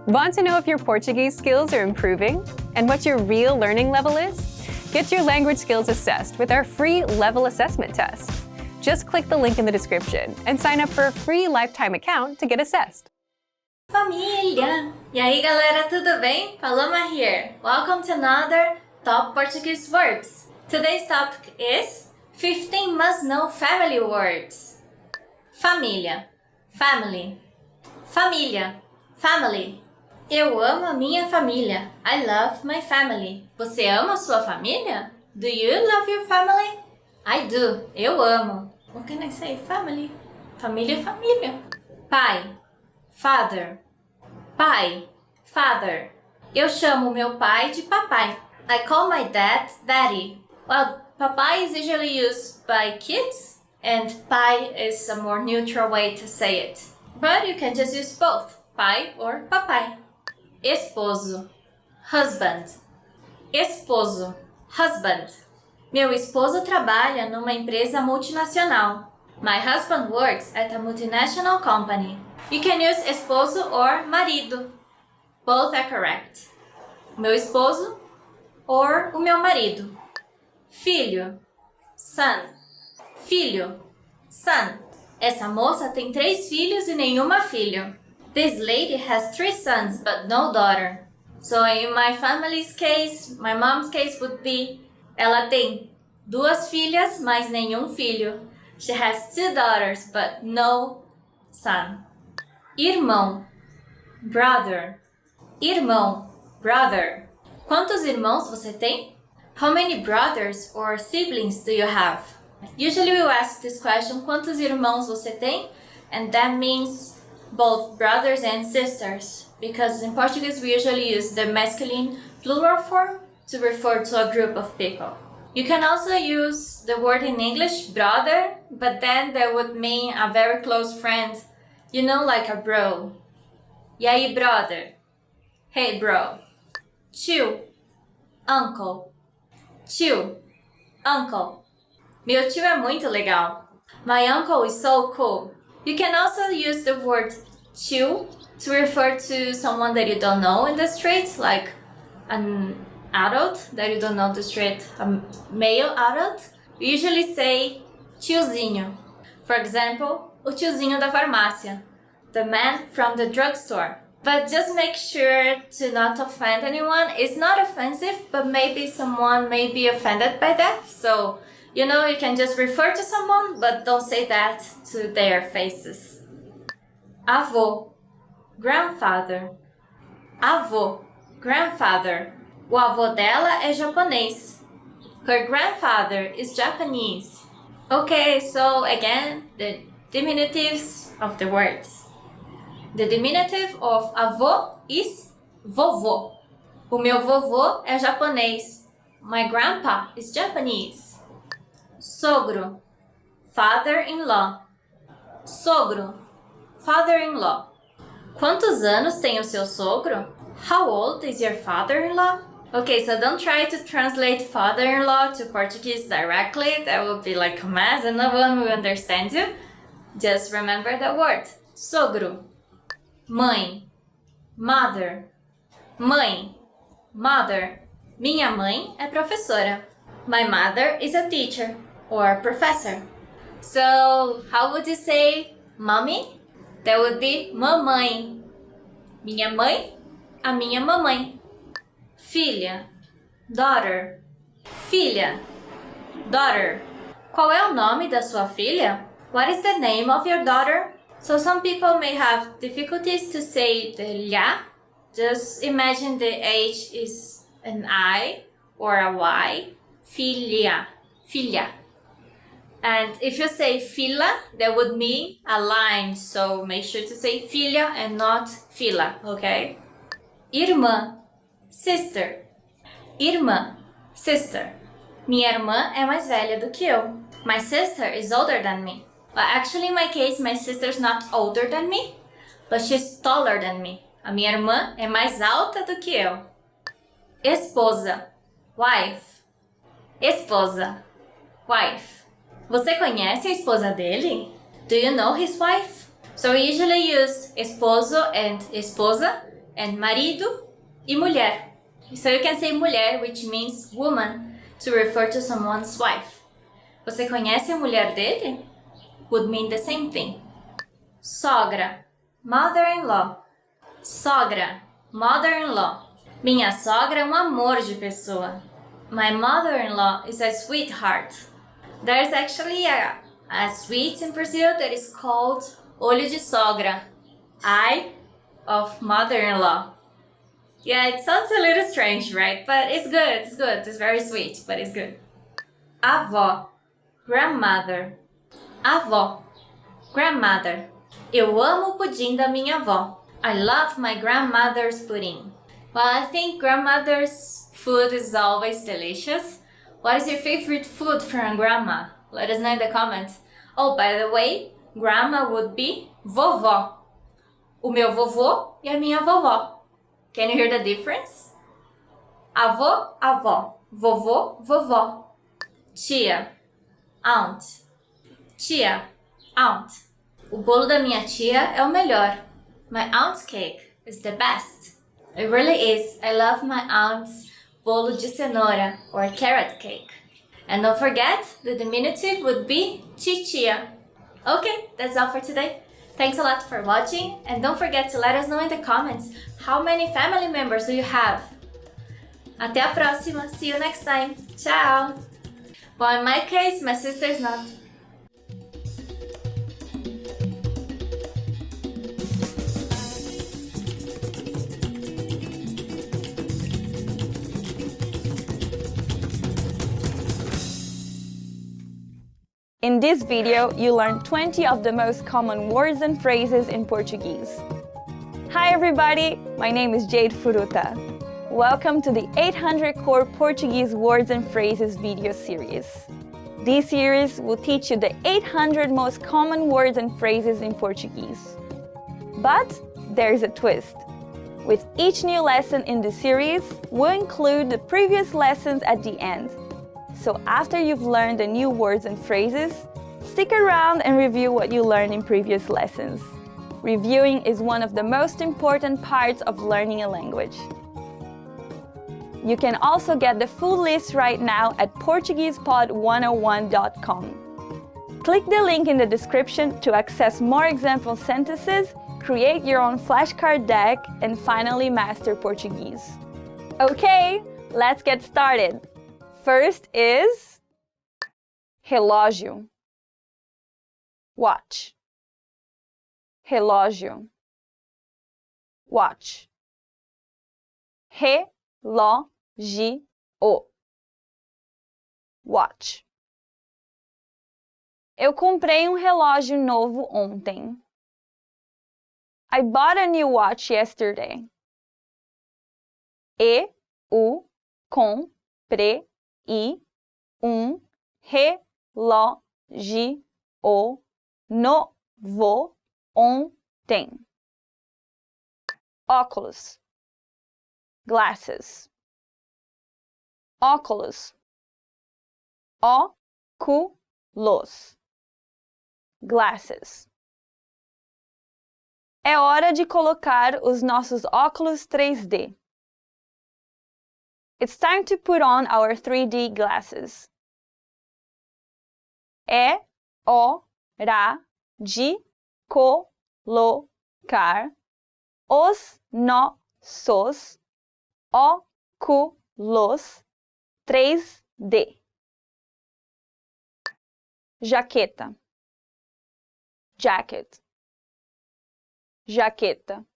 Want to know if your Portuguese skills are improving and what your real learning level is? Get your language skills assessed with our free level assessment test. Just click the link in the description and sign up for a free lifetime account to get assessed. Família! E aí galera, tudo bem? Paloma here. Welcome to another Top Portuguese Words. Today's topic is 15 must-know family words. Família, family. Família, family. Eu amo a minha família. I love my family. Você ama a sua família? Do you love your family? I do. Eu amo. What can I say? Family. Família é família. Pai. Father. Pai. Father. Eu chamo meu pai de papai. I call my dad daddy. Well, papai is usually used by kids, and pai is a more neutral way to say it. But you can just use both, pai or papai. Esposo. Husband. Esposo. Husband. Meu esposo trabalha numa empresa multinacional. My husband works at a multinational company. You can use esposo or marido. Both are correct. Meu esposo or o meu marido. Filho. Son. Filho. Son. Essa moça tem 3 filhos e nenhuma filha. This lady has 3 sons but no daughter. So in my family's case, my mom's case would be, ela tem 2 filhas, mas nenhum filho. She has 2 daughters but no son. Irmão. Brother. Irmão. Brother. Quantos irmãos você tem? How many brothers or siblings do you have? Usually we ask this question, quantos irmãos você tem? And that means both brothers and sisters. Because in Portuguese we usually use the masculine plural form to refer to a group of people. You can also use the word in English, brother, but then that would mean a very close friend. You know, like a bro. E aí, brother? Hey, bro. Tio. Uncle. Tio. Uncle. Meu tio é muito legal. My uncle is so cool. You can also use the word tio to refer to someone that you don't know in the street, like an adult that you don't know in the street, a male adult. We usually say tiozinho. For example, o tiozinho da farmácia, the man from the drugstore. But just make sure to not offend anyone. It's not offensive, but maybe someone may be offended by that. So, you know, you can just refer to someone, but don't say that to their faces. Avô. Grandfather. Avô. Grandfather. O avô dela é japonês. Her grandfather is Japanese. Okay, so again, the diminutives of the words. The diminutive of avô is vovô. O meu vovô é japonês. My grandpa is Japanese. Sogro. Father-in-law. Sogro. Father-in-law. Quantos anos tem o seu sogro? How old is your father-in-law? Okay, so don't try to translate father-in-law to Portuguese directly. That would be like a mess and no one will understand you. Just remember the word. Sogro. Mãe. Mother. Mãe. Mother. Minha mãe é professora. My mother is a teacher or professor. So, how would you say mommy? That would be mamãe. Minha mãe, a minha mamãe. Filha. Daughter. Filha. Daughter. Qual é o nome da sua filha? What is the name of your daughter? So some people may have difficulties to say the lha. Just imagine the H is an I or a Y. Filha. Filha. And if you say fila, that would mean a line. So make sure to say filha and not fila, okay? Irmã. Sister. Irmã. Sister. Minha irmã é mais velha do que eu. My sister is older than me. But actually in my case, my sister's not older than me, but she's taller than me. A minha irmã é mais alta do que eu. Esposa. Wife. Esposa. Wife. Você conhece a esposa dele? Do you know his wife? So we usually use esposo and esposa and marido e mulher. So you can say mulher, which means woman, to refer to someone's wife. Você conhece a mulher dele? Would mean the same thing. Sogra, mother-in-law. Sogra, mother-in-law. Minha sogra é um amor de pessoa. My mother-in-law is a sweetheart. There's actually a sweet in Brazil that is called olho de sogra. Eye of mother-in-law. Yeah, it sounds a little strange, right? But it's good, it's good. It's very sweet, but it's good. Avó, grandmother. Avó, grandmother. Eu amo o pudim da minha avó. I love my grandmother's pudding. Well, I think grandmother's food is always delicious. What is your favorite food from grandma? Let us know in the comments. Oh, by the way, grandma would be vovó. O meu vovô e a minha vovó. Can you hear the difference? Avô, avó. Vovô, vovó. Tia, aunt. Tia, aunt. O bolo da minha tia é o melhor. My aunt's cake is the best. It really is. I love my aunt's bolo de cenoura or carrot cake. And don't forget, the diminutive would be titia. Okay, that's all for today. Thanks a lot for watching, and don't forget to let us know in the comments how many family members do you have. Até a próxima. See you next time. Ciao. Well, in my case, my sister's not. In this video, you learned 20 of the most common words and phrases in Portuguese. Hi everybody, my name is Jade Furuta. Welcome to the 800 Core Portuguese Words and Phrases video series. This series will teach you the 800 most common words and phrases in Portuguese. But there's a twist. With each new lesson in the series, we'll include the previous lessons at the end. So after you've learned the new words and phrases, stick around and review what you learned in previous lessons. Reviewing is one of the most important parts of learning a language. You can also get the full list right now at PortuguesePod101.com. Click the link in the description to access more example sentences, create your own flashcard deck, and finally master Portuguese. Okay, let's get started. First is relógio. Watch. Relógio. Watch. Relógio. Watch. Eu comprei um relógio novo ontem. I bought a new watch yesterday. Eu comprei relógio novo ontem. Óculos. Glasses. Óculos. Óculos. Glasses. É hora de colocar os nossos óculos 3D. It's time to put on our 3D glasses. É hora de colocar os nossos óculos 3D. Jaqueta. Jacket. Jaqueta.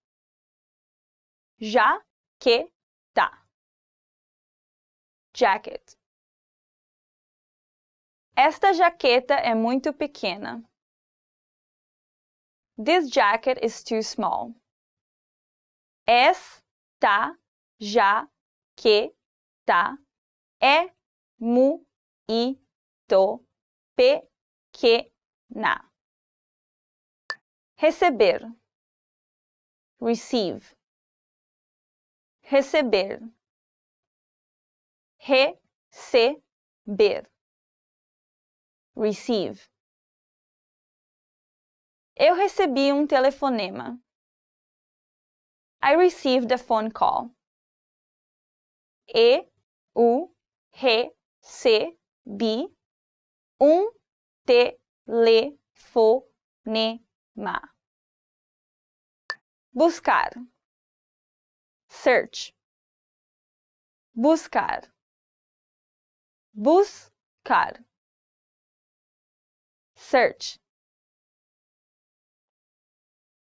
Jaqueta. Jacket. Esta jaqueta é muito pequena. This jacket is too small. Esta jaqueta é muito pequena. Receber. Receive. Receber. Receber. Receive. Eu recebi um telefonema. I received a phone call. Eu recebi telefonema. Buscar. Search. Buscar. Buscar. Search.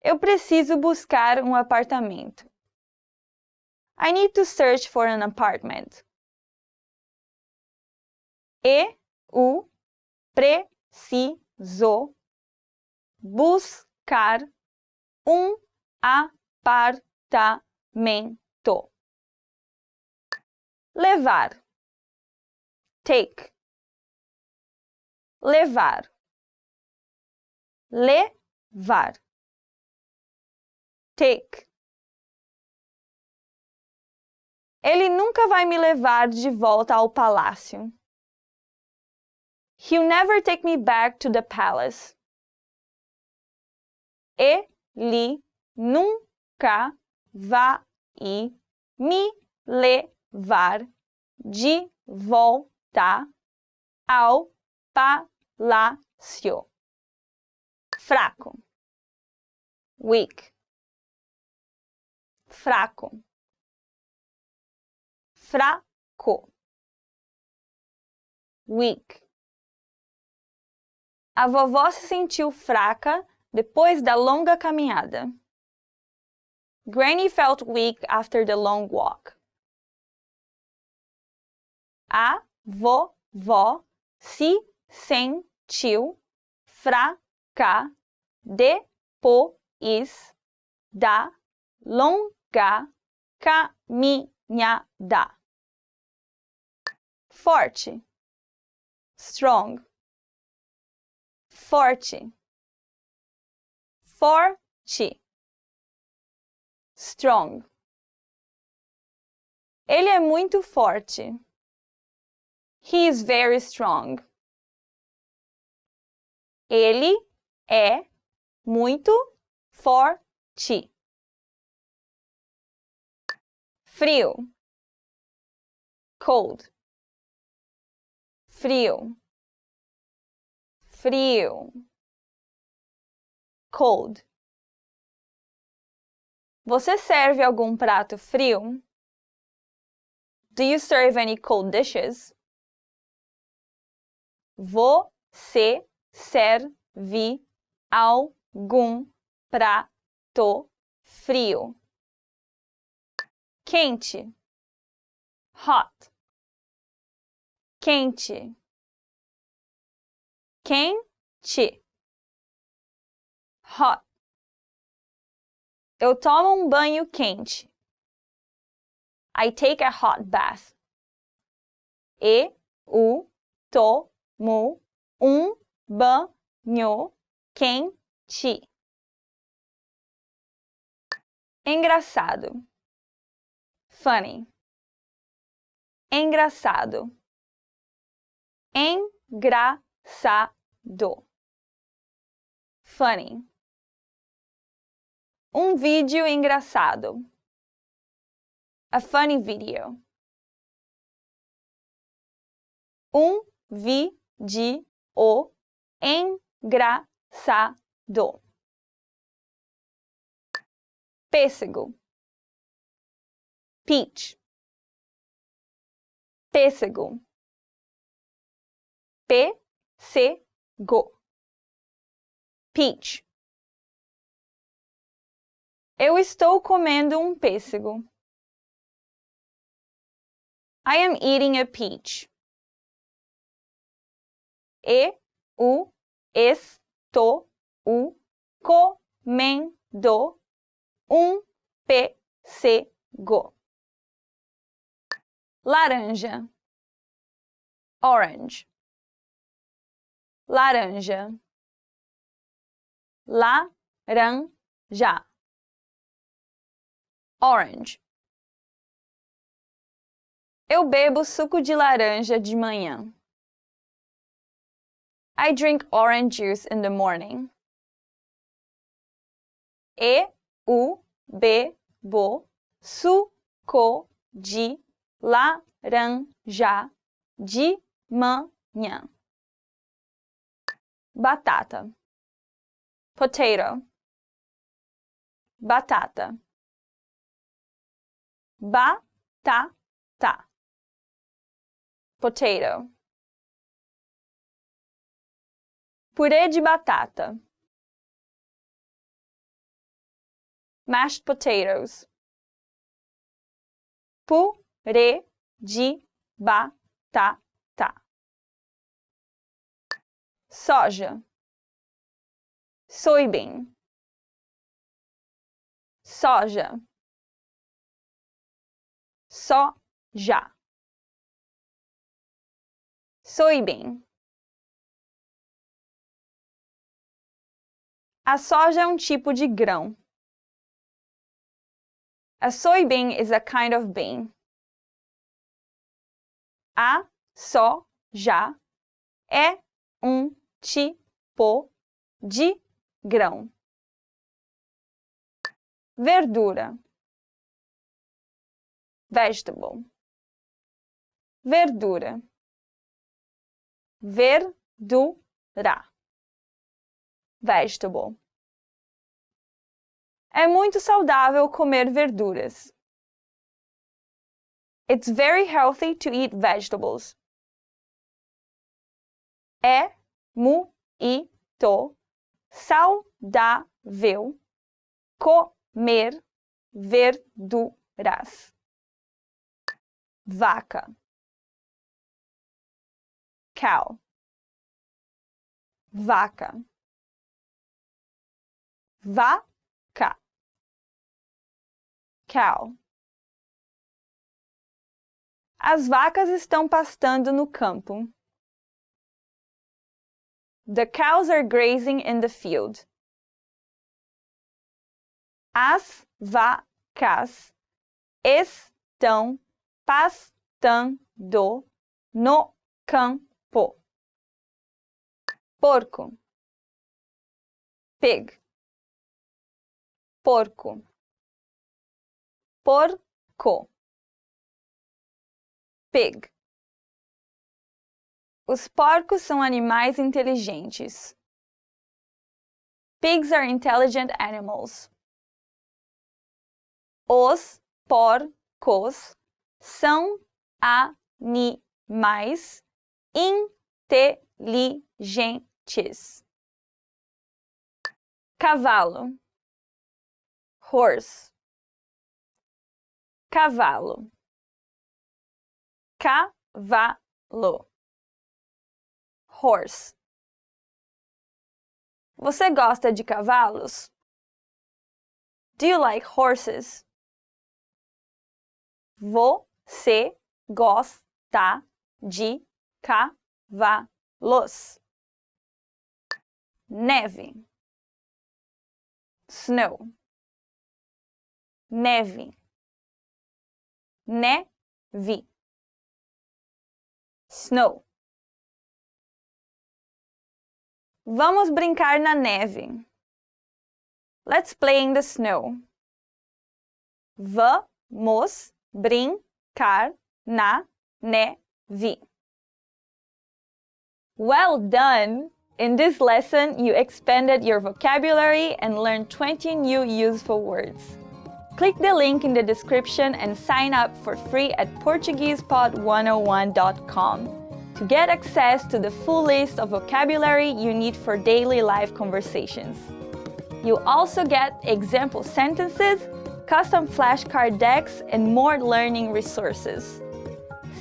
Eu preciso buscar um apartamento. I need to search for an apartment. Eu preciso buscar um apartamento. Levar. Take. Levar. Levar. Take. Ele nunca vai me levar de volta ao palácio. He'll never take me back to the palace. Ele nunca vai me levar de volta ao palácio. Fraco. Weak. Fraco. Fraco. Weak. A vovó se sentiu fraca depois da longa caminhada. Granny felt weak after the long walk. A vovó se sentiu fraca depois da longa caminhada. Forte. Strong. Forte. Forte. Strong. Ele é muito forte. He is very strong. Ele é muito forte. Frio. Cold. Frio. Frio. Cold. Você serve algum prato frio? Do you serve any cold dishes? Você serve algum prato frio? Quente. Hot. Quente. Quente. Hot. Eu tomo um banho quente. I take a hot bath. Eu tomo um banho quente. Engraçado. Funny. Engraçado. Engraçado. Funny. Um vídeo engraçado. A funny video. Um vídeo engraçado. Pêssego. Peach. Pêssego. Pêssego. Peach. Eu estou comendo um pêssego. I am eating a peach. Eu estou comendo um pêssego. Laranja. Orange. Laranja. Laranja. Orange. Eu bebo suco de laranja de manhã. I drink orange juice in the morning. Eu suco de laranja de manhã. Batata. Potato. Batata. Batata. Potato. Purê de batata. Mashed potatoes. Purê de batata. Soja. Soybean. Soja. Soja. Soybean. A soja é um tipo de grão. A soybean is a kind of bean. A soja é um tipo de grão. Verdura. Vegetable. Verdura. Verdura. Vegetable. É muito saudável comer verduras. It's very healthy to eat vegetables. É muito saudável comer verduras. Vaca. Cow. Vaca. Vaca. Cow. As vacas estão pastando no campo. The cows are grazing in the field. As vacas estão pastando no campo. Porco. Pig. Porco. Porco. Pig. Os porcos são animais inteligentes. Pigs are intelligent animals. Os porcos são animais inteligentes. Cavalo. Horse. Cavalo. Cavalo. Horse. Você gosta de cavalos? Do you like horses? Você gosta de cavalos? Neve. Snow. Neve. Neve. Snow. Vamos brincar na neve. Let's play in the snow. Vamos brincar na neve. Well done! In this lesson, you expanded your vocabulary and learned 20 new useful words. Click the link in the description and sign up for free at PortuguesePod101.com to get access to the full list of vocabulary you need for daily life conversations. You also get example sentences, custom flashcard decks, and more learning resources.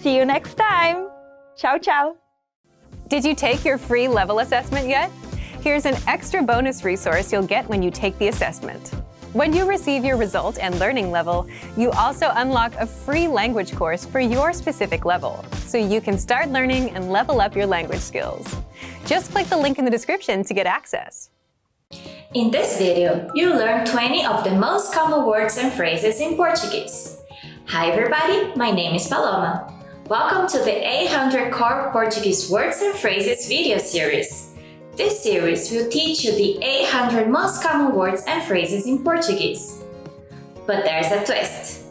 See you next time! Ciao, ciao! Did you take your free level assessment yet? Here's an extra bonus resource you'll get when you take the assessment. When you receive your result and learning level, you also unlock a free language course for your specific level, so you can start learning and level up your language skills. Just click the link in the description to get access. In this video, you learn 20 of the most common words and phrases in Portuguese. Hi everybody, my name is Paloma. Welcome to the 800 Core Portuguese Words and Phrases video series. This series will teach you the 800 most common words and phrases in Portuguese. But there's a twist.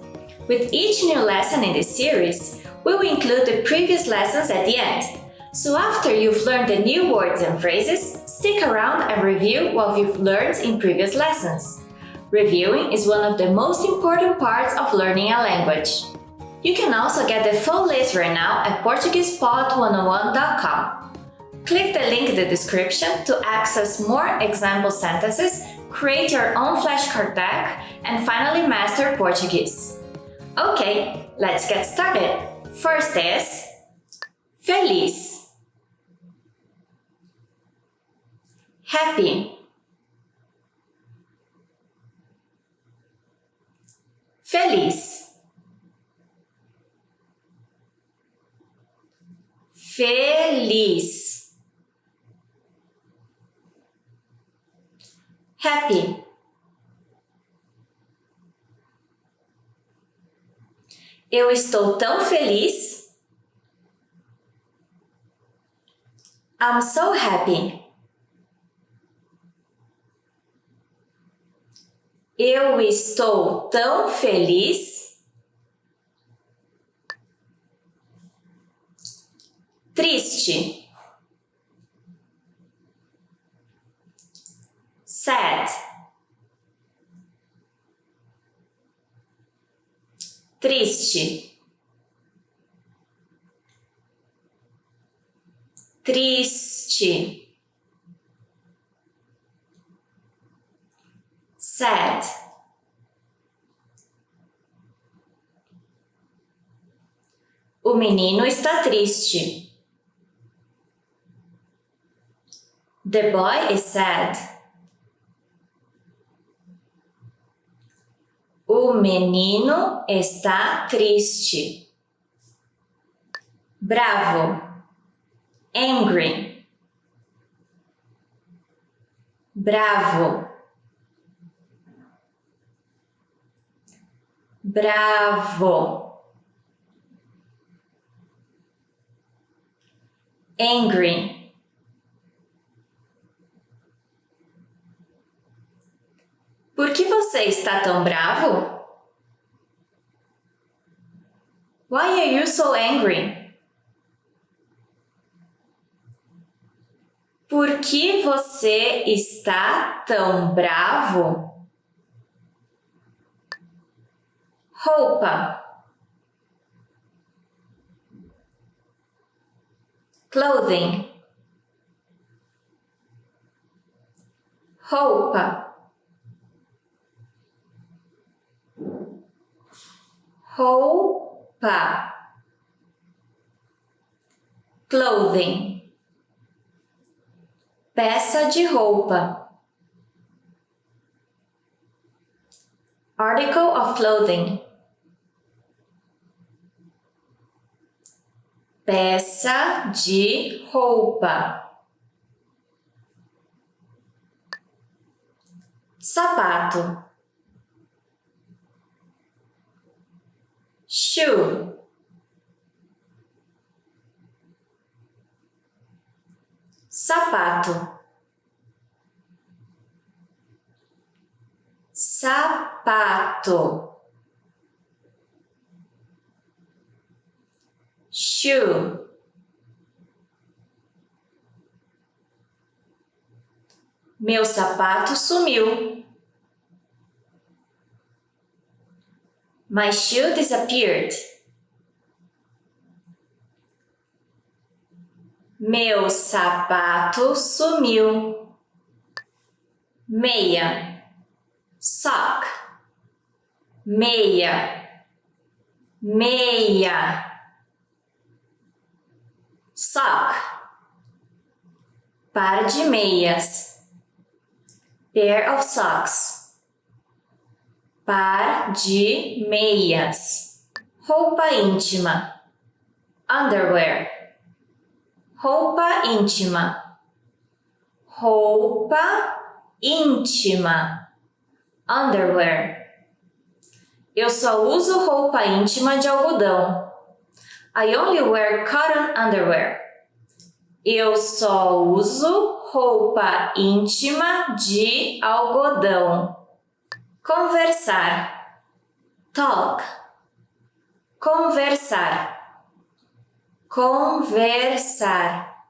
With each new lesson in this series, we will include the previous lessons at the end. So after you've learned the new words and phrases, stick around and review what you've learned in previous lessons. Reviewing is one of the most important parts of learning a language. You can also get the full list right now at PortuguesePod101.com. Click the link in the description to access more example sentences, create your own flashcard deck, and finally master Portuguese. Okay, let's get started. First is feliz, happy, feliz, feliz, happy, eu estou tão feliz. I'm so happy. Eu estou tão feliz. Triste. Sad. Triste. Triste. Sad. O menino está triste. The boy is sad. O menino está triste. Bravo. Angry. Bravo. Bravo. Angry. Por que você está tão bravo? Why are you so angry? Por que você está tão bravo? Roupa. Clothing. Roupa. Roupa. Clothing. Peça de roupa. Article of clothing. Peça de roupa. Sapato. Shoe. Sapato. Sapato. Shoe. Meu sapato sumiu. My shoe disappeared. Meu sapato sumiu. Meia. Sock. Meia. Meia. Sock. Par de meias. Pair of socks. Par de meias. Roupa íntima. Underwear. Roupa íntima. Roupa íntima. Underwear. Eu só uso roupa íntima de algodão. I only wear cotton underwear. Eu só uso roupa íntima de algodão. Conversar. talk, conversar, conversar,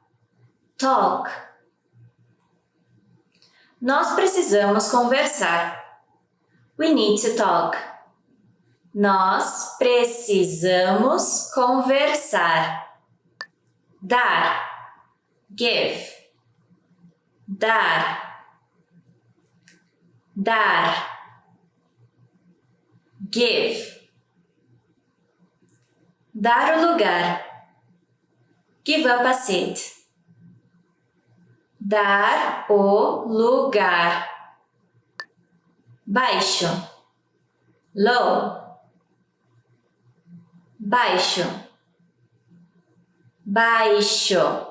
talk. Nós precisamos conversar. We need to talk. Nós precisamos conversar. Dar, give, dar, dar, give. Dar o lugar. Give up a seat. Dar o lugar. Baixo, low, baixo, baixo,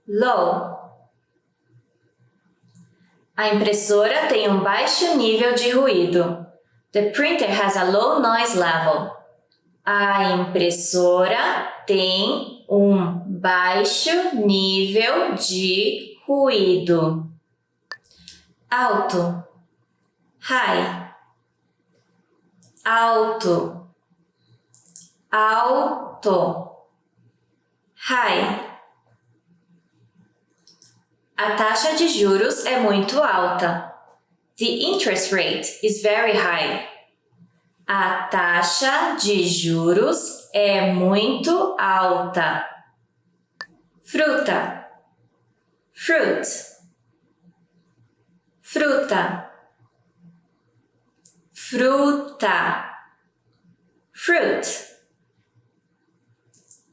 low. A impressora tem um baixo nível de ruído. The printer has a low noise level. A impressora tem um baixo nível de ruído. Alto, high, alto, alto, high. A taxa de juros é muito alta. The interest rate is very high. A taxa de juros é muito alta. Fruta, fruit, fruta, fruta, fruit.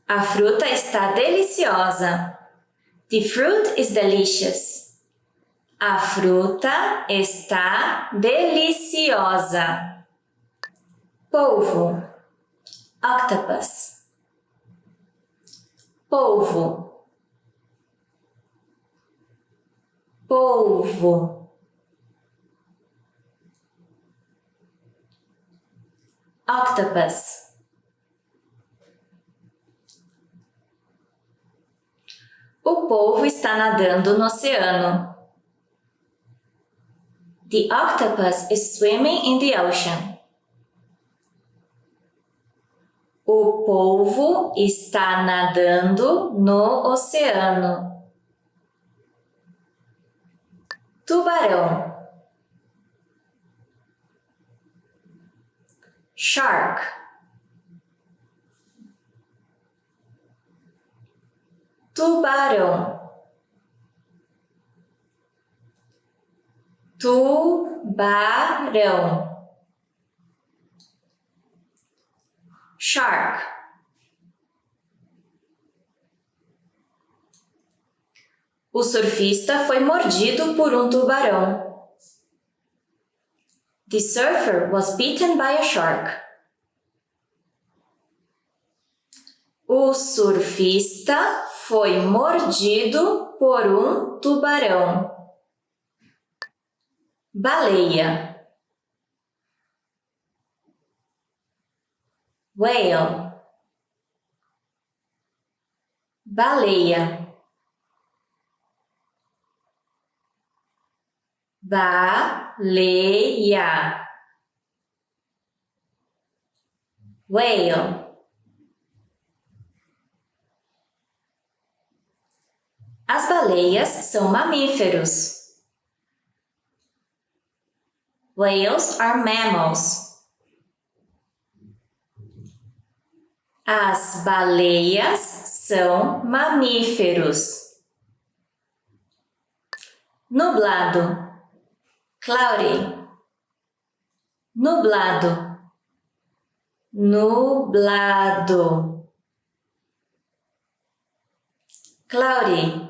A fruta está deliciosa. The fruit is delicious. A fruta está deliciosa. Polvo, octopus, polvo, polvo, octopus. O polvo está nadando no oceano. The octopus is swimming in the ocean. O polvo está nadando no oceano. Tubarão, shark, tubarão, tubarão, shark. O surfista foi mordido por um tubarão. The surfer was bitten by a shark. O surfista foi mordido por um tubarão. Baleia, whale, baleia, baleia, whale. As baleias são mamíferos. Whales are mammals. As baleias são mamíferos. Nublado, cloudy, nublado, nublado, cloudy.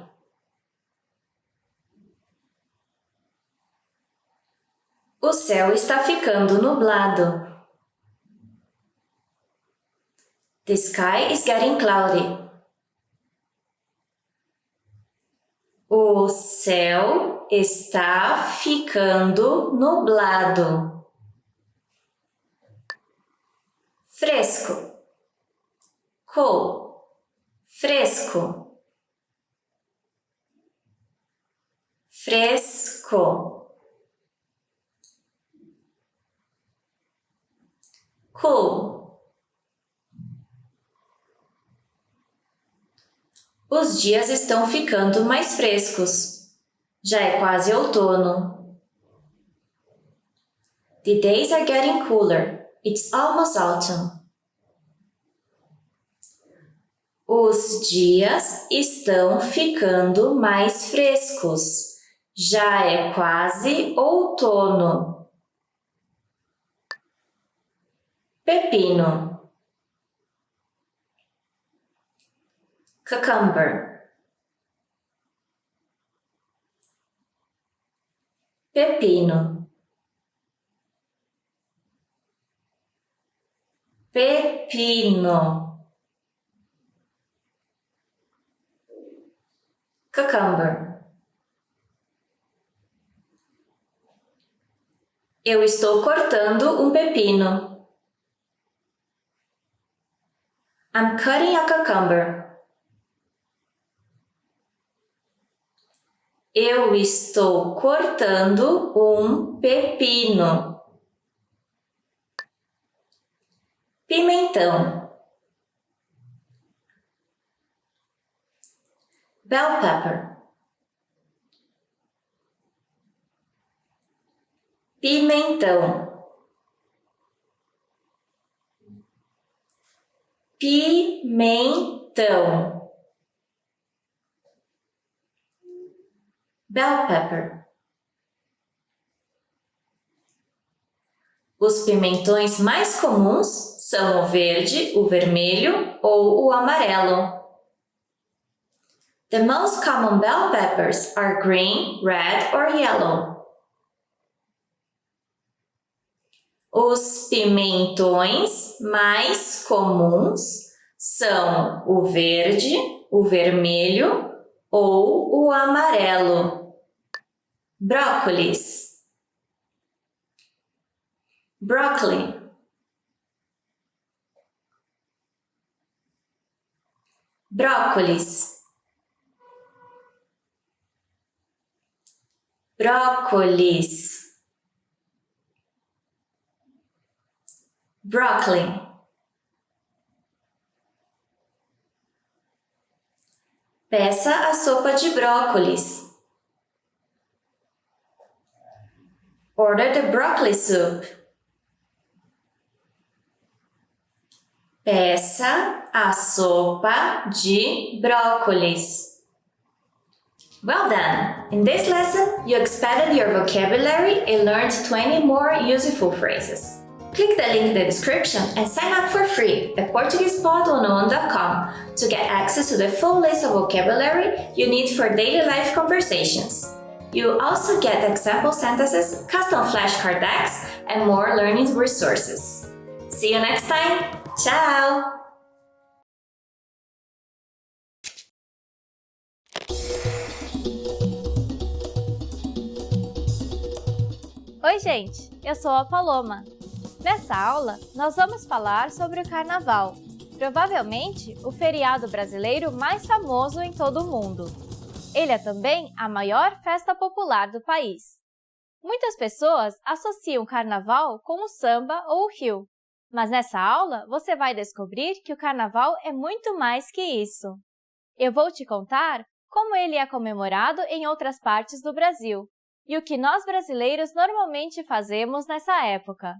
O céu está ficando nublado. The sky is getting cloudy. O céu está ficando nublado. Fresco, cool, fresco, fresco. cool. Os dias estão ficando mais frescos. Já é quase outono. The days are getting cooler. It's almost autumn. Os dias estão ficando mais frescos. Já é quase outono. Pepino. Cucumber. Pepino. Pepino. Cucumber. Eu estou cortando um pepino. I'm cutting a cucumber. Eu estou cortando um pepino. Pimentão. Bell pepper. Pimentão. Pimentão. Bell pepper. Os pimentões mais comuns são o verde, o vermelho ou o amarelo. The most common bell peppers are green, red or yellow. Os pimentões mais comuns são o verde, o vermelho ou o amarelo. Brócolis. Broccoli. Brócolis. Brócolis. Broccoli. Peça a sopa de brócolis. Order the broccoli soup. Peça a sopa de brócolis. Well done! In this lesson, you expanded your vocabulary and learned 20 more useful phrases. Click the link in the description and sign up for free at PortuguesePod101.com to get access to the full list of vocabulary you need for daily life conversations. You'll also get example sentences, custom flashcard decks, and more learning resources. See you next time! Ciao! Oi, gente! Eu sou a Paloma. Nessa aula, nós vamos falar sobre o Carnaval, provavelmente o feriado brasileiro mais famoso em todo o mundo. Ele é também a maior festa popular do país. Muitas pessoas associam o Carnaval com o samba ou o Rio, mas nessa aula você vai descobrir que o Carnaval é muito mais que isso. Eu vou te contar como ele é comemorado em outras partes do Brasil e o que nós brasileiros normalmente fazemos nessa época.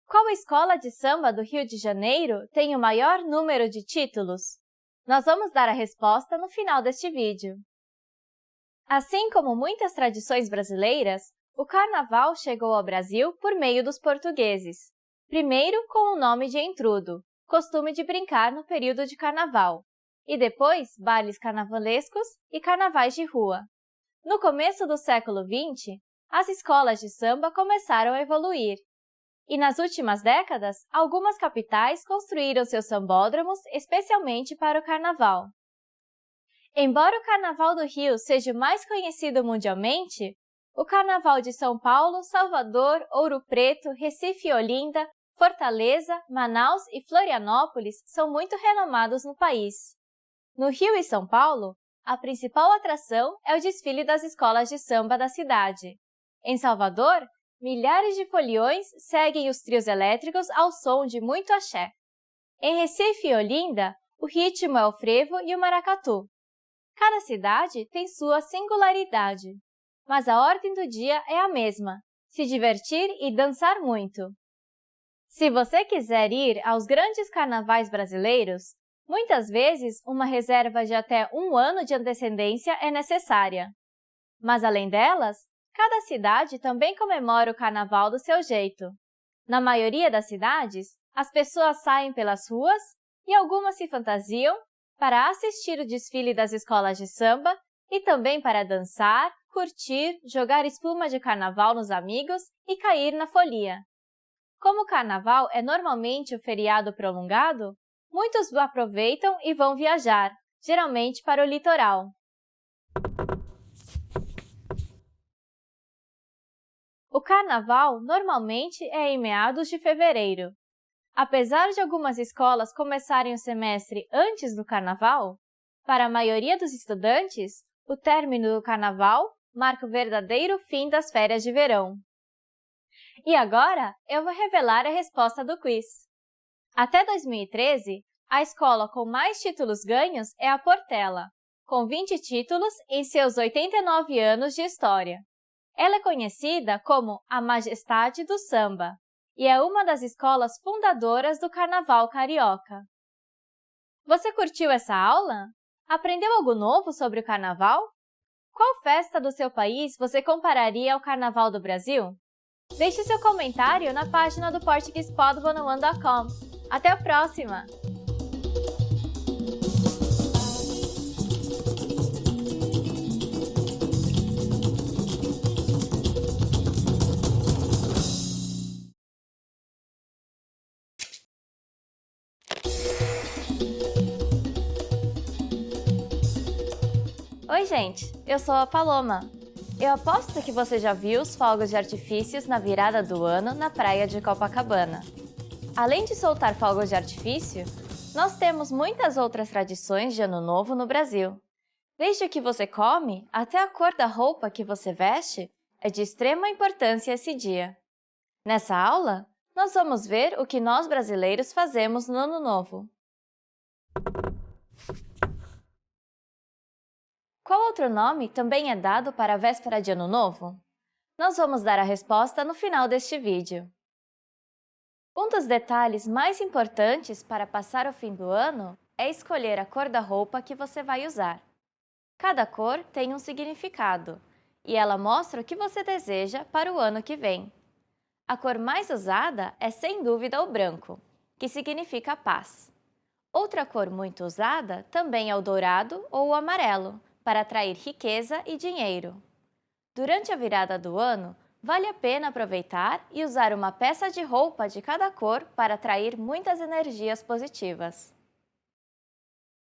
Qual escola de samba do Rio de Janeiro tem o maior número de títulos? Nós vamos dar a resposta no final deste vídeo. Assim como muitas tradições brasileiras, o Carnaval chegou ao Brasil por meio dos portugueses. Primeiro com o nome de entrudo, costume de brincar no período de Carnaval, e depois bailes carnavalescos e carnavais de rua. No começo do século XX, as escolas de samba começaram a evoluir. E nas últimas décadas, algumas capitais construíram seus sambódromos especialmente para o Carnaval. Embora o Carnaval do Rio seja o mais conhecido mundialmente, o Carnaval de São Paulo, Salvador, Ouro Preto, Recife e Olinda, Fortaleza, Manaus e Florianópolis são muito renomados no país. No Rio e São Paulo, a principal atração é o desfile das escolas de samba da cidade. Em Salvador, milhares de foliões seguem os trios elétricos ao som de muito axé. Em Recife e Olinda, o ritmo é o frevo e o maracatu. Cada cidade tem sua singularidade, mas a ordem do dia é a mesma: se divertir e dançar muito. Se você quiser ir aos grandes carnavais brasileiros, muitas vezes uma reserva de até 1 ano de antecedência é necessária. Mas além delas, cada cidade também comemora o carnaval do seu jeito. Na maioria das cidades, as pessoas saem pelas ruas e algumas se fantasiam para assistir o desfile das escolas de samba e também para dançar, curtir, jogar espuma de carnaval nos amigos e cair na folia. Como o carnaval é normalmente um feriado prolongado, muitos aproveitam e vão viajar, geralmente para o litoral. O carnaval normalmente é em meados de fevereiro. Apesar de algumas escolas começarem o semestre antes do carnaval, para a maioria dos estudantes, o término do carnaval marca o verdadeiro fim das férias de verão. E agora eu vou revelar a resposta do quiz. Até 2013, a escola com mais títulos ganhos é a Portela, com 20 títulos em seus 89 anos de história. Ela é conhecida como a Majestade do Samba e é uma das escolas fundadoras do Carnaval Carioca. Você curtiu essa aula? Aprendeu algo novo sobre o Carnaval? Qual festa do seu país você compararia ao Carnaval do Brasil? Deixe seu comentário na página do PortuguesePod101.com. Até a próxima! Oi, gente! Eu sou a Paloma. Eu aposto que você já viu os fogos de artifícios na virada do ano na praia de Copacabana. Além de soltar fogos de artifício, nós temos muitas outras tradições de Ano Novo no Brasil. Desde o que você come até a cor da roupa que você veste, é de extrema importância esse dia. Nessa aula, nós vamos ver o que nós brasileiros fazemos no Ano Novo. Qual outro nome também é dado para a véspera de Ano Novo? Nós vamos dar a resposta no final deste vídeo. Um dos detalhes mais importantes para passar o fim do ano é escolher a cor da roupa que você vai usar. Cada cor tem um significado, e ela mostra o que você deseja para o ano que vem. A cor mais usada é, sem dúvida, o branco, que significa paz. Outra cor muito usada também é o dourado ou o amarelo, para atrair riqueza e dinheiro. Durante a virada do ano, vale a pena aproveitar e usar uma peça de roupa de cada cor para atrair muitas energias positivas.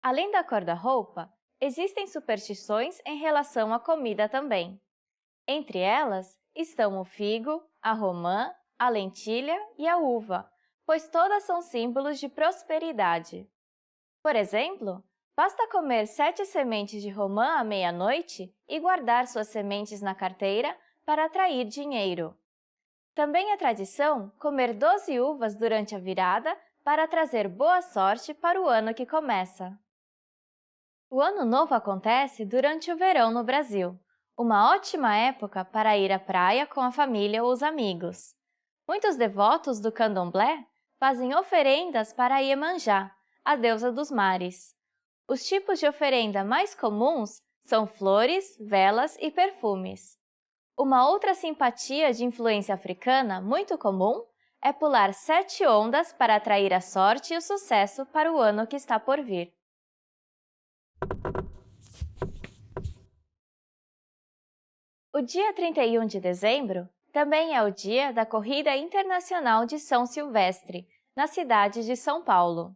Além da cor da roupa, existem superstições em relação à comida também. Entre elas estão o figo, a romã, a lentilha e a uva, pois todas são símbolos de prosperidade. Por exemplo, basta comer 7 sementes de romã à meia-noite e guardar suas sementes na carteira para atrair dinheiro. Também é tradição comer 12 uvas durante a virada para trazer boa sorte para o ano que começa. O Ano Novo acontece durante o verão no Brasil, uma ótima época para ir à praia com a família ou os amigos. Muitos devotos do candomblé fazem oferendas para Iemanjá, a deusa dos mares. Os tipos de oferenda mais comuns são flores, velas e perfumes. Uma outra simpatia de influência africana muito comum é pular 7 ondas para atrair a sorte e o sucesso para o ano que está por vir. O dia 31 de dezembro também é o dia da Corrida Internacional de São Silvestre, na cidade de São Paulo.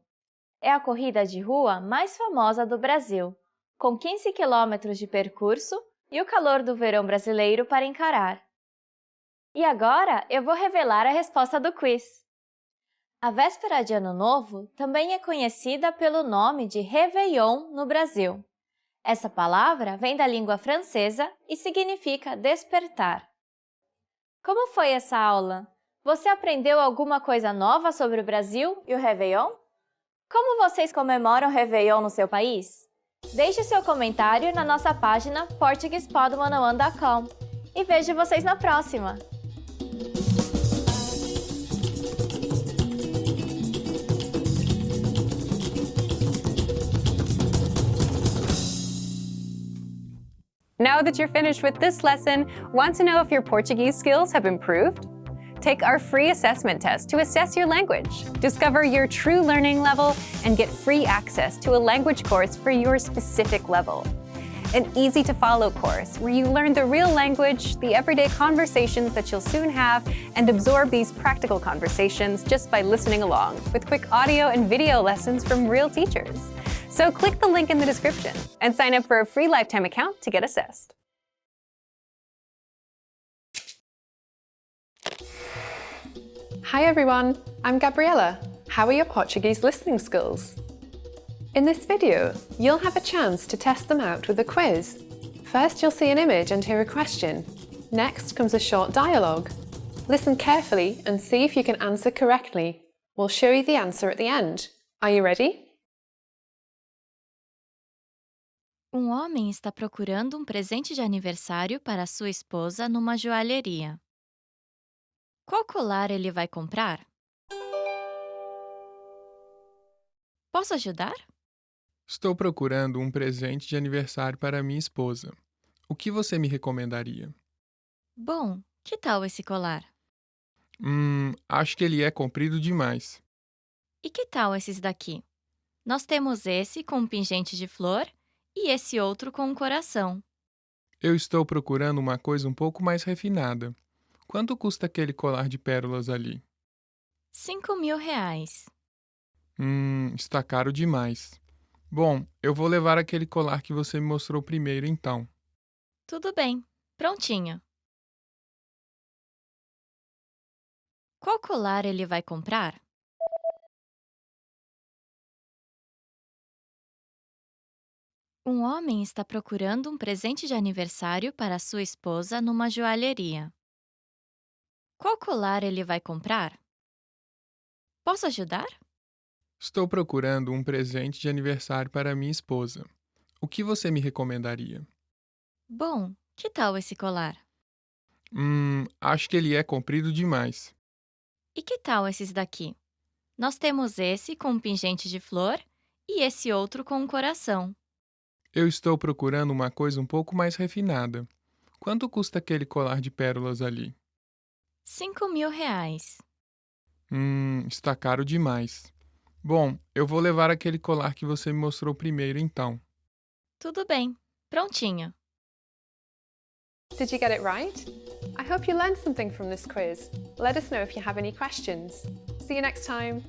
É a corrida de rua mais famosa do Brasil, com 15 quilômetros de percurso e o calor do verão brasileiro para encarar. E agora eu vou revelar a resposta do quiz. A véspera de Ano Novo também é conhecida pelo nome de Réveillon no Brasil. Essa palavra vem da língua francesa e significa despertar. Como foi essa aula? Você aprendeu alguma coisa nova sobre o Brasil e o Réveillon? Como vocês comemoram o Réveillon no seu país? Deixe seu comentário na nossa página portuguesepod101.com e vejo vocês na próxima! Now that you're finished with this lesson, want to know if your Portuguese skills have improved? Take our free assessment test to assess your language, discover your true learning level, and get free access to a language course for your specific level. An easy-to-follow course where you learn the real language, the everyday conversations that you'll soon have, and absorb these practical conversations just by listening along, with quick audio and video lessons from real teachers. So click the link in the description and sign up for a free lifetime account to get assessed. Hi everyone, I'm Gabriella. How are your Portuguese listening skills? In this video, you'll have a chance to test them out with a quiz. First, you'll see an image and hear a question. Next comes a short dialogue. Listen carefully and see if you can answer correctly. We'll show you the answer at the end. Are you ready? Homem está procurando presente de aniversário para sua esposa numa joalheria. Qual colar ele vai comprar? Posso ajudar? Estou procurando presente de aniversário para minha esposa. O que você me recomendaria? Bom, que tal esse colar? Acho que ele é comprido demais. E que tal esses daqui? Nós temos esse com um pingente de flor e esse outro com um coração. Eu estou procurando uma coisa um pouco mais refinada. Quanto custa aquele colar de pérolas ali? R$ 5.000. Está caro demais. Bom, eu vou levar aquele colar que você me mostrou primeiro, então. Tudo bem, prontinho. Qual colar ele vai comprar? Homem está procurando presente de aniversário para sua esposa numa joalheria. Qual colar ele vai comprar? Posso ajudar? Estou procurando presente de aniversário para minha esposa. O que você me recomendaria? Bom, que tal esse colar? Acho que ele é comprido demais. E que tal esses daqui? Nós temos esse com um pingente de flor e esse outro com um coração. Eu estou procurando uma coisa um pouco mais refinada. Quanto custa aquele colar de pérolas ali? R$ 5.000. Está caro demais. Bom, eu vou levar aquele colar que você me mostrou primeiro, então. Tudo bem, prontinho. Did you get it right? I hope you learned something from this quiz. Let us know if you have any questions. See you next time.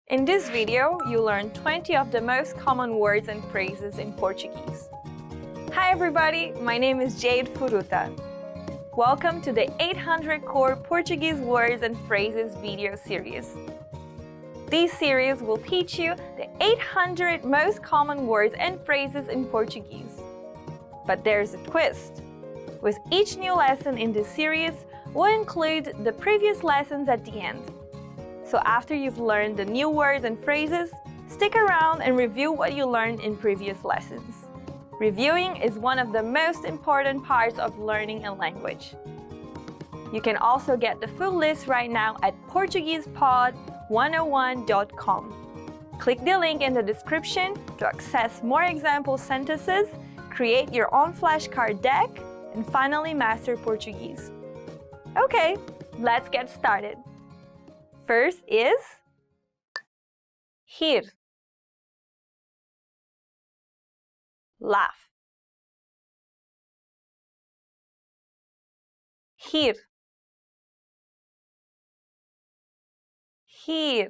In this video, you learned 20 of the most common words and phrases in Portuguese. Hi everybody, my name is Jade Furuta. Welcome to the 800 Core Portuguese Words and Phrases video series. This series will teach you the 800 most common words and phrases in Portuguese. But there's a twist. With each new lesson in this series, we'll include the previous lessons at the end. So after you've learned the new words and phrases, stick around and review what you learned in previous lessons. Reviewing is one of the most important parts of learning a language. You can also get the full list right now at portuguesepod101.com. Click the link in the description to access more example sentences, create your own flashcard deck, and finally master Portuguese. Okay, let's get started. First is rir, laugh, rir, rir,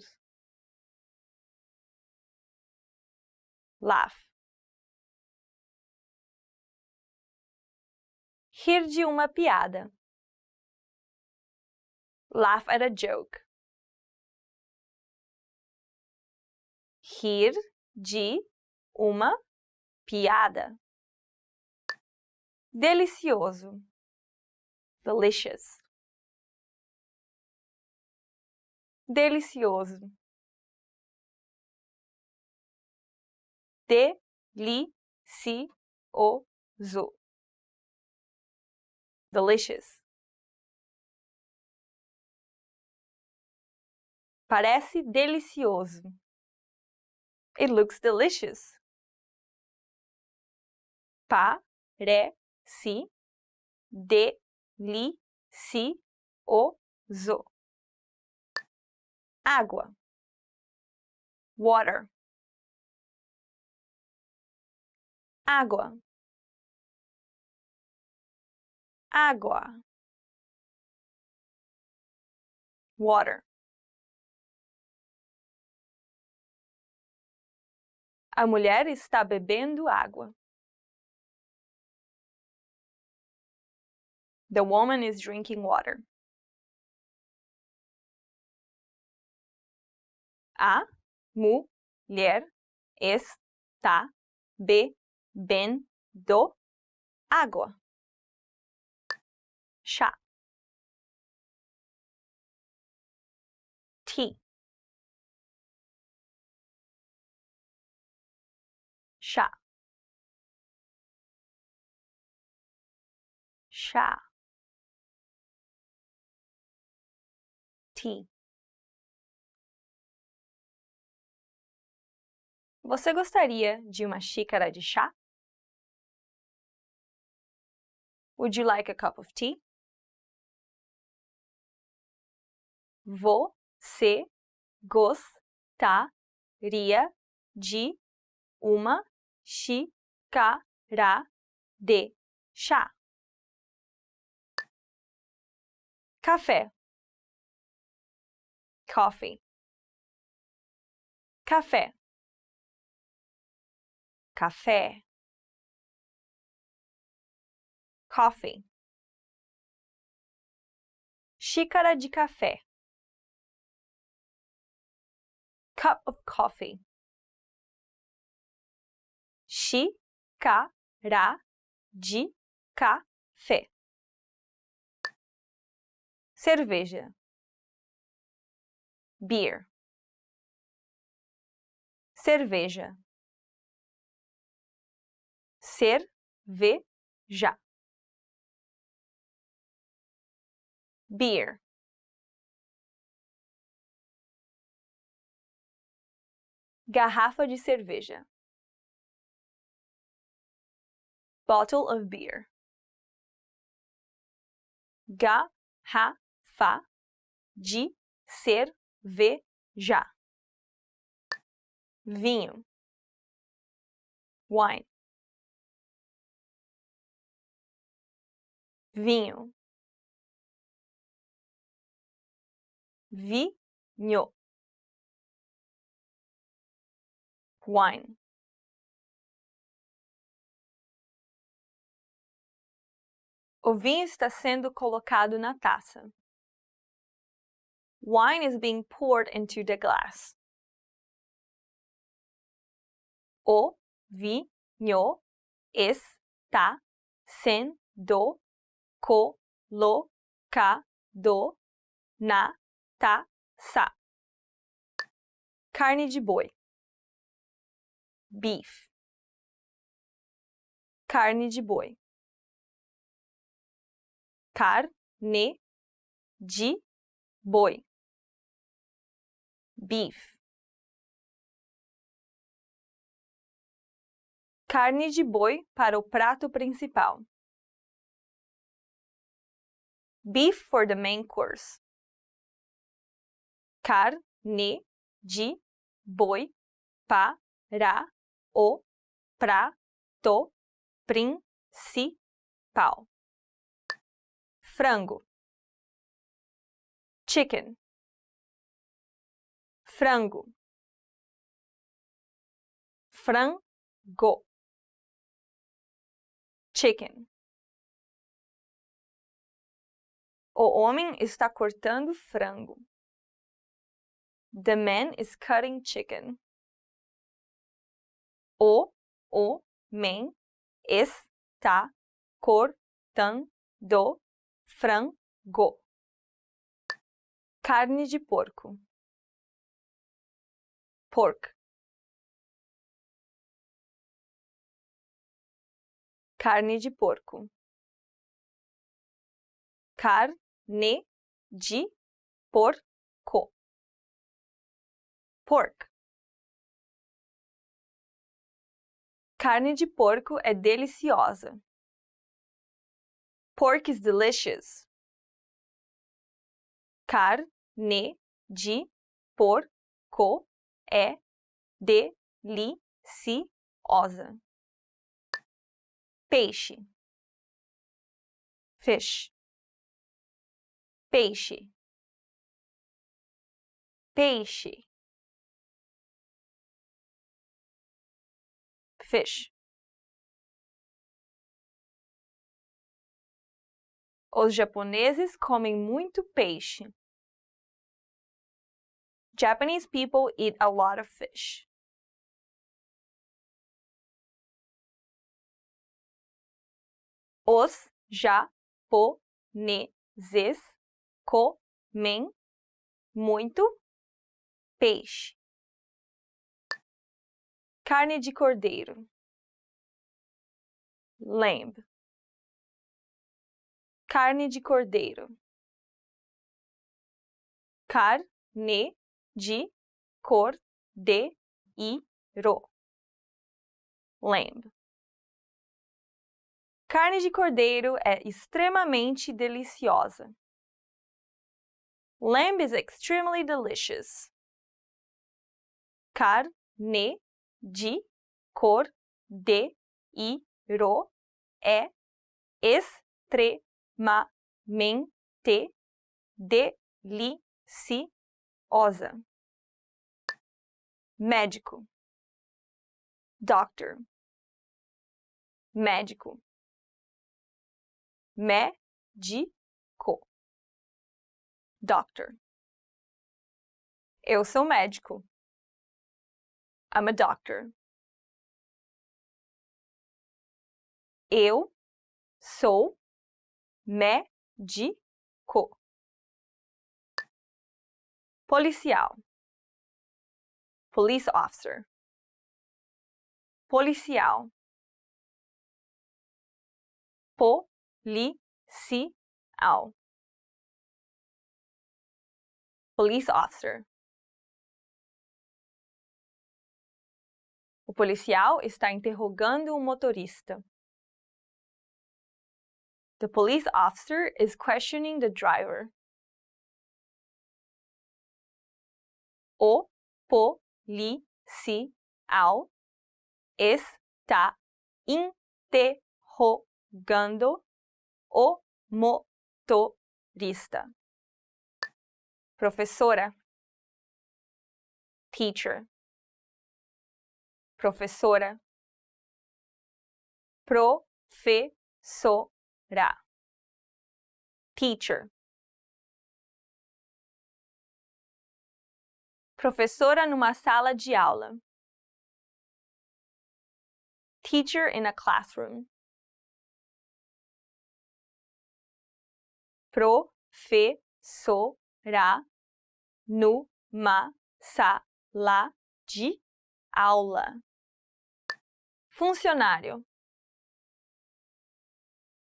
laugh. Rir de uma piada. Laugh at a joke. Rir de uma piada. Delicioso. Delicious. Delicioso. Delicioso. Delicious. Parece delicioso. It looks delicious. Parece delicioso. Água. Water. Água. Água. Water. A mulher está bebendo água. The woman is drinking water. A mulher está bebendo água. Chá. Tea. Chá. Chá. Tea. Você gostaria de uma xícara de chá? Would you like a cup of tea? Você gostaria de uma xícara de chá? Café. Coffee. Café. Café. Coffee. Xícara de café. Cup of coffee. Xícara de café. Cerveja. Beer. Cerveja. Cerveja. Beer. Garrafa de cerveja. Bottle of beer. Garrafa de cerveja. Vinho. Wine. Vinho. Vinho. Wine. O vinho está sendo colocado na taça. Wine is being poured into the glass. O vinho está sendo colocado na taça. Carne de boi. Beef. Carne de boi. Carne de boi. Beef. Carne de boi para o prato principal. Beef for the main course. Carne de boi para o prato principal. Frango. Chicken. Frango. Frango. Chicken. O homem está cortando frango. The man is cutting chicken. O comem, está cortando frango. Carne de porco. Pork. Carne de porco. Carne de porco. Pork. Carne de porco é deliciosa. Pork is delicious. Carne de porco é deliciosa. Peixe. Fish. Peixe. Peixe. Fish. Os japoneses comem muito peixe. Japanese people eat a lot of fish. Os japoneses comem muito peixe. Carne de cordeiro. Lamb. Carne de cordeiro. Carne de cordeiro. Lamb. Carne de cordeiro é extremamente deliciosa. Lamb is extremely delicious. Carne de cordeiro é extremamente deliciosa. Médico. Doctor. Médico. Médico. Doctor. Eu sou médico. I'm a doctor. Eu sou médico. Policial. Police officer. Policial. Policial. Police officer. O policial está interrogando o motorista. The police officer is questioning the driver. O policial está interrogando o motorista. Professora. Teacher. Professora. Professora. Teacher. Professora numa sala de aula. Teacher in a classroom. Professora numa sala de aula. Funcionário.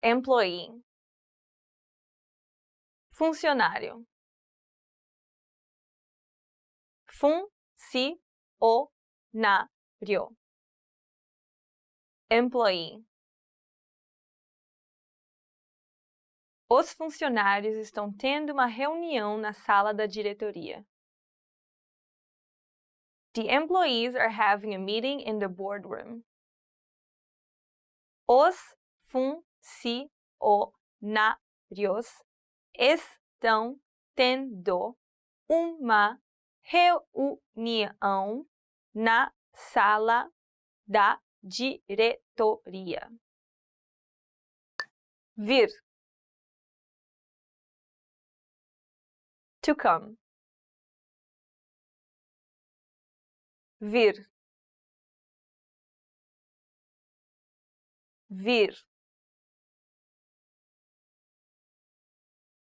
Employee. Funcionário. Funcionário. Employee. Os funcionários estão tendo uma reunião na sala da diretoria. The employees are having a meeting in the boardroom. Os funcionários estão tendo uma reunião na sala da diretoria. Vir. To come. Vir. vir.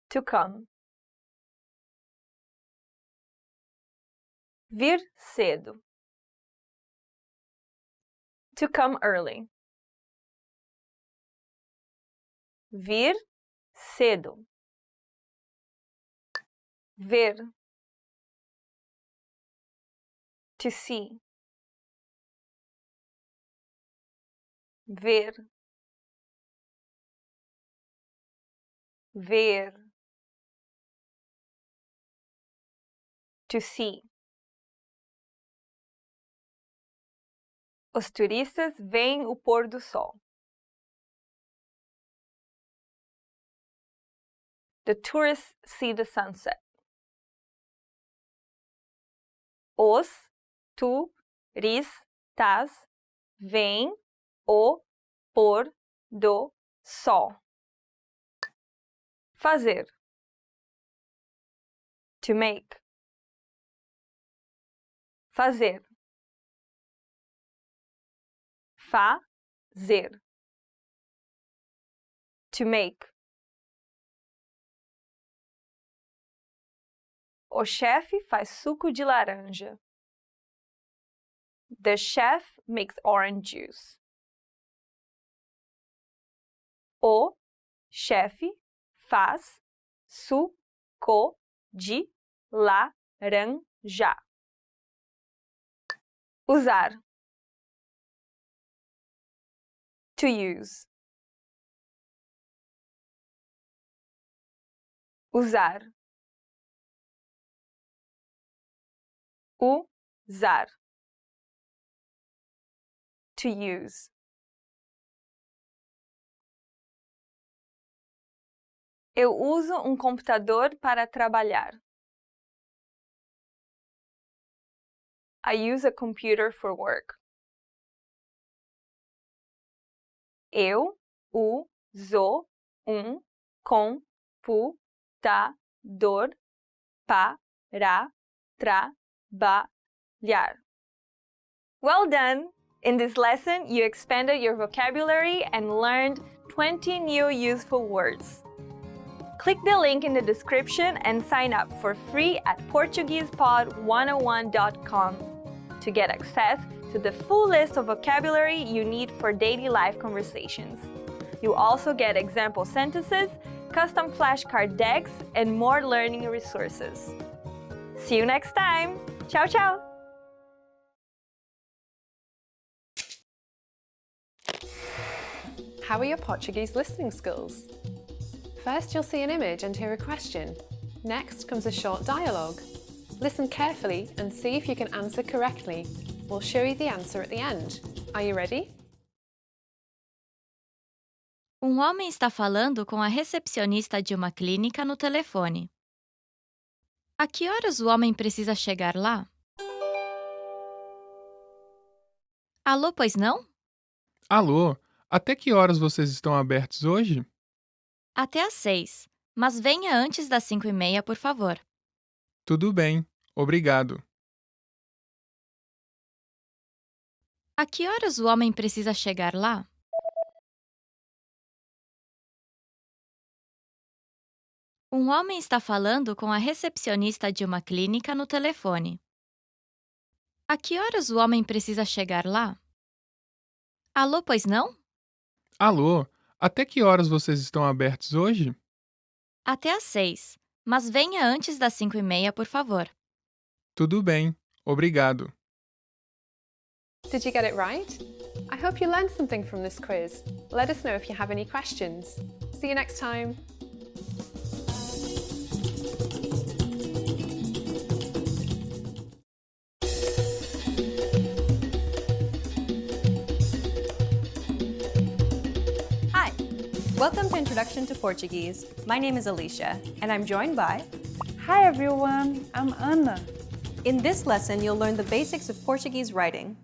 To come. Vir cedo. To come early. Vir cedo. Ver. To see. Ver. Ver. To see. Os turistas veem o pôr do sol. The tourists see the sunset. Os turistas veem o pôr do sol. Fazer. To make. Fazer. Fazer. To make. O chefe faz suco de laranja. The chef makes orange juice. O chefe faz suco de laranja. Usar. To use. Usar. Usar. To use. Eu uso um computador para trabalhar. I use a computer for work. Eu uso um computador para trabalhar. Well done! In this lesson, you expanded your vocabulary and learned 20 new useful words. Click the link in the description and sign up for free at PortuguesePod101.com to get access to the full list of vocabulary you need for daily life conversations. You also get example sentences, custom flashcard decks, and more learning resources. See you next time! Tchau, tchau! How are your Portuguese listening skills? First, you'll see an image and hear a question. Next comes a short dialogue. Listen carefully and see if you can answer correctly. We'll show you the answer at the end. Are you ready? Um homem está falando com a recepcionista de uma clínica no telefone. A que horas o homem precisa chegar lá? Alô, pois não? Alô, até que horas vocês estão abertos hoje? Até às 6, mas venha antes das 5:30, por favor. Tudo bem, obrigado. A que horas o homem precisa chegar lá? Um homem está falando com a recepcionista de uma clínica no telefone. A que horas o homem precisa chegar lá? Alô, pois não? Alô, até que horas vocês estão abertos hoje? Até às 6, mas venha antes das 5:30, por favor. Tudo bem, obrigado. Did you get it right? I hope you learned something from this quiz. Let us know if you have any questions. See you next time. Hi! Welcome to Introduction to Portuguese. My name is Alicia, and I'm joined by... Hi everyone, I'm Anna. In this lesson, you'll learn the basics of Portuguese writing.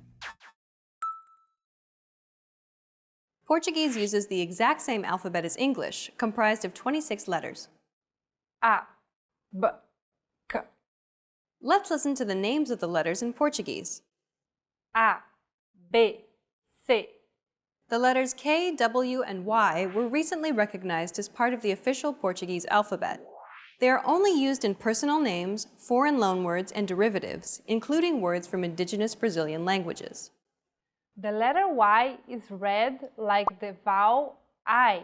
Portuguese uses the exact same alphabet as English, comprised of 26 letters. A, B, K. Let's listen to the names of the letters in Portuguese. A, B, C, The letters K, W, and Y were recently recognized as part of the official Portuguese alphabet. They are only used in personal names, foreign loanwords, and derivatives, including words from indigenous Brazilian languages. The letter Y is read like the vowel I.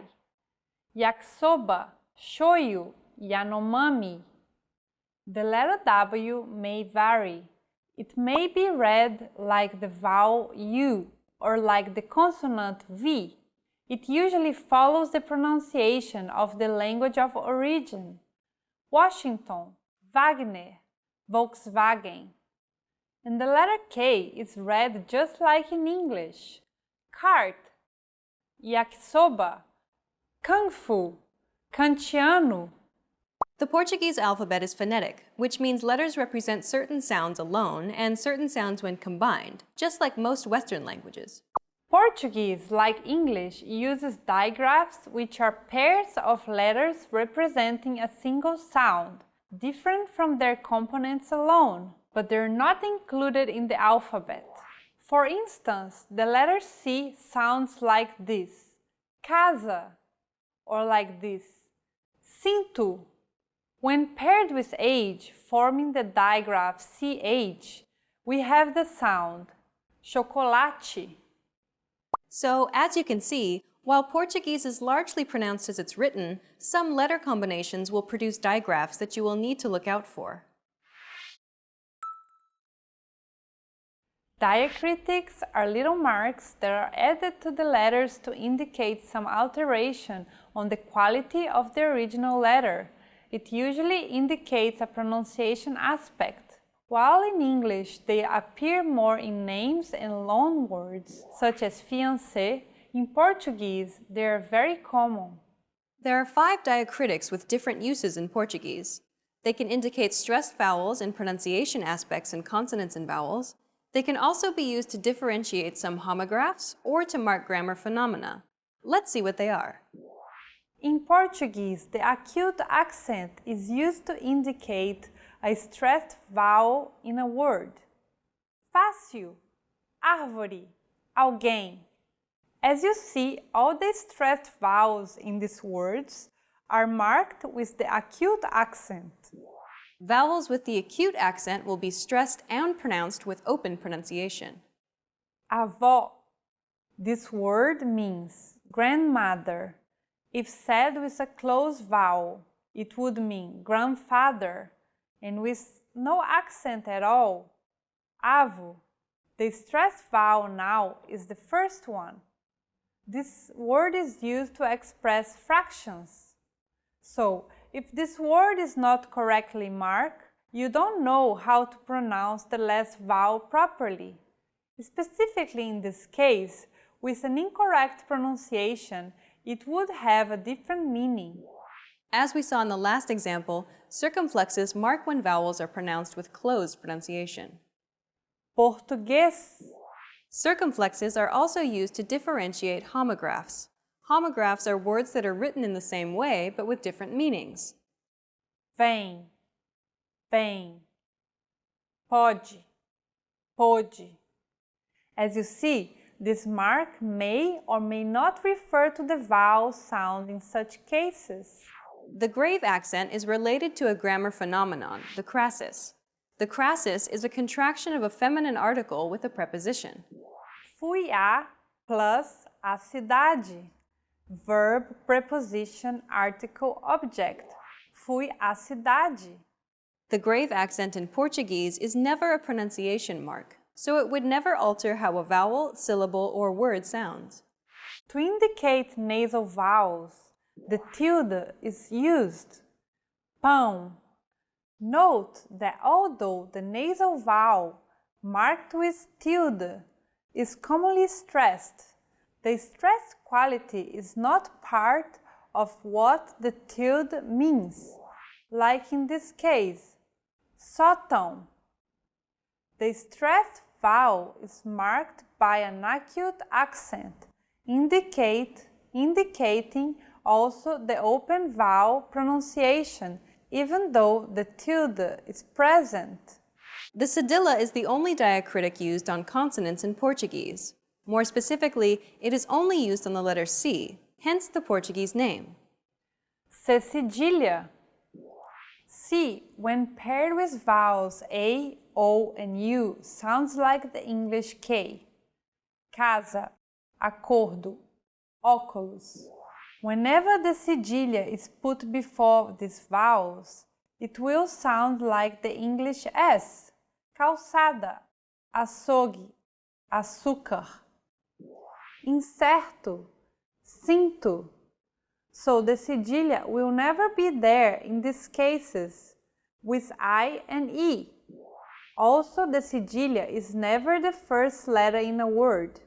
Yakisoba, shoyu, Yanomami. The letter W may vary. It may be read like the vowel U or like the consonant V. It usually follows the pronunciation of the language of origin. Washington, Wagner, Volkswagen. And the letter K is read just like in English. Kart, yakisoba, kung fu, kantiano. The Portuguese alphabet is phonetic, which means letters represent certain sounds alone and certain sounds when combined, just like most Western languages. Portuguese, like English, uses digraphs, which are pairs of letters representing a single sound, different from their components alone, but they're not included in the alphabet. For instance, the letter C sounds like this, casa, or like this, cinto. When paired with H, forming the digraph CH, we have the sound chocolate. So, as you can see, while Portuguese is largely pronounced as it's written, some letter combinations will produce digraphs that you will need to look out for. Diacritics are little marks that are added to the letters to indicate some alteration on the quality of the original letter. It usually indicates a pronunciation aspect. While in English they appear more in names and loanwords, such as fiancé, in Portuguese they are very common. There are 5 diacritics with different uses in Portuguese. They can indicate stressed vowels and pronunciation aspects in consonants and vowels. They can also be used to differentiate some homographs or to mark grammar phenomena. Let's see what they are. In Portuguese, the acute accent is used to indicate a stressed vowel in a word. Fácil, árvore, alguém. As you see, all the stressed vowels in these words are marked with the acute accent. Vowels with the acute accent will be stressed and pronounced with open pronunciation. Avó. This word means grandmother. If said with a closed vowel, it would mean grandfather, and with no accent at all, avo. The stressed vowel now is the first one. This word is used to express fractions. So, if this word is not correctly marked, you don't know how to pronounce the last vowel properly. Specifically in this case, with an incorrect pronunciation, it would have a different meaning. As we saw in the last example, circumflexes mark when vowels are pronounced with closed pronunciation. Português. Circumflexes are also used to differentiate homographs. Homographs are words that are written in the same way, but with different meanings. Vem, vem. Pode, pôde. As you see, this mark may or may not refer to the vowel sound in such cases. The grave accent is related to a grammar phenomenon, the crassus. The crassus is a contraction of a feminine article with a preposition. Fui a plus a cidade. Verb, preposition, article, object. Fui a cidade. The grave accent in Portuguese is never a pronunciation mark, so it would never alter how a vowel, syllable, or word sounds. To indicate nasal vowels, the tilde is used. Pão. Note that although the nasal vowel marked with tilde is commonly stressed, the stressed quality is not part of what the tilde means, like in this case, sótão. The stressed vowel is marked by an acute accent, indicating also the open vowel pronunciation, even though the tilde is present. The cedilla is the only diacritic used on consonants in Portuguese. More specifically, it is only used on the letter C, hence the Portuguese name. C cedilha. C, when paired with vowels A, O, and U, sounds like the English K. Casa, acordo, óculos. Whenever the cedilha is put before these vowels, it will sound like the English S. Calçada, açougue, açúcar. Incerto, cinto. So the cedilha will never be there in these cases with I and E. Also, the cedilha is never the first letter in a word.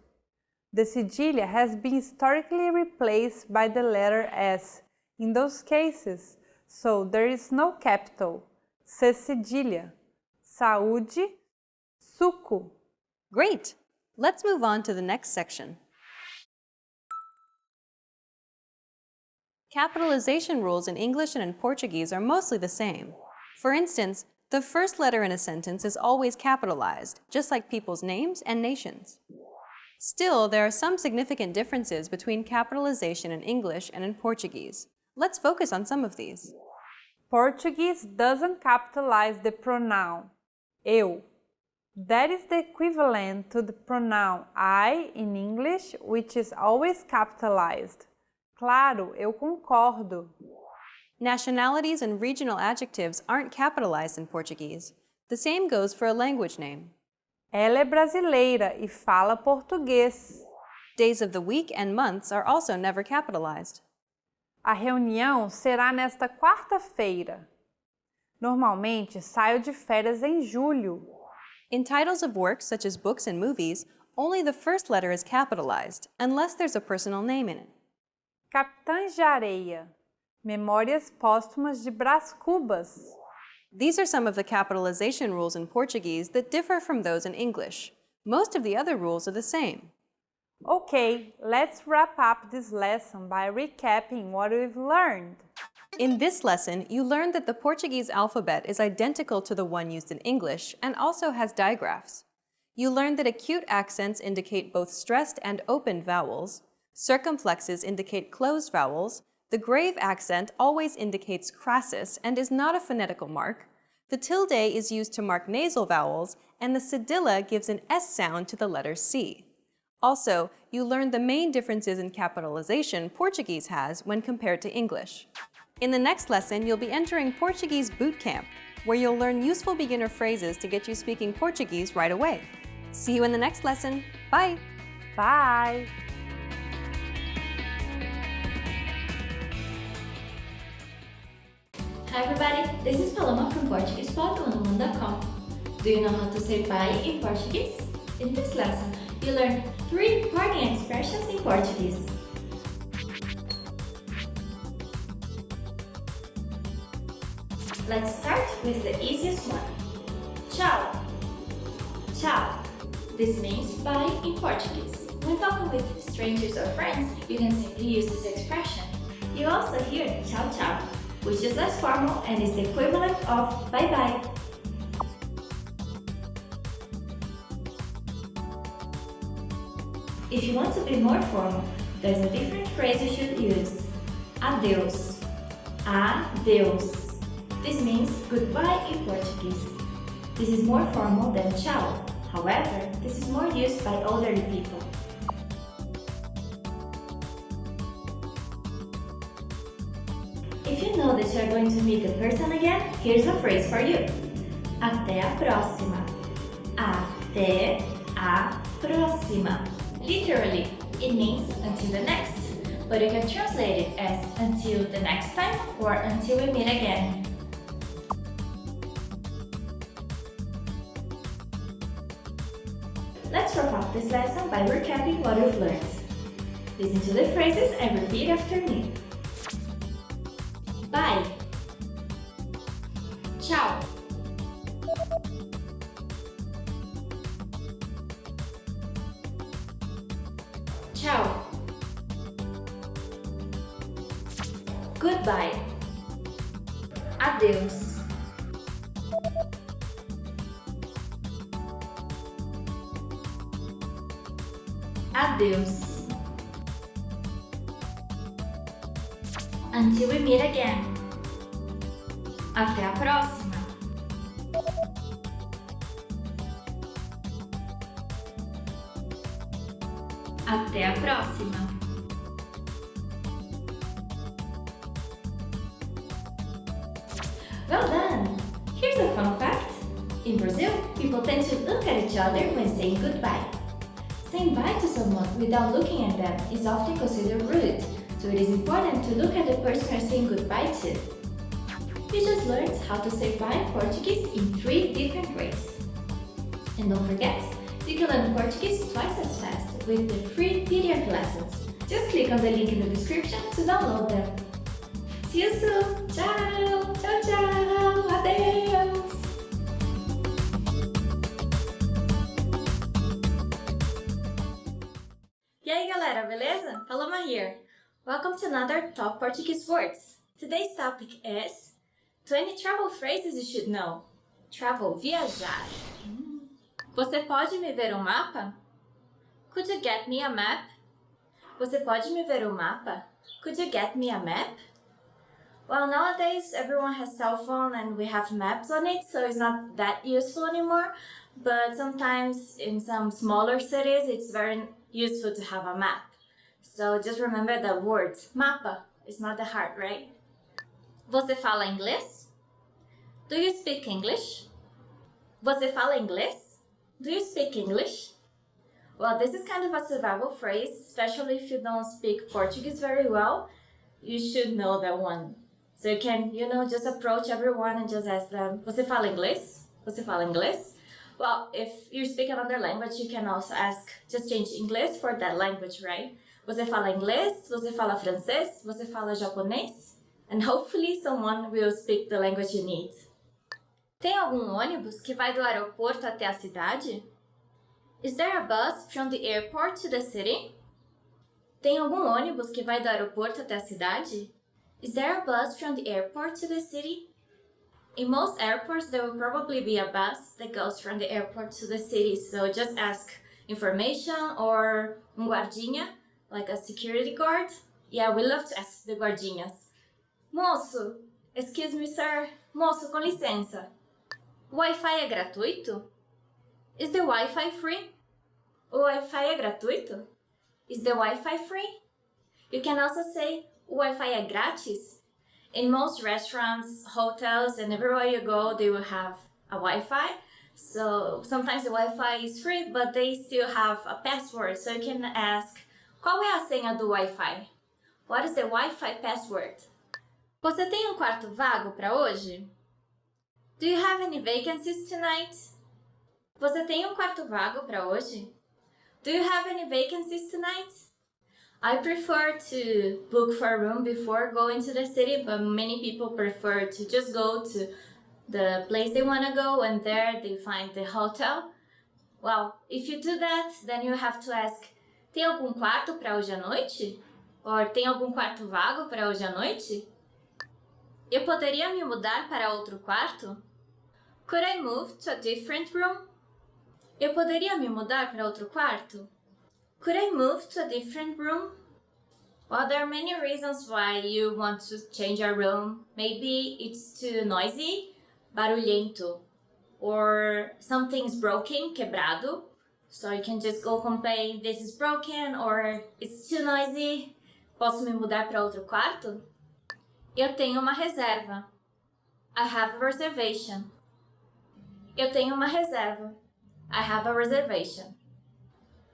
The cedilha has been historically replaced by the letter S in those cases, so there is no capital. C cedilha. Saúde, suco. Great! Let's move on to the next section. Capitalization rules in English and in Portuguese are mostly the same. For instance, the first letter in a sentence is always capitalized, just like people's names and nations. Still, there are some significant differences between capitalization in English and in Portuguese. Let's focus on some of these. Portuguese doesn't capitalize the pronoun eu. That is the equivalent to the pronoun I in English, which is always capitalized. Claro, eu concordo. Nationalities and regional adjectives aren't capitalized in Portuguese. The same goes for a language name. Ela é brasileira e fala português. Days of the week and months are also never capitalized. A reunião será nesta quarta-feira. Normalmente saio de férias em julho. In titles of works such as books and movies, only the first letter is capitalized, unless there's a personal name in it. Capitães de Areia. Memórias póstumas de Brás Cubas. These are some of the capitalization rules in Portuguese that differ from those in English. Most of the other rules are the same. Okay, let's wrap up this lesson by recapping what we've learned. In this lesson, you learned that the Portuguese alphabet is identical to the one used in English and also has digraphs. You learned that acute accents indicate both stressed and opened vowels, circumflexes indicate closed vowels, the grave accent always indicates crassus and is not a phonetical mark, the tilde is used to mark nasal vowels, and the cedilla gives an S sound to the letter C. Also, you learned the main differences in capitalization Portuguese has when compared to English. In the next lesson, you'll be entering Portuguese Boot Camp, where you'll learn useful beginner phrases to get you speaking Portuguese right away. See you in the next lesson. Bye! Bye! Hi everybody, this is Paloma from PortuguesePod101.com. Do you know how to say bye in Portuguese? In this lesson, you learn 3 parting expressions in Portuguese. Let's start with the easiest one. Tchau. Tchau. This means bye in Portuguese. When talking with strangers or friends, you can simply use this expression. You also hear tchau tchau, which is less formal and is the equivalent of bye-bye. If you want to be more formal, there's a different phrase you should use. Adeus. Adeus. This means goodbye in Portuguese. This is more formal than tchau. However, this is more used by elderly people. If you know that you are going to meet the person again, here's a phrase for you. Até a próxima. Até a próxima. Literally, it means until the next, but you can translate it as until the next time or until we meet again. Let's wrap up this lesson by recapping what we've learned. Listen to the phrases and repeat after me. Bye. Tchau. Tchau. Goodbye. Adeus. Adeus. Until we meet again. Até a próxima. Até a próxima. Well done! Here's a fun fact. In Brazil, people tend to look at each other when saying goodbye. Saying bye to someone without looking at them is often considered rude, so it is important to look at the person you're saying goodbye to. You just learned how to say bye in Portuguese in 3 different ways. And don't forget, you can learn Portuguese twice as fast with the free PDF lessons. Just click on the link in the description to download them. See you soon! Tchau! Tchau, tchau! Adeus! E aí galera, beleza? Paloma here. Welcome to another Top Portuguese Words. Today's topic is 20 travel phrases you should know. Travel, viajar. Você pode me ver um mapa? Could you get me a map? Você pode me ver um mapa? Could you get me a map? Well, nowadays everyone has cell phone and we have maps on it, so it's not that useful anymore. But sometimes in some smaller cities, it's very useful to have a map. So just remember the word mapa. It's not that hard, right? Você fala inglês? Do you speak English? Você fala inglês? Do you speak English? Well, this is kind of a survival phrase, especially if you don't speak Portuguese very well. You should know that one. So you can, just approach everyone and just ask them, você fala inglês? Você fala inglês? Well, if you speak another language, you can also ask, just change English for that language, right? Você fala inglês? Você fala francês? Você fala japonês? And hopefully someone will speak the language you need. Tem algum ônibus que vai do aeroporto até a cidade? Is there a bus from the airport to the city? Tem algum ônibus que vai do aeroporto até a cidade? Is there a bus from the airport to the city? In most airports, there will probably be a bus that goes from the airport to the city, so just ask information or guardinha, like a security guard. Yeah, we love to ask the guardinhas. Moço, excuse me, sir. Moço, com licença. O Wi-Fi é gratuito? Is the Wi-Fi free? O Wi-Fi é gratuito? Is the Wi-Fi free? You can also say, o Wi-Fi é grátis? In most restaurants, hotels, and everywhere you go, they will have a Wi-Fi. So sometimes the Wi-Fi is free, but they still have a password. So you can ask, qual é a senha do Wi-Fi? What is the Wi-Fi password? Você tem quarto vago para hoje? Do you have any vacancies tonight? Você tem quarto vago para hoje? Do you have any vacancies tonight? I prefer to book for a room before going to the city, but many people prefer to just go to the place they want to go and there they find the hotel. Well, if you do that, then you have to ask, tem algum quarto para hoje à noite? Or tem algum quarto vago para hoje à noite? Eu poderia me mudar para outro quarto? Could I move to a different room? Eu poderia me mudar para outro quarto? Could I move to a different room? Well, there are many reasons why you want to change your room. Maybe it's too noisy, barulhento, or something's broken, quebrado. So you can just go complain, this is broken, or it's too noisy. Posso me mudar para outro quarto? Eu tenho uma reserva. I have a reservation. Eu tenho uma reserva. I have a reservation.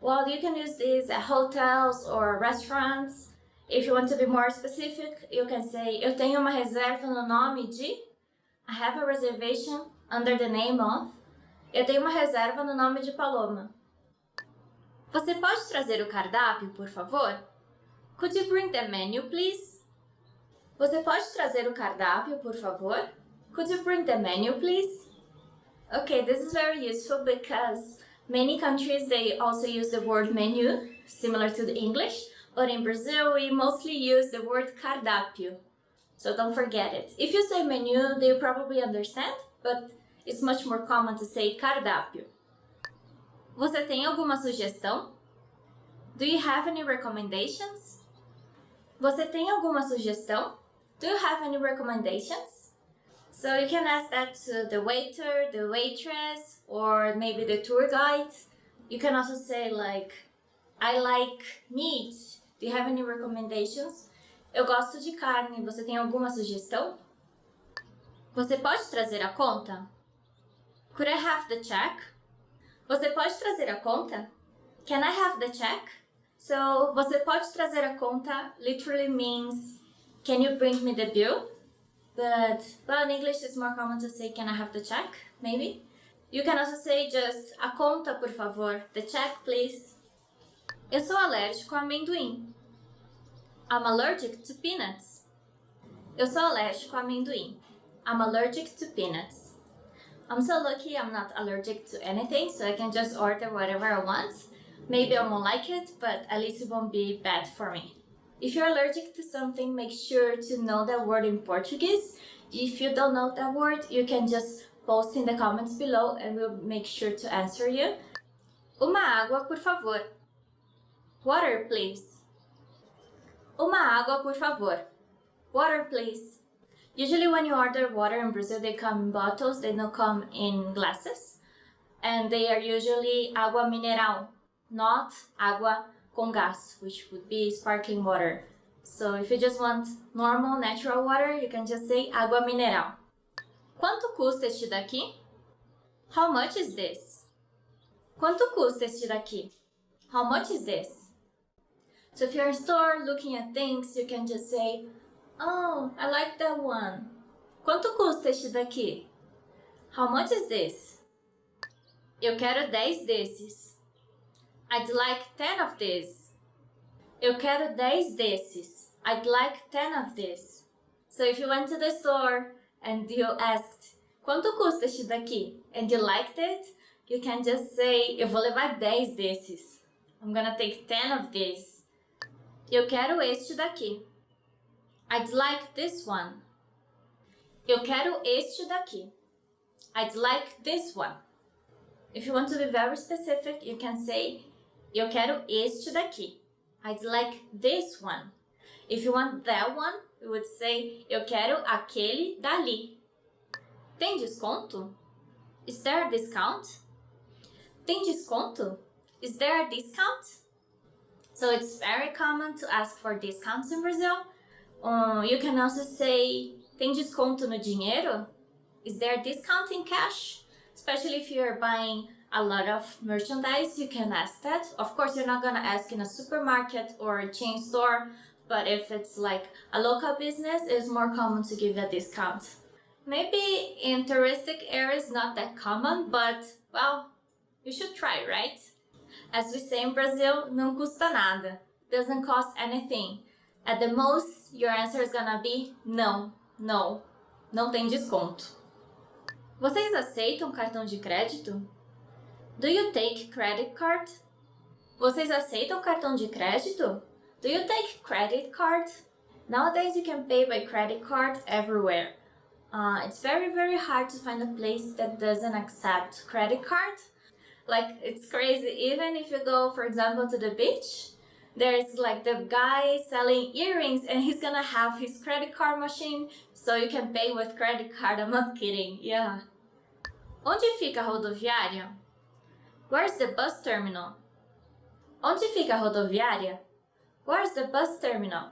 Well, you can use this at hotels or restaurants. If you want to be more specific, you can say, eu tenho uma reserva no nome de. I have a reservation under the name of. Eu tenho uma reserva no nome de Paloma. Você pode trazer o cardápio, por favor? Could you bring the menu, please? Você pode trazer o cardápio, por favor? Could you bring the menu, please? Okay, this is very useful because many countries, they also use the word menu, similar to the English, but in Brazil, we mostly use the word cardápio. So don't forget it. If you say menu, they probably understand, but it's much more common to say cardápio. Você tem alguma sugestão? Do you have any recommendations? Você tem alguma sugestão? Do you have any recommendations? So you can ask that to the waiter, the waitress, or maybe the tour guide. You can also say like, I like meat. Do you have any recommendations? Eu gosto de carne. Você tem alguma sugestão? Você pode trazer a conta? Could I have the check? Você pode trazer a conta? Can I have the check? So, você pode trazer a conta literally means, can you bring me the bill? But, well, in English it's more common to say, can I have the check? Maybe. You can also say just, a conta, por favor. The check, please. Eu sou alérgico a amendoim. I'm allergic to peanuts. Eu sou alérgico a amendoim. I'm allergic to peanuts. I'm so lucky I'm not allergic to anything, so I can just order whatever I want. Maybe I won't like it, but at least it won't be bad for me. If you're allergic to something, make sure to know that word in Portuguese. If you don't know that word, you can just post in the comments below and we'll make sure to answer you. Uma água, por favor. Water, please. Uma água, por favor. Water, please. Usually when you order water in Brazil, they come in bottles, they don't come in glasses. And they are usually água mineral, not água com gás, which would be sparkling water. So if you just want normal, natural water, you can just say água mineral. Quanto custa este daqui? How much is this? Quanto custa este daqui? How much is this? So if you're in a store looking at things, you can just say, oh, I like that one. Quanto custa este daqui? How much is this? Eu quero 10 desses. I'd like 10 of this. Eu quero 10 desses. I'd like 10 of this. So if you went to the store and you asked, quanto custa este daqui? And you liked it, you can just say, eu vou levar 10 desses. I'm gonna take 10 of this. Eu quero este daqui. I'd like this one. Eu quero este daqui. I'd like this one. If you want to be very specific, you can say, eu quero este daqui. I'd like this one. If you want that one, you would say, eu quero aquele dali. Tem desconto? Is there a discount? Tem desconto? Is there a discount? So it's very common to ask for discounts in Brazil. You can also say, tem desconto no dinheiro? Is there a discount in cash? Especially if you're buying a lot of merchandise, you can ask that. Of course, you're not gonna ask in a supermarket or a chain store, but if it's like a local business, it's more common to give a discount. Maybe in touristic areas, not that common, but, well, you should try, right? As we say in Brazil, não custa nada. Doesn't cost anything. At the most, your answer is gonna be não, no. Não tem desconto. Vocês aceitam cartão de crédito? Do you take credit card? Vocês aceitam cartão de crédito? Do you take credit card? Nowadays you can pay by credit card everywhere. It's very hard to find a place that doesn't accept credit card. Like, it's crazy. Even if you go, for example, to the beach, there's like the guy selling earrings and he's gonna have his credit card machine so you can pay with credit card. I'm not kidding, yeah. Onde fica a rodoviária? Where's the bus terminal? Onde fica a rodoviária? Where's the bus terminal?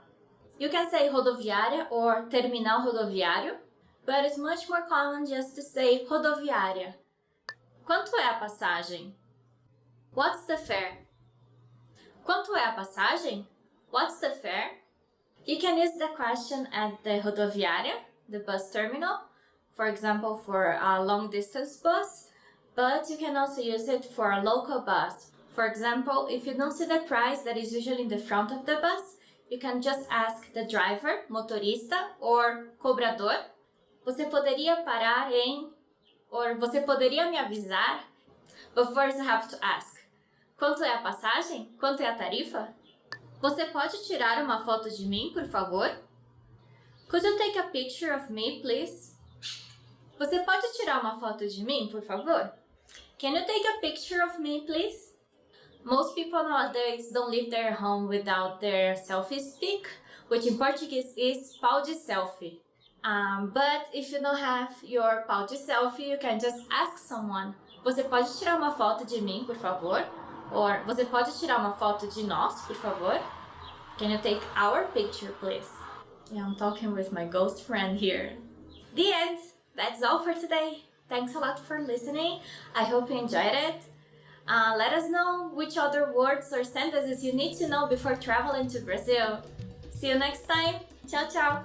You can say rodoviária or terminal rodoviário, but it's much more common just to say rodoviária. Quanto é a passagem? What's the fare? Quanto é a passagem? What's the fare? You can use the question at the rodoviária, the bus terminal, for example, for a long distance bus, but you can also use it for a local bus. For example, if you don't see the price that is usually in the front of the bus, you can just ask the driver, motorista, or cobrador, você poderia parar em, or você poderia me avisar? But first you have to ask, quanto é a passagem? Quanto é a tarifa? Você pode tirar uma foto de mim, por favor? Could you take a picture of me, please? Você pode tirar uma foto de mim, por favor? Can you take a picture of me, please? Most people nowadays don't leave their home without their selfie stick, which in Portuguese is pau de selfie. But if you don't have your pau de selfie, you can just ask someone: você pode tirar uma foto de mim, por favor? Or você pode tirar uma foto de nós, por favor? Can you take our picture, please? Yeah, I'm talking with my ghost friend here. The end! That's all for today. Thanks a lot for listening. I hope you enjoyed it. Let us know which other words or sentences you need to know before traveling to Brazil. See you next time. Ciao, ciao!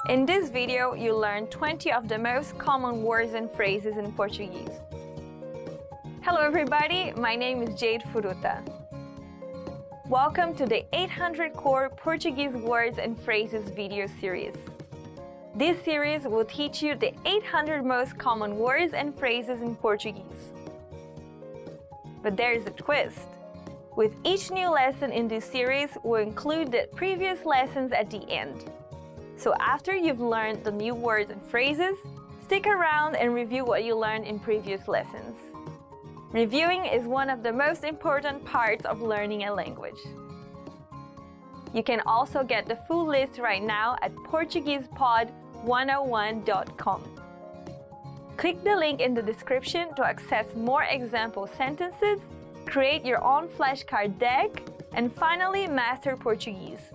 In this video, you learn 20 of the most common words and phrases in Portuguese. Hello everybody, my name is Jade Furuta. Welcome to the 800 Core Portuguese Words and Phrases video series. This series will teach you the 800 most common words and phrases in Portuguese. But there is a twist. With each new lesson in this series, we'll include the previous lessons at the end. So after you've learned the new words and phrases, stick around and review what you learned in previous lessons. Reviewing is one of the most important parts of learning a language. You can also get the full list right now at PortuguesePod101.com. Click the link in the description to access more example sentences, create your own flashcard deck, and finally master Portuguese.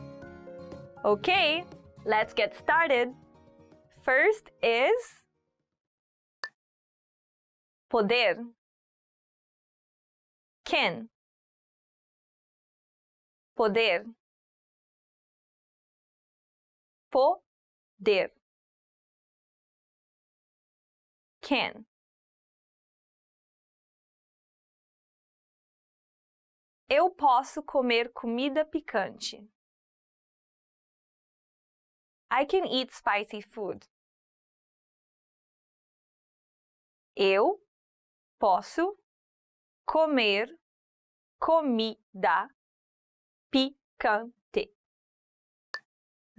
Okay, let's get started. First is poder. Can. Poder. Poder. Can. Eu posso comer comida picante. I can eat spicy food. Eu posso comer comida picante.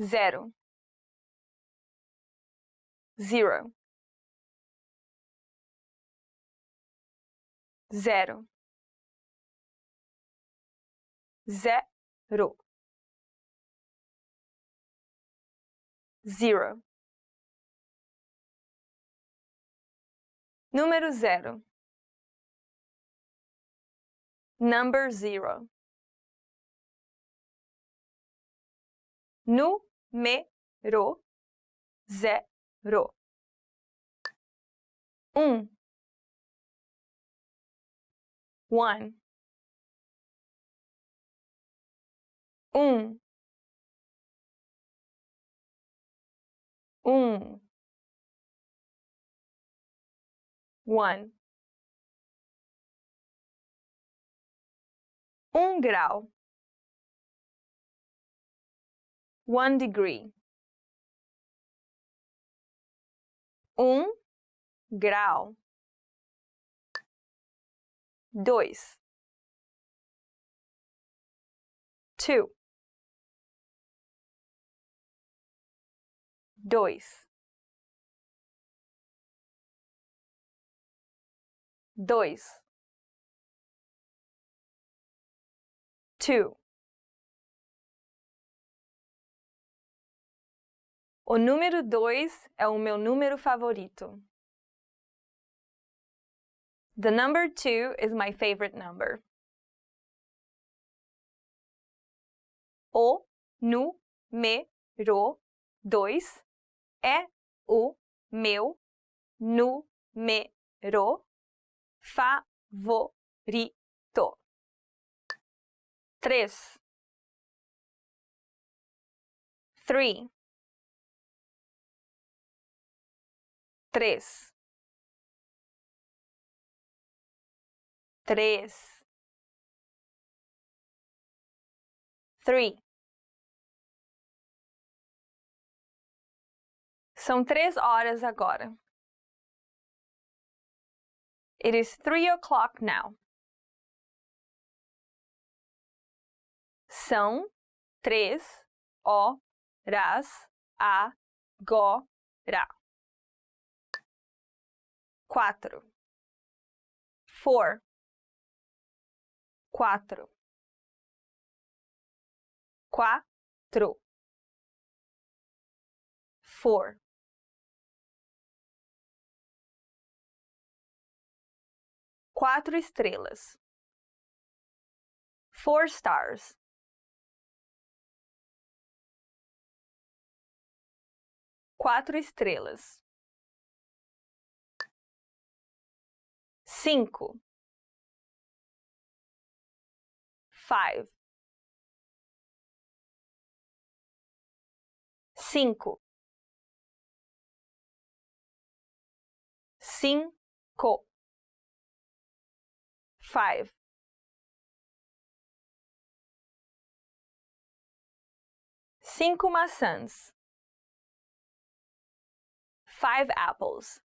0. 0. 0. 0. 0. Número 0. Number 0. Número 0. 1. 1. 1. 1. 1. 1 grau. 1 degree. 1 grau. 2. 2. 2. 2. 2. O número 2 é o meu número favorito. The number 2 is my favorite number. O número 2 é o meu número favorito. 3. 3. 3. 3. 3. São 3 horas agora. It is 3 o'clock now. São 3 horas agora. 4. 4. 4. 4. 4. 4 estrelas. 4 stars. 4 estrelas. 5. 5. 5. 5. 5. 5 maçãs. 5 apples.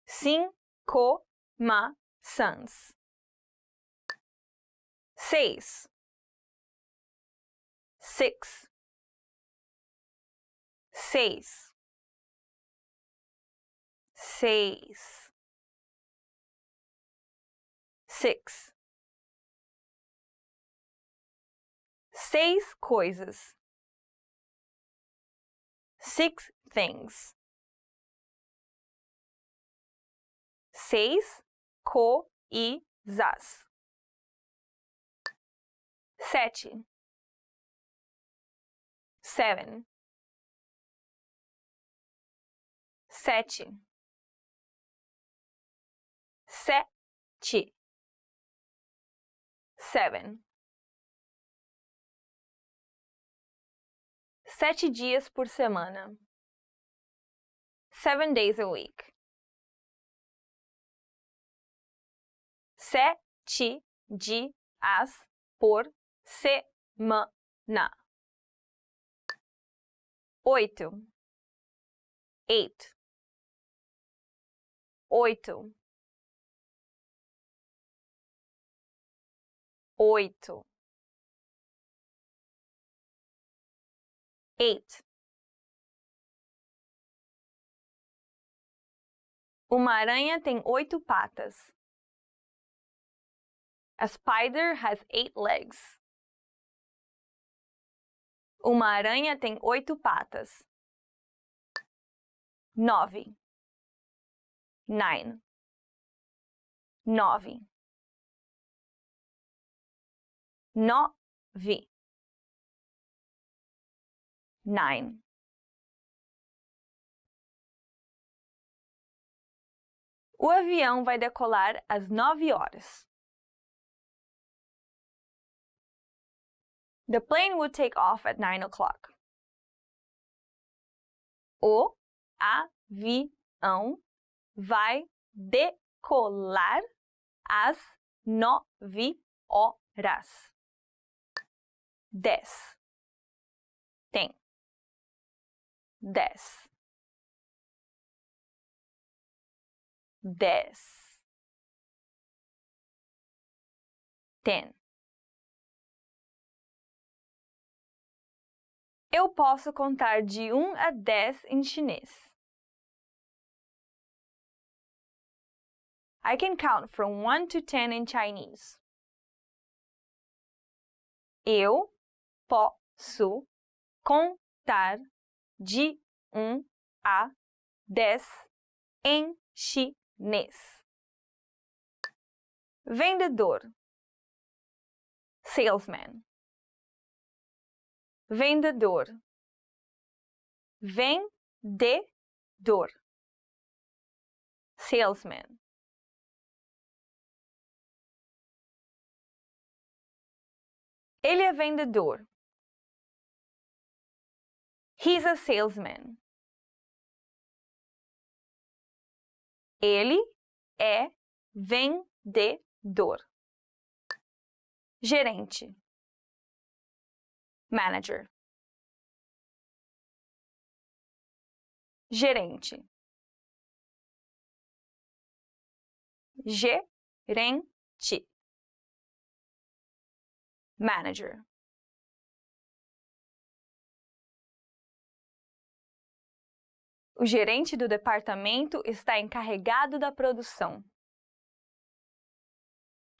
5 maçãs. 6. 6. 6. 6. 6. 6 coisas. 6 things. 6 coisas. 7. 7. 7. 7. 7. 7 dias por semana. 7 days a week. 7 dias por semana. 8. 8. 8. 8. 8. Uma aranha tem 8 patas. A spider has 8 legs. Uma aranha tem 8 patas. 9. 9. 9. 9. 9. O avião vai decolar às 9 horas. The plane will take off at 9 o'clock. O avião vai decolar às 9 horas. 10. Tem. 10. 10. 10. Eu posso contar de 1 a 10 em chinês. I can count from 1 to 10 in Chinese. Eu posso contar de 1 a 10 em chinês. Vendedor. Salesman. Vendedor. Vendedor. Salesman. Ele é vendedor. He's a salesman. Ele é vendedor. Gerente. Manager. Gerente. Gerente. gerente. Manager. O gerente do departamento está encarregado da produção.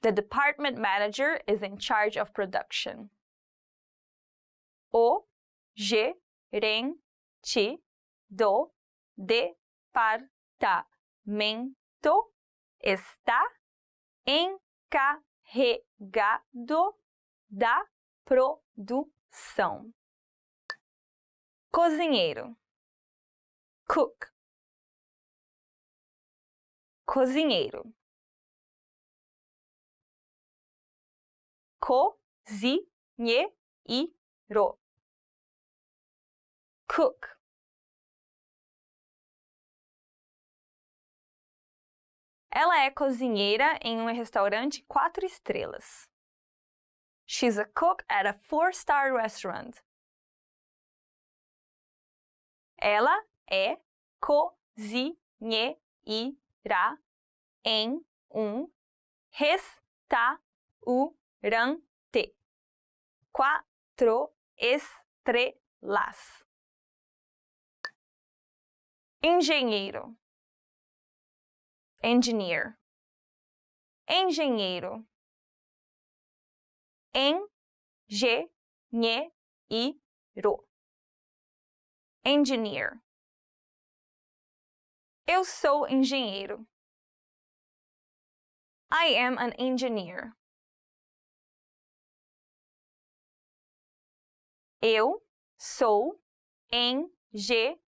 The department manager is in charge of production. O gerente do departamento está encarregado da produção. Cozinheiro. Cook. Cozinheiro. Cozinheiro. Cook. Ela é cozinheira em um restaurante 4 estrelas. She's a cook at a 4-star restaurant. Ela é cozinheira em um restaurante 4 estrelas. Engenheiro. Engineer. Engenheiro. Engenheiro. Engineer. Eu sou engenheiro. I am an engineer. Eu sou engenheiro.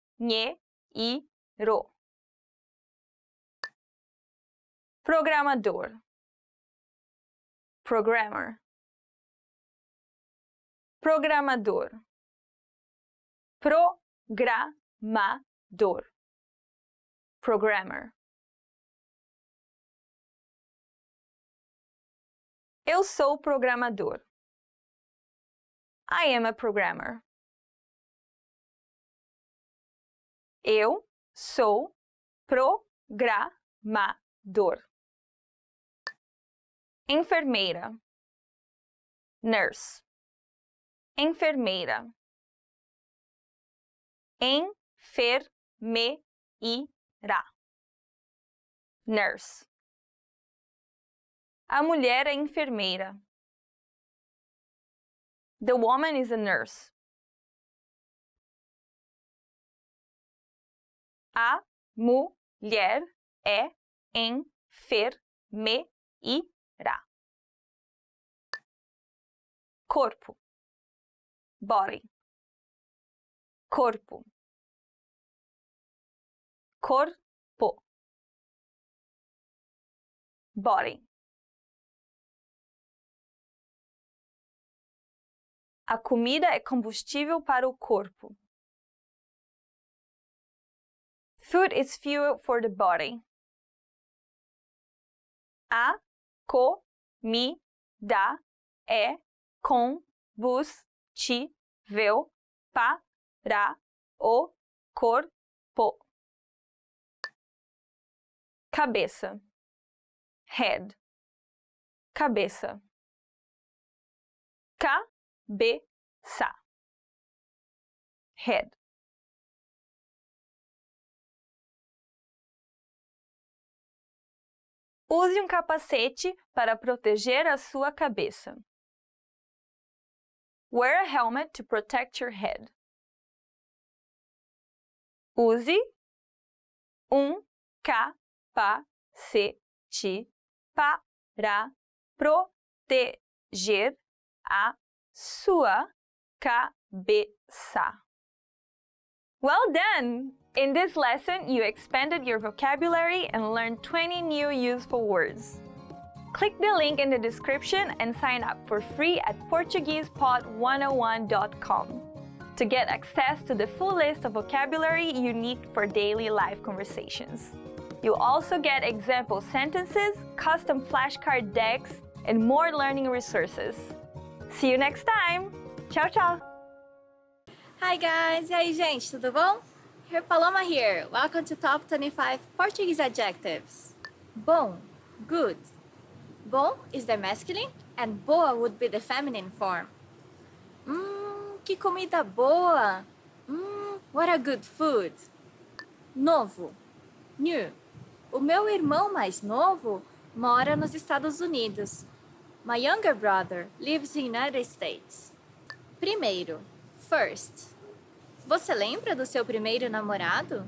Programador. Programmer. Programador. Programador. Programmer. Eu sou programador. I am a programmer. Eu sou programador. Enfermeira. Nurse. Enfermeira. Enfermeira. Nurse. A mulher é enfermeira. The woman is a nurse. A mulher é enfermeira. Corpo. Body. Corpo. Corpo. Body. A comida é combustível para o corpo. Food is fuel for the body. A comida é combustível para o corpo. Cabeça. Head. Cabeça. Cabeça. Head. Use um capacete para proteger a sua cabeça. Wear a helmet to protect your head. Use um capacete para proteger a sua cabeça. Well done! In this lesson, you expanded your vocabulary and learned 20 new useful words. Click the link in the description and sign up for free at PortuguesePod101.com to get access to the full list of vocabulary you need for daily life conversations. You'll also get example sentences, custom flashcard decks, and more learning resources. See you next time! Tchau, tchau! Hi guys! E aí, gente, tudo bom? Here Paloma here. Welcome to Top 25 Portuguese Adjectives. Bom, good, Bom is the masculine and boa would be the feminine form. Que comida boa! What a good food! Novo, new. O meu irmão mais novo mora nos Estados Unidos. My younger brother lives in the United States. Primeiro, first. Você lembra do seu primeiro namorado?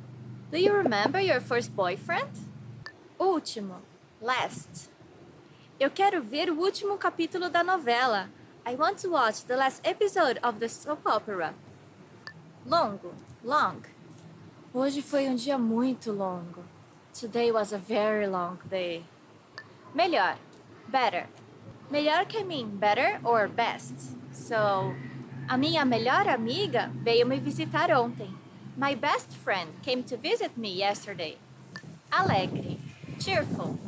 Do you remember your first boyfriend? Último, last. Eu quero ver o último capítulo da novela. I want to watch the last episode of the soap opera. Longo, long. Hoje foi um dia muito longo. Today was a very long day. Melhor, better. Melhor can mean better or best. So, a minha melhor amiga veio me visitar ontem. My best friend came to visit me yesterday. Alegre, cheerful.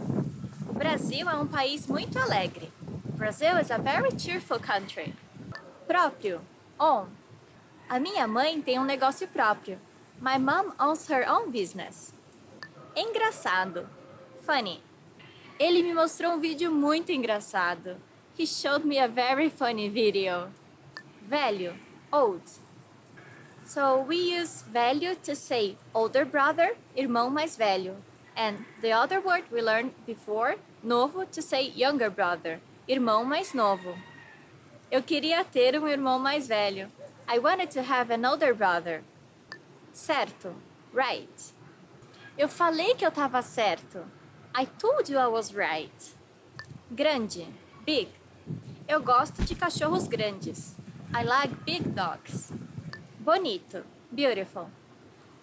O Brasil é um país muito alegre. Brazil is a very cheerful country. Próprio, own. A minha mãe tem um negócio próprio. My mom owns her own business. Engraçado, funny. Ele me mostrou um vídeo muito engraçado. He showed me a very funny video. Velho, old. So we use velho to say older brother, irmão mais velho. And the other word we learned before, novo, to say younger brother, irmão mais novo. Eu queria ter um irmão mais velho. I wanted to have an older brother. Certo, right. Eu falei que eu estava certo. I told you I was right. Grande, big. Eu gosto de cachorros grandes. I like big dogs. Bonito, beautiful.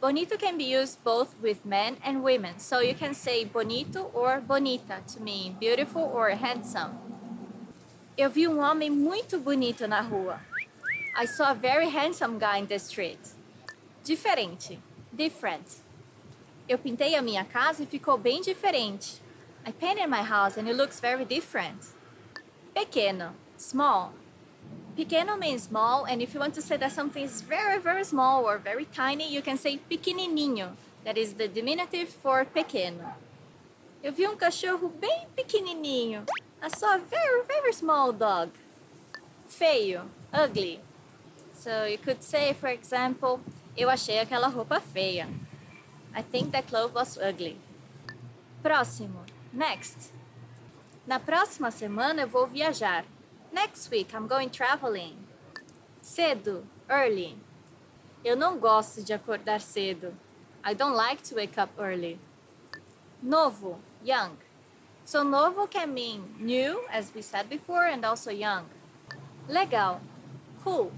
Bonito can be used both with men and women, so you can say bonito or bonita to mean beautiful or handsome. Eu vi um homem muito bonito na rua. I saw a very handsome guy in the street. Diferente, different. Eu pintei a minha casa e ficou bem diferente. I painted my house and it looks very different. Pequeno, small. Pequeno means small, and if you want to say that something is very, very small or very tiny, you can say pequenininho. That is the diminutive for pequeno. Eu vi um cachorro bem pequenininho. I saw a very, very small dog. Feio, ugly. So you could say, for example, eu achei aquela roupa feia. I think that clothes was ugly. Próximo, next. Na próxima semana eu vou viajar. Next week I'm going traveling. Cedo, early. Eu não gosto de acordar cedo. I don't like to wake up early. Novo, young. So novo can mean new, as we said before, and also young. Legal, cool.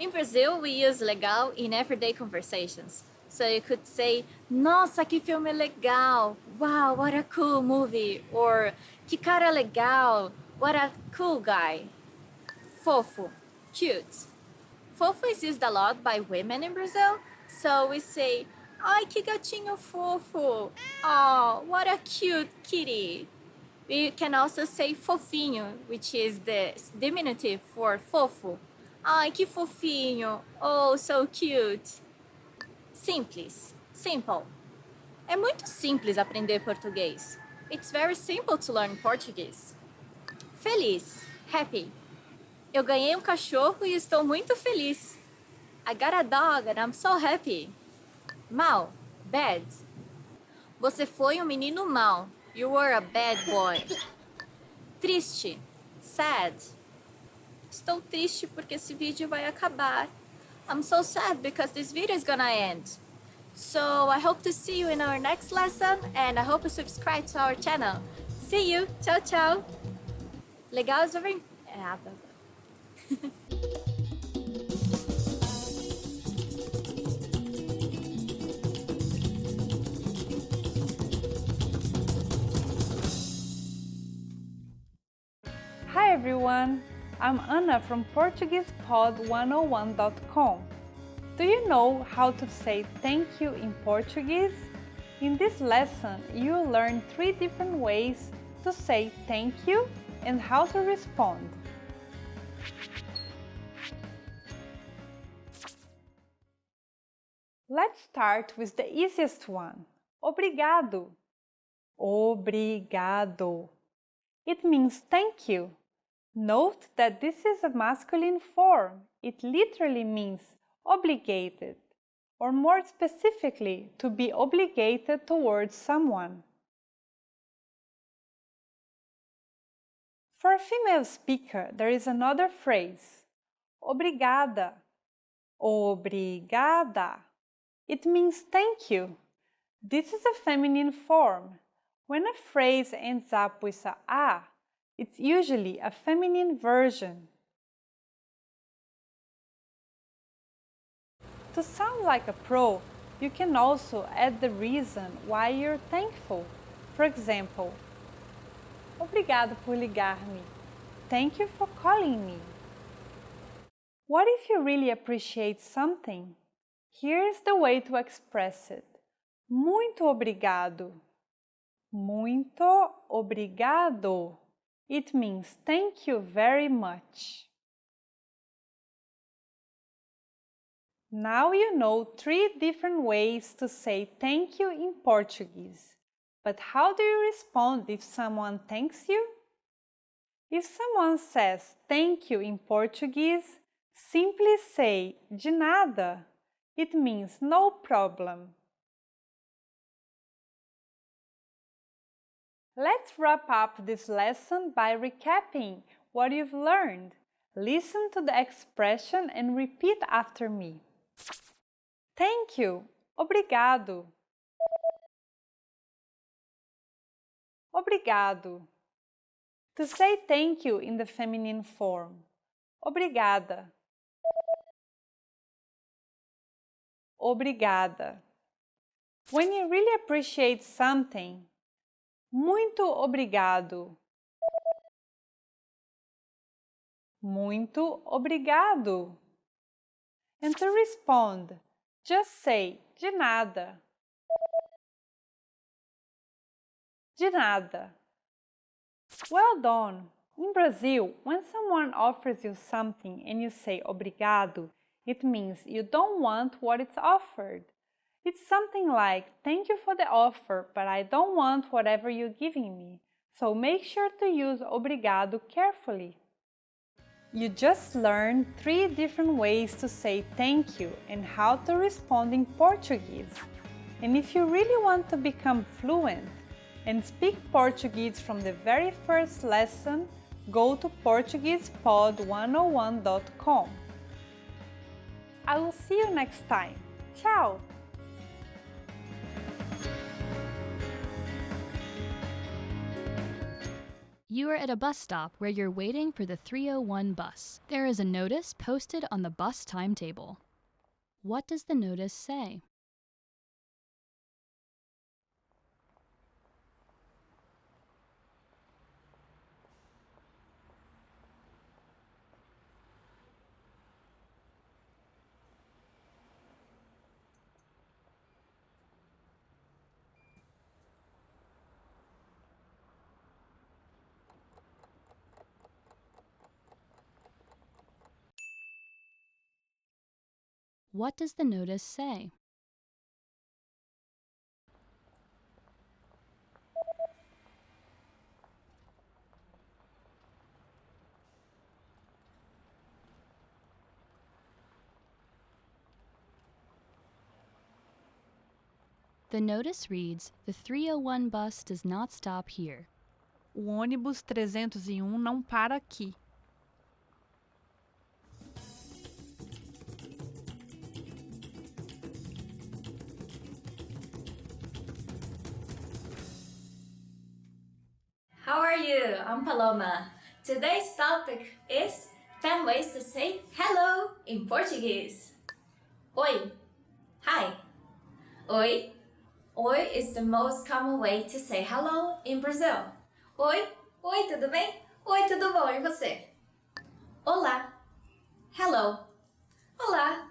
In Brazil, we use legal in everyday conversations. So you could say, nossa, que filme legal. Wow, what a cool movie. Or, que cara legal. What a cool guy. Fofo, cute. Fofo is used a lot by women in Brazil. So we say, ai, que gatinho fofo. Oh, what a cute kitty. We can also say fofinho, which is the diminutive for fofo. Ai, que fofinho. Oh, so cute. Simples, simple. É muito simples aprender português. It's very simple to learn Portuguese. Feliz, happy. Eu ganhei um cachorro e estou muito feliz. I got a dog and I'm so happy. Mal, bad. Você foi um menino mau. You were a bad boy. Triste, sad. Estou triste porque esse vídeo vai acabar. I'm so sad because this video is gonna end. So I hope to see you in our next lesson and I hope you subscribe to our channel. See you. Tchau, tchau. Legal is very... Hi everyone, I'm Anna from PortuguesePod101.com. Do you know how to say thank you in Portuguese? In this lesson, you'll learn 3 different ways to say thank you and how to respond. Let's start with the easiest one. Obrigado. Obrigado. It means thank you. Note that this is a masculine form. It literally means obligated, or more specifically, to be obligated towards someone. For a female speaker, there is another phrase, obrigada. Obrigada. It means thank you. This is a feminine form. When a phrase ends up with a, it's usually a feminine version. To sound like a pro, you can also add the reason why you're thankful. For example, obrigado por ligar-me. Thank you for calling me. What if you really appreciate something? Here's the way to express it. Muito obrigado. Muito obrigado. It means thank you very much. Now you know 3 different ways to say thank you in Portuguese. But how do you respond if someone thanks you? If someone says thank you in Portuguese, simply say de nada. It means no problem. Let's wrap up this lesson by recapping what you've learned. Listen to the expression and repeat after me. Thank you. Obrigado. Obrigado. To say thank you in the feminine form. Obrigada. Obrigada. When you really appreciate something, muito obrigado. Muito obrigado. And to respond, just say de nada. De nada. Well done! In Brazil, when someone offers you something and you say obrigado, it means you don't want what it's offered. It's something like, thank you for the offer, but I don't want whatever you're giving me. So make sure to use obrigado carefully. You just learned 3 different ways to say thank you and how to respond in Portuguese. And if you really want to become fluent and speak Portuguese from the very first lesson, go to PortuguesePod101.com. I will see you next time. Ciao! You are at a bus stop where you're waiting for the 301 bus. There is a notice posted on the bus timetable. What does the notice say? What does the notice say? The notice reads, the 301 bus does not stop here. O ônibus 301 não para aqui. How are you? I'm Paloma. Today's topic is 10 ways to say hello in Portuguese. Oi. Hi. Oi. Oi is the most common way to say hello in Brazil. Oi. Oi, tudo bem? Oi, tudo bom? E você? Olá. Hello. Olá.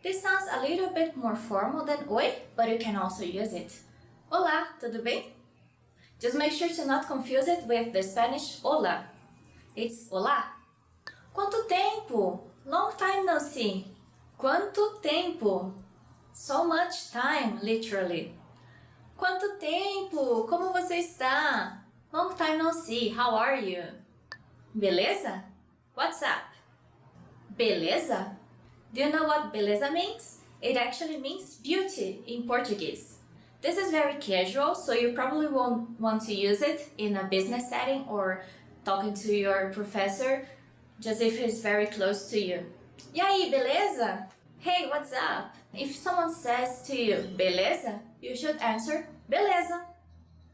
This sounds a little bit more formal than oi, but you can also use it. Olá, tudo bem? Just make sure to not confuse it with the Spanish hola. It's hola. Quanto tempo? Long time no see. Quanto tempo? So much time, literally. Quanto tempo? Como você está? Long time no see, how are you? Beleza? What's up? Beleza? Do you know what beleza means? It actually means beauty in Portuguese. This is very casual, so you probably won't want to use it in a business setting or talking to your professor, just if he's very close to you. E aí, beleza? Hey, what's up? If someone says to you, beleza, you should answer, beleza.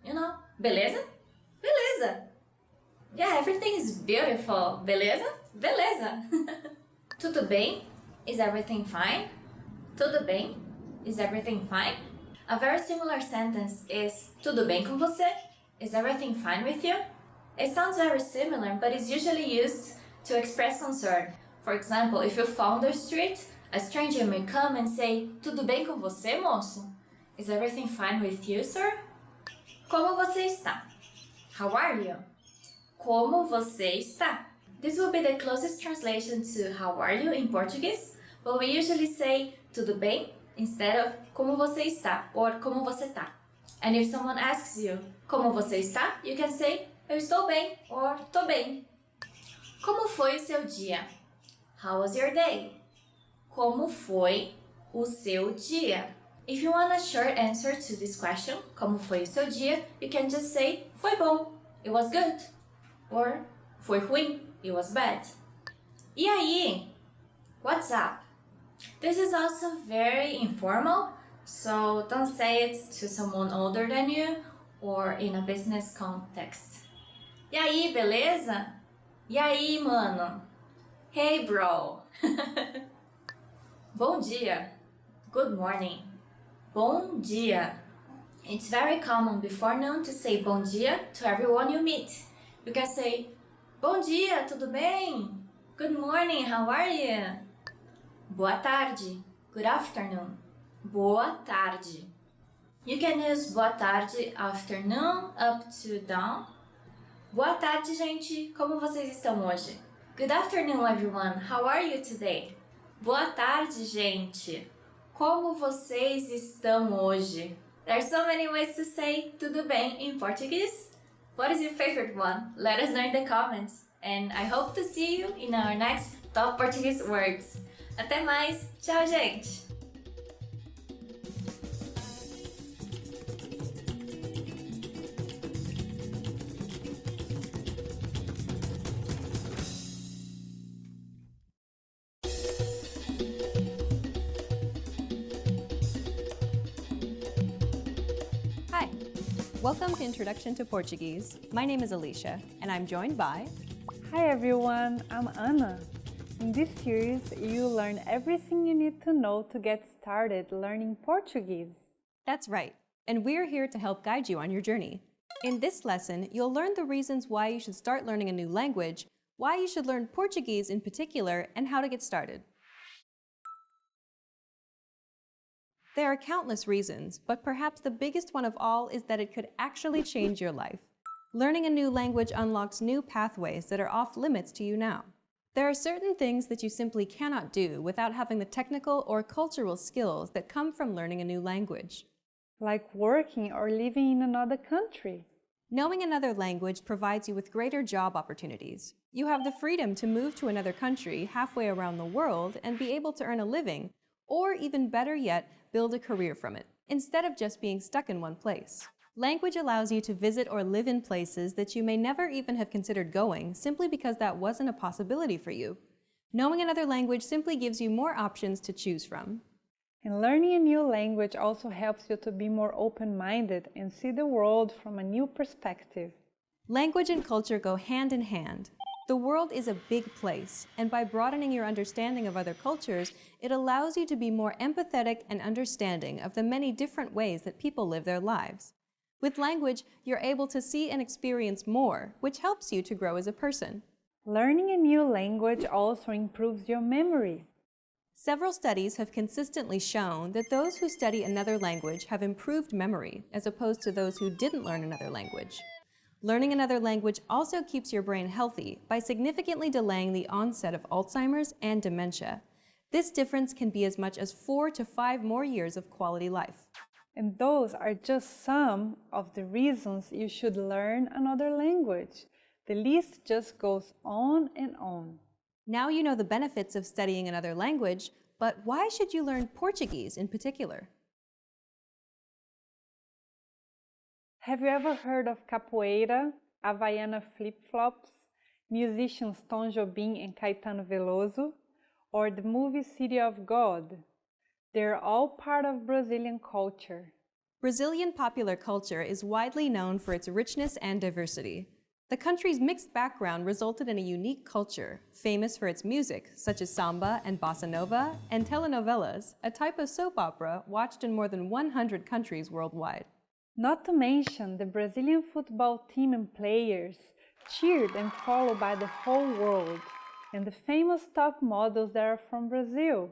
You know, beleza? Beleza. Yeah, everything is beautiful. Beleza? Beleza. Tudo bem? Is everything fine? Tudo bem? Is everything fine? A very similar sentence is tudo bem com você? Is everything fine with you? It sounds very similar, but it's usually used to express concern. For example, if you fall on the street, a stranger may come and say, tudo bem com você, moço? Is everything fine with you, sir? Como você está? How are you? Como você está? This will be the closest translation to how are you in Portuguese, but we usually say tudo bem instead of como você está or como você tá. And if someone asks you como você está, you can say eu estou bem or tô bem. Como foi o seu dia? How was your day? Como foi o seu dia? If you want a short answer to this question, como foi o seu dia, you can just say foi bom, it was good, or foi ruim, it was bad. E aí? What's up? This is also very informal, so don't say it to someone older than you or in a business context. E aí, beleza? E aí, mano? Hey, bro. Bom dia. Good morning. Bom dia. It's very common before noon to say bom dia to everyone you meet. You can say, bom dia, tudo bem? Good morning, how are you? Boa tarde. Good afternoon. Boa tarde. You can use boa tarde afternoon up to down. Boa tarde, gente. Como vocês estão hoje? Good afternoon, everyone. How are you today? Boa tarde, gente. Como vocês estão hoje? There are so many ways to say tudo bem in Portuguese. What is your favorite one? Let us know in the comments. And I hope to see you in our next Top Portuguese Words. Até mais. Tchau, gente. Hi, welcome to Introduction to Portuguese. My name is Alicia, and I'm joined by... Hi everyone, I'm Anna. In this series, you learn everything you need to know to get started learning Portuguese. That's right, and we're here to help guide you on your journey. In this lesson, you'll learn the reasons why you should start learning a new language, why you should learn Portuguese in particular, and how to get started. There are countless reasons, but perhaps the biggest one of all is that it could actually change your life. Learning a new language unlocks new pathways that are off limits to you now. There are certain things that you simply cannot do without having the technical or cultural skills that come from learning a new language. Like working or living in another country. Knowing another language provides you with greater job opportunities. You have the freedom to move to another country halfway around the world and be able to earn a living, or even better yet, build a career from it, instead of just being stuck in one place. Language allows you to visit or live in places that you may never even have considered going simply because that wasn't a possibility for you. Knowing another language simply gives you more options to choose from. And learning a new language also helps you to be more open-minded and see the world from a new perspective. Language and culture go hand in hand. The world is a big place, and by broadening your understanding of other cultures, it allows you to be more empathetic and understanding of the many different ways that people live their lives. With language, you're able to see and experience more, which helps you to grow as a person. Learning a new language also improves your memory. Several studies have consistently shown that those who study another language have improved memory, as opposed to those who didn't learn another language. Learning another language also keeps your brain healthy by significantly delaying the onset of Alzheimer's and dementia. This difference can be as much as 4 to 5 more years of quality life. And those are just some of the reasons you should learn another language. The list just goes on and on. Now you know the benefits of studying another language, but why should you learn Portuguese in particular? Have you ever heard of capoeira, Havaiana flip-flops, musicians Tom Jobim and Caetano Veloso, or the movie City of God? They're all part of Brazilian culture. Brazilian popular culture is widely known for its richness and diversity. The country's mixed background resulted in a unique culture, famous for its music, such as samba and bossa nova, and telenovelas, a type of soap opera watched in more than 100 countries worldwide. Not to mention the Brazilian football team and players, cheered and followed by the whole world, and the famous top models that are from Brazil.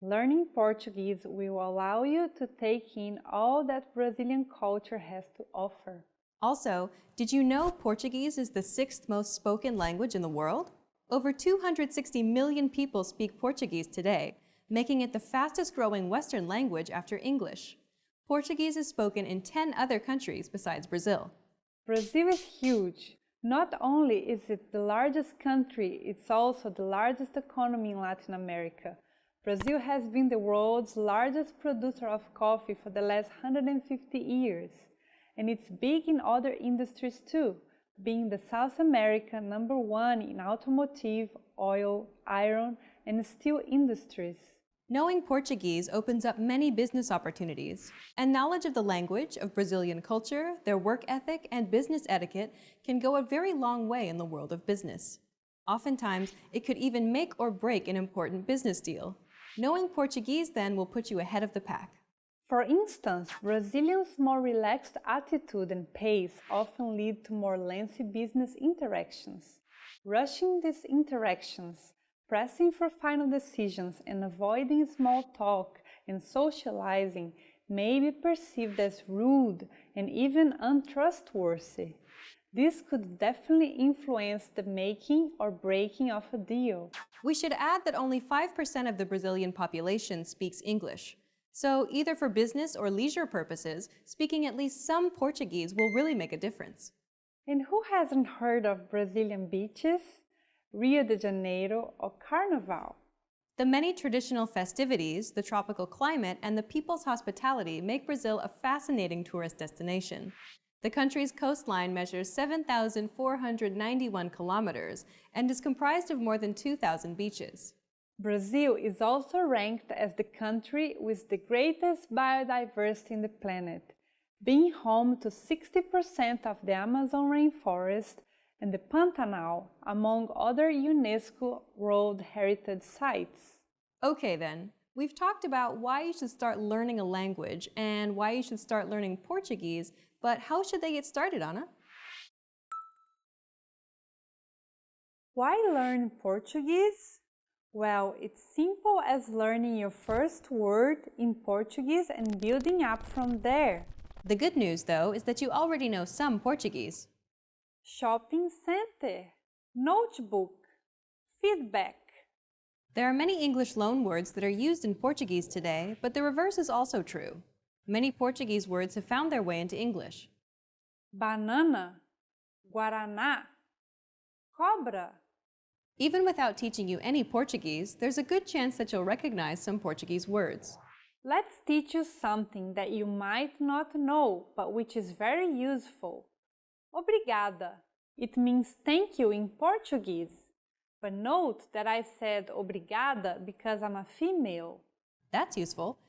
Learning Portuguese will allow you to take in all that Brazilian culture has to offer. Also, did you know Portuguese is the 6th most spoken language in the world? Over 260 million people speak Portuguese today, making it the fastest growing Western language after English. Portuguese is spoken in 10 other countries besides Brazil. Brazil is huge. Not only is it the largest country, it's also the largest economy in Latin America. Brazil has been the world's largest producer of coffee for the last 150 years. And it's big in other industries too, being the South America #1 in automotive, oil, iron, and steel industries. Knowing Portuguese opens up many business opportunities, and knowledge of the language, of Brazilian culture, their work ethic, and business etiquette can go a very long way in the world of business. Oftentimes, it could even make or break an important business deal. Knowing Portuguese then will put you ahead of the pack. For instance, Brazilians' more relaxed attitude and pace often lead to more lengthy business interactions. Rushing these interactions, pressing for final decisions, and avoiding small talk and socializing may be perceived as rude and even untrustworthy. This could definitely influence the making or breaking of a deal. We should add that only 5% of the Brazilian population speaks English. So either for business or leisure purposes, speaking at least some Portuguese will really make a difference. And who hasn't heard of Brazilian beaches, Rio de Janeiro, or Carnival? The many traditional festivities, the tropical climate, and the people's hospitality make Brazil a fascinating tourist destination. The country's coastline measures 7,491 kilometers and is comprised of more than 2,000 beaches. Brazil is also ranked as the country with the greatest biodiversity in the planet, being home to 60% of the Amazon rainforest and the Pantanal, among other UNESCO World Heritage Sites. Okay then, we've talked about why you should start learning a language and why you should start learning Portuguese, but how should they get started, Anna? Why learn Portuguese? Well, it's simple as learning your first word in Portuguese and building up from there. The good news, though, is that you already know some Portuguese. Shopping center, notebook, feedback. There are many English loanwords that are used in Portuguese today, but the reverse is also true. Many Portuguese words have found their way into English. Banana, guaraná, cobra. Even without teaching you any Portuguese, there's a good chance that you'll recognize some Portuguese words. Let's teach you something that you might not know, but which is very useful. Obrigada. It means thank you in Portuguese. But note that I said obrigada because I'm a female. That's useful.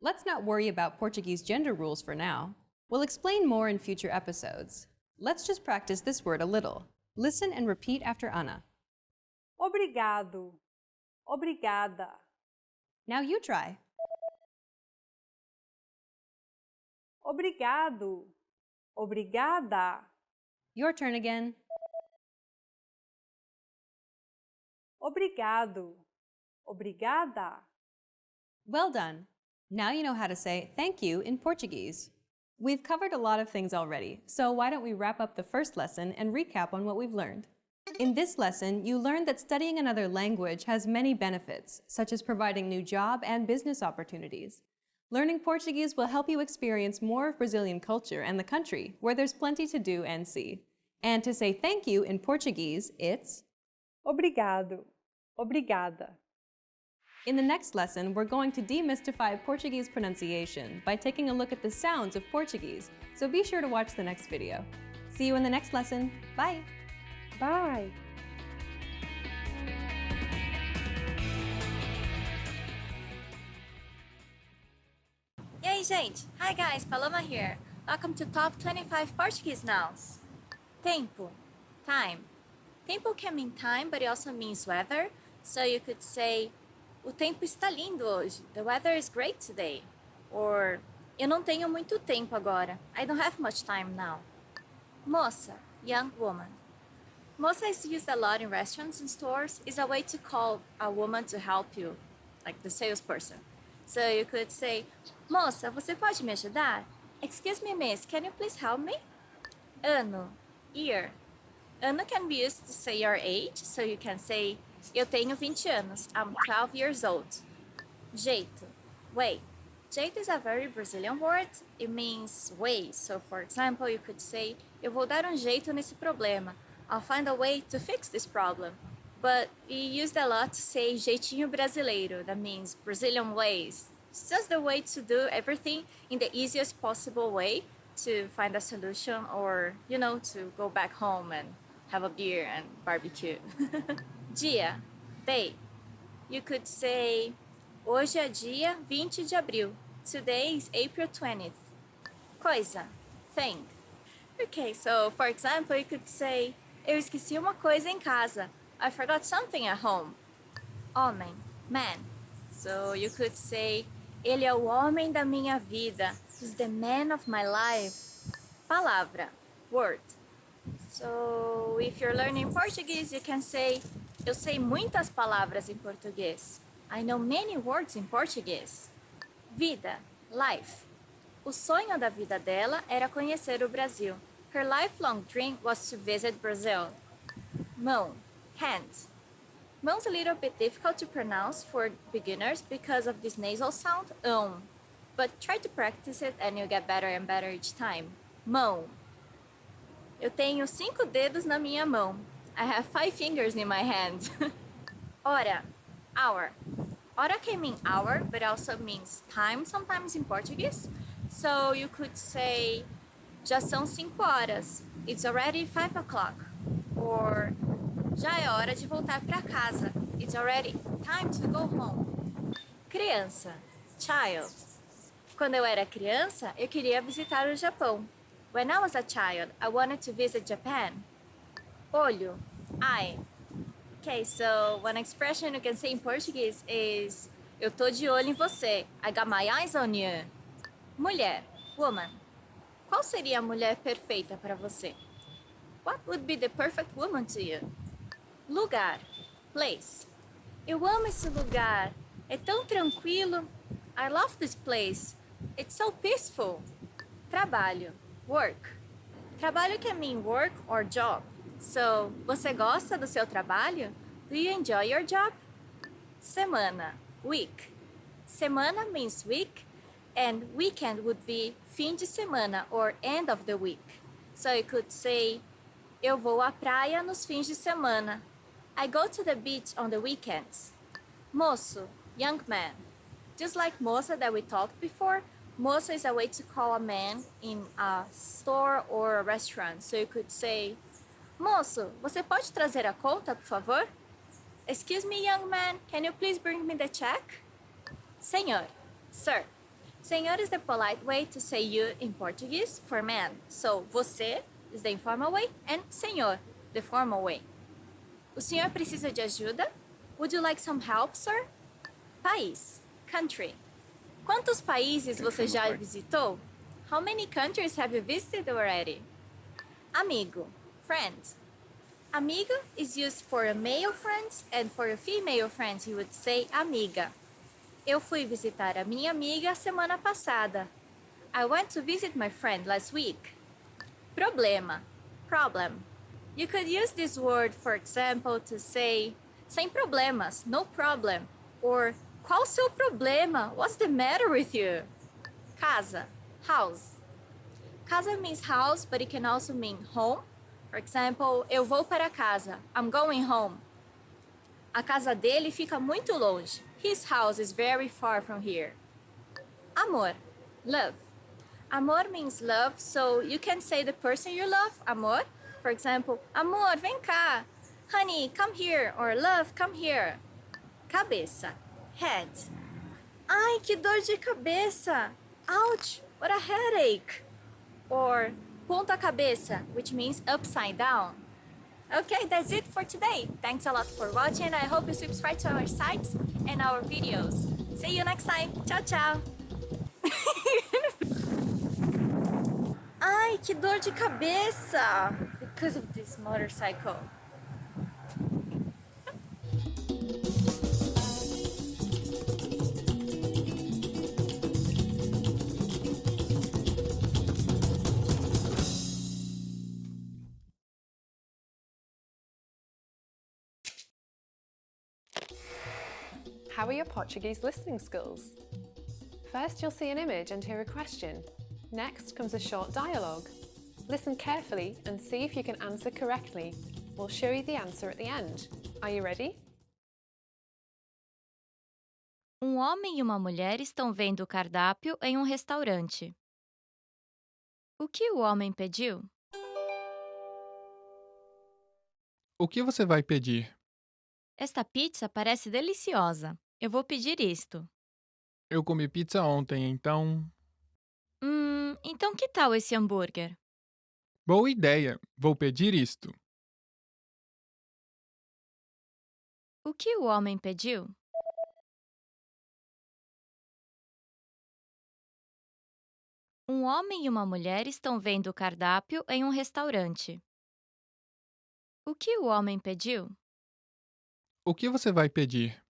Let's not worry about Portuguese gender rules for now. We'll explain more in future episodes. Let's just practice this word a little. Listen and repeat after Ana. Obrigado. Obrigada. Now you try. Obrigado. Obrigada. Your turn again. Obrigado. Obrigada. Well done. Now you know how to say thank you in Portuguese. We've covered a lot of things already, so why don't we wrap up the first lesson and recap on what we've learned. In this lesson, you learned that studying another language has many benefits, such as providing new job and business opportunities. Learning Portuguese will help you experience more of Brazilian culture and the country, where there's plenty to do and see. And to say thank you in Portuguese, it's Obrigado, obrigada. In the next lesson, we're going to demystify Portuguese pronunciation by taking a look at the sounds of Portuguese, so be sure to watch the next video. See you in the next lesson. Bye! Bye! E aí, gente? Hi guys, Paloma here. Welcome to Top 25 Portuguese Nouns. Tempo, time. Tempo can mean time, but it also means weather. So you could say, o tempo está lindo hoje. The weather is great today. Or, eu não tenho muito tempo agora. I don't have much time now. Moça, young woman. Moça is used a lot in restaurants and stores. It's a way to call a woman to help you, like the salesperson. So you could say, moça, você pode me ajudar? Excuse me, miss, can you please help me? Ano, year. Ano can be used to say your age, so you can say, eu tenho 20 anos, I'm 12 years old. Jeito, way. Jeito is a very Brazilian word. It means way. So, for example, you could say, eu vou dar jeito nesse problema. I'll find a way to fix this problem. But we used a lot to say jeitinho brasileiro. That means Brazilian ways. It's just the way to do everything in the easiest possible way to find a solution or, to go back home and have a beer and barbecue. Dia, day. You could say, hoje é dia 20 de abril. Today is April 20th. Coisa, thing. Okay, so for example, you could say, eu esqueci uma coisa em casa. I forgot something at home. Homem, man. So you could say, ele é o homem da minha vida. He's the man of my life. Palavra, word. So if you're learning Portuguese, you can say, eu sei muitas palavras em português. I know many words in Portuguese. Vida, life. O sonho da vida dela era conhecer o Brasil. Her lifelong dream was to visit Brazil. Mão, hands. Mão's a little bit difficult to pronounce for beginners because of this nasal sound, but try to practice it and you'll get better and better each time. Mão. Eu tenho 5 dedos na minha mão. I have 5 fingers in my hand. Hora, hour. Hora can mean hour, but also means time sometimes in Portuguese. So you could say, já são 5 horas. It's already 5 o'clock. Or, já é hora de voltar para casa. It's already time to go home. Criança, child. Quando eu era criança, eu queria visitar o Japão. When I was a child, I wanted to visit Japan. Olho, eye. Okay, so one expression you can say in Portuguese is, eu tô de olho em você. I got my eyes on you. Mulher, woman. Qual seria a mulher perfeita para você? What would be the perfect woman to you? Lugar, place. Eu amo esse lugar. É tão tranquilo. I love this place. It's so peaceful. Trabalho, work. Trabalho can mean work or job. So, você gosta do seu trabalho? Do you enjoy your job? Semana, week. Semana means week, and weekend would be fim de semana or end of the week. So you could say, eu vou à praia nos fins de semana. I go to the beach on the weekends. Moço, young man. Just like moça that we talked before, moça is a way to call a man in a store or a restaurant. So you could say, moço, você pode trazer a conta, por favor? Excuse me, young man, can you please bring me the check? Senhor, sir. Senhor is the polite way to say you in Portuguese for man. So, você is the informal way and senhor, the formal way. O senhor precisa de ajuda? Would you like some help, sir? País, country. Quantos países você já visitou? How many countries have you visited already? Amigo, friend. Amigo is used for a male friends and for a female friends you would say amiga. Eu fui visitar a minha amiga semana passada. I went to visit my friend last week. Problema, problem. You could use this word, for example, to say sem problemas, no problem, or qual o seu problema? What's the matter with you? Casa, house. Casa means house, but it can also mean home. For example, eu vou para casa. I'm going home. A casa dele fica muito longe. His house is very far from here. Amor, love. Amor means love, so you can say the person you love, amor. For example, amor, vem cá. Honey, come here. Or love, come here. Cabeça, head. Ai, que dor de cabeça. Ouch, what a headache. Or ponta cabeça, which means upside down. Okay, that's it for today. Thanks a lot for watching. I hope you subscribe to our sites and our videos. See you next time. Tchau, tchau. Ai, que dor de cabeça. Because of this motorcycle. How are your Portuguese listening skills? First, you'll see an image and hear a question. Next comes a short dialogue. Listen carefully and see if you can answer correctly. We'll show you the answer at the end. Are you ready? Homem e uma mulher estão vendo o cardápio em restaurante. O que o homem pediu? O que você vai pedir? Esta pizza parece deliciosa. Eu vou pedir isto. Eu comi pizza ontem, então... Então que tal esse hambúrguer? Boa ideia! Vou pedir isto. O que o homem pediu? Homem e uma mulher estão vendo o cardápio em restaurante. O que o homem pediu? O que você vai pedir?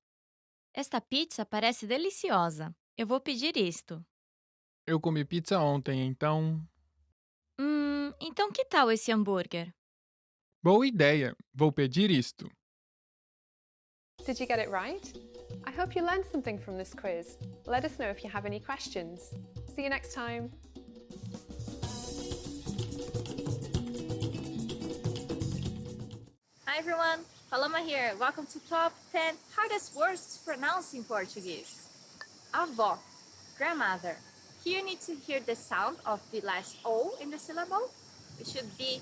Esta pizza parece deliciosa. Eu vou pedir isto. Eu comi pizza ontem, então... Então que tal esse hambúrguer? Boa ideia! Vou pedir isto. Did you get it right? I hope you learned something from this quiz. Let us know if you have any questions. See you next time. Hi everyone, Paloma here. Welcome to Top 10 Hardest Words to Pronounce in Portuguese. Avó, grandmother. Here you need to hear the sound of the last O in the syllable. It should be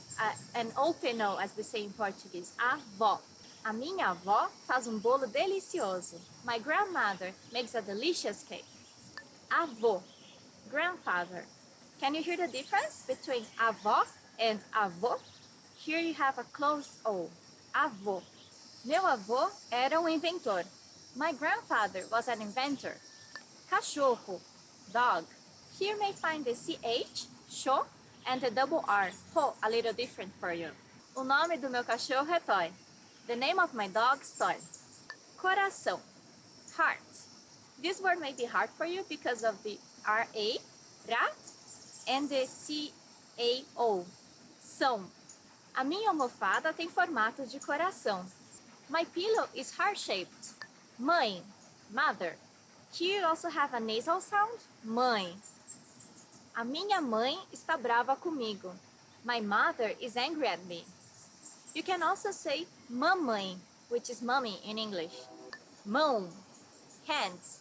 an open O, as we say in Portuguese. Avó. A minha avó faz bolo delicioso. My grandmother makes a delicious cake. Avô, grandfather. Can you hear the difference between avó and avô? Here you have a closed O. Avô. Meu avô era inventor. My grandfather was an inventor. Cachorro, dog. Here you may find the CH, cho, and the double R, ho, a little different for you. O nome do meu cachorro é Toy. The name of my dog is Toy. Coração, heart. This word may be hard for you because of the R-A, ra, and the C-A-O, são. A minha almofada tem formato de coração. My pillow is heart-shaped. Mãe, mother. Here you also have a nasal sound, mãe. A minha mãe está brava comigo. My mother is angry at me. You can also say mamãe, which is mommy in English. Mão, hands.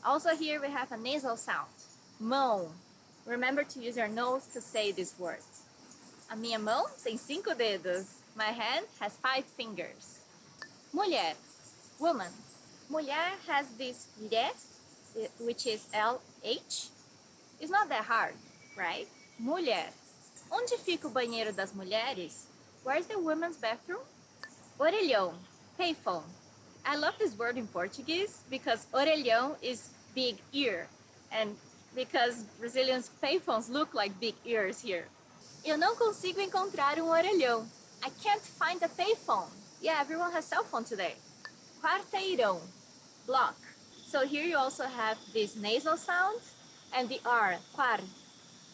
Also here we have a nasal sound, mão. Remember to use your nose to say these words. A minha mão tem 5 dedos. My hand has 5 fingers. Mulher, woman. Mulher has this lhe, which is LH. It's not that hard, right? Mulher. Onde fica o banheiro das mulheres? Where's the women's bathroom? Orelhão, payphone. I love this word in Portuguese because orelhão is big ear, and because Brazilians' payphones look like big ears here. Eu não consigo encontrar orelhão. I can't find a payphone. Yeah, everyone has cell phone today. Quarteirão, block. So here you also have this nasal sound and the R, quar.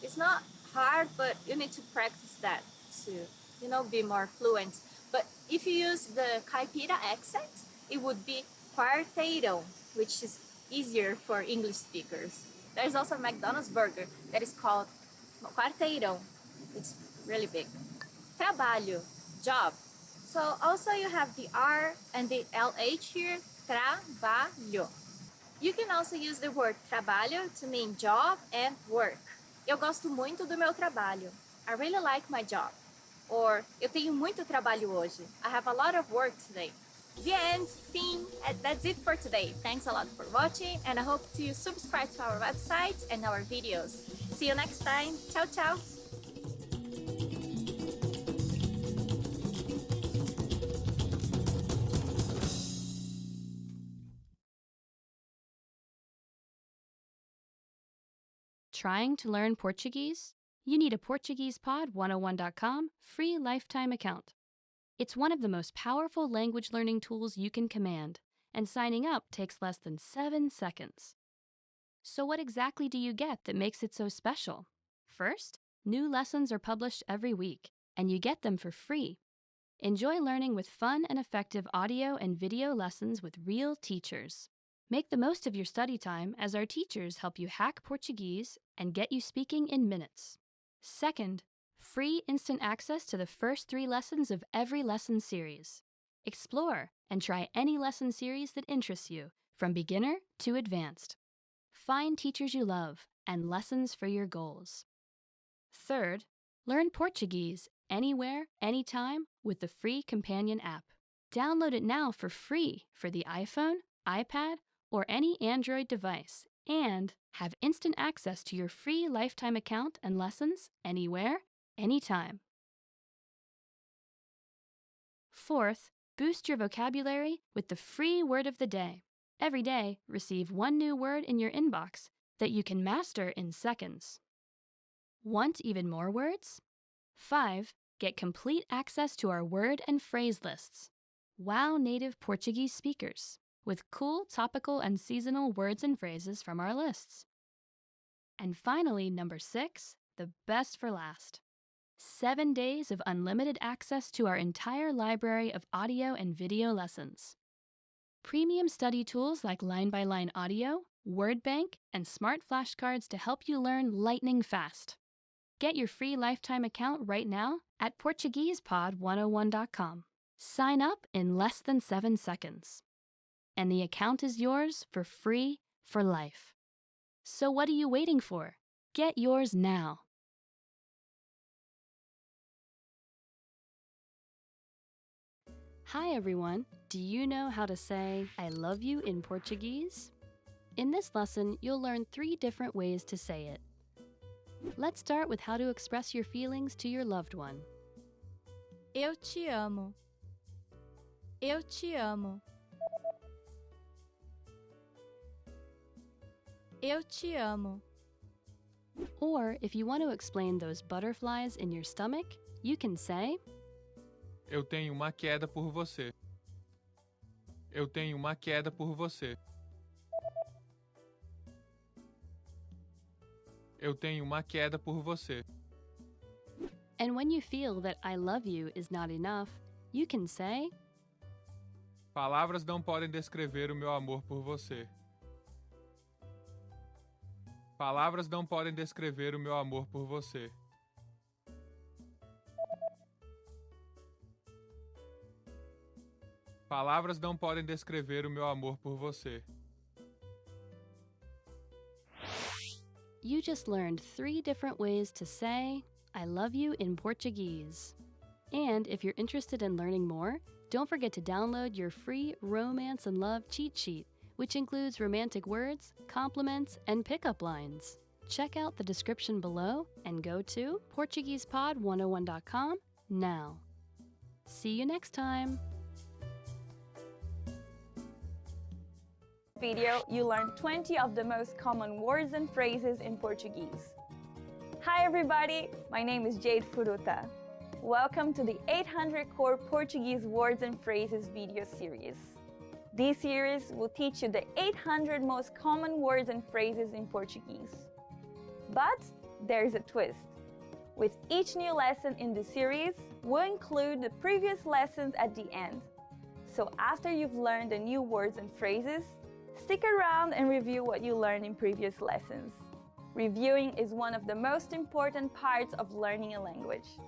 It's not hard, but you need to practice that to, be more fluent. But if you use the caipira accent, it would be quarteirão, which is easier for English speakers. There's also a McDonald's burger that is called quarteirão. It's really big. Trabalho, job. So also you have the R and the LH here, trabalho. You can also use the word trabalho to mean job and work. Eu gosto muito do meu trabalho. I really like my job. Or, eu tenho muito trabalho hoje. I have a lot of work today. The end, fim, and that's it for today. Thanks a lot for watching, and I hope you subscribe to our website and our videos. See you next time. Ciao, ciao. Trying to learn Portuguese? You need a PortuguesePod101.com free lifetime account. It's one of the most powerful language learning tools you can command, and signing up takes less than 7 seconds. So what exactly do you get that makes it so special? First, new lessons are published every week, and you get them for free. Enjoy learning with fun and effective audio and video lessons with real teachers. Make the most of your study time as our teachers help you hack Portuguese and get you speaking in minutes. Second, free instant access to the first 3 lessons of every lesson series. Explore and try any lesson series that interests you, from beginner to advanced. Find teachers you love and lessons for your goals. Third, learn Portuguese anywhere, anytime with the free companion app. Download it now for free for the iPhone, iPad, or any Android device, and have instant access to your free lifetime account and lessons anywhere, anytime. Fourth, boost your vocabulary with the free word of the day. Every day, receive 1 new word in your inbox that you can master in seconds. Want even more words? 5. Get complete access to our word and phrase lists. Wow native Portuguese speakers with cool topical and seasonal words and phrases from our lists. And finally, number 6, the best for last. 7 days of unlimited access to our entire library of audio and video lessons. Premium study tools like line-by-line audio, word bank, and smart flashcards to help you learn lightning fast. Get your free lifetime account right now at PortuguesePod101.com. Sign up in less than 7 seconds. And the account is yours for free for life. So what are you waiting for? Get yours now. Hi everyone! Do you know how to say I love you in Portuguese? In this lesson, you'll learn 3 different ways to say it. Let's start with how to express your feelings to your loved one. Eu te amo. Eu te amo. Eu te amo. Or if you want to explain those butterflies in your stomach, you can say, Eu tenho uma queda por você. Eu tenho uma queda por você. Eu tenho uma queda por você. And when you feel that I love you is not enough, you can say, Palavras não podem descrever o meu amor por você. Palavras não podem descrever o meu amor por você. Palavras não podem descrever o meu amor por você. You just learned 3 different ways to say, I love you in Portuguese. And if you're interested in learning more, don't forget to download your free Romance and Love cheat sheet, which includes romantic words, compliments, and pickup lines. Check out the description below and go to PortuguesePod101.com now. See you next time! Video, you learned 20 of the most common words and phrases in Portuguese. Hi everybody, my name is Jade Furuta. Welcome to the 800 Core Portuguese Words and Phrases video series. This series will teach you the 800 most common words and phrases in Portuguese. But there's a twist. With each new lesson in the series, we'll include the previous lessons at the end. So after you've learned the new words and phrases, Stick around and review what you learned in previous lessons. Reviewing is one of the most important parts of learning a language.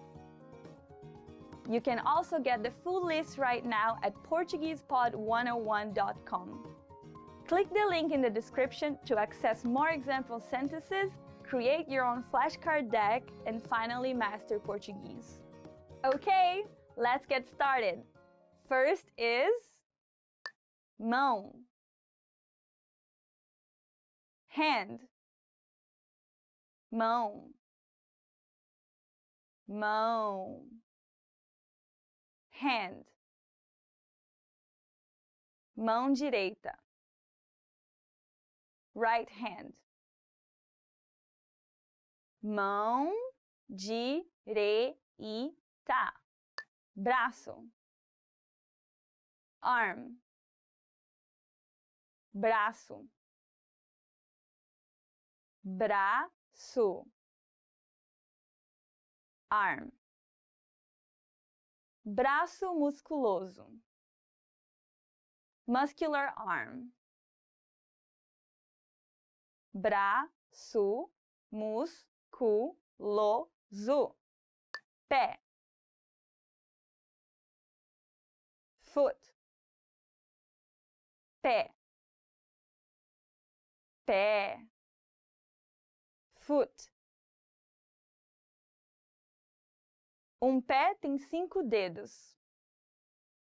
You can also get the full list right now at PortuguesePod101.com. Click the link in the description to access more example sentences, create your own flashcard deck, and finally master Portuguese. Okay, let's get started. First is mão, hand, mão, mão, hand, mão direita, right hand, mão direita, braço, arm, braço, braço, arm, braço musculoso, muscular arm, braço musculoso, pé, foot, pé, pé, foot. Pé tem 5 dedos.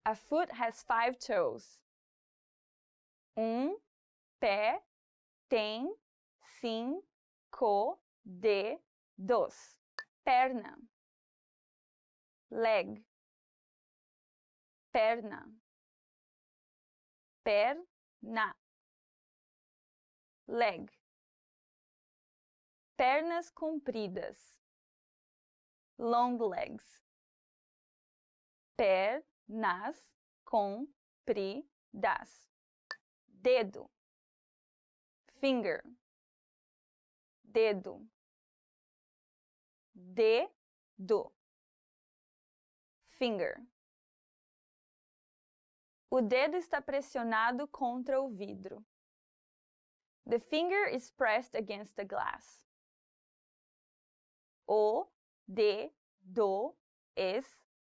A foot has 5 toes. Pé tem 5 dedos. Perna, leg, perna, perna, leg. Pernas compridas, long legs. Pernas compridas. Dedo, finger, dedo, dedo, finger. O dedo está pressionado contra o vidro. The finger is pressed against the glass. O dedo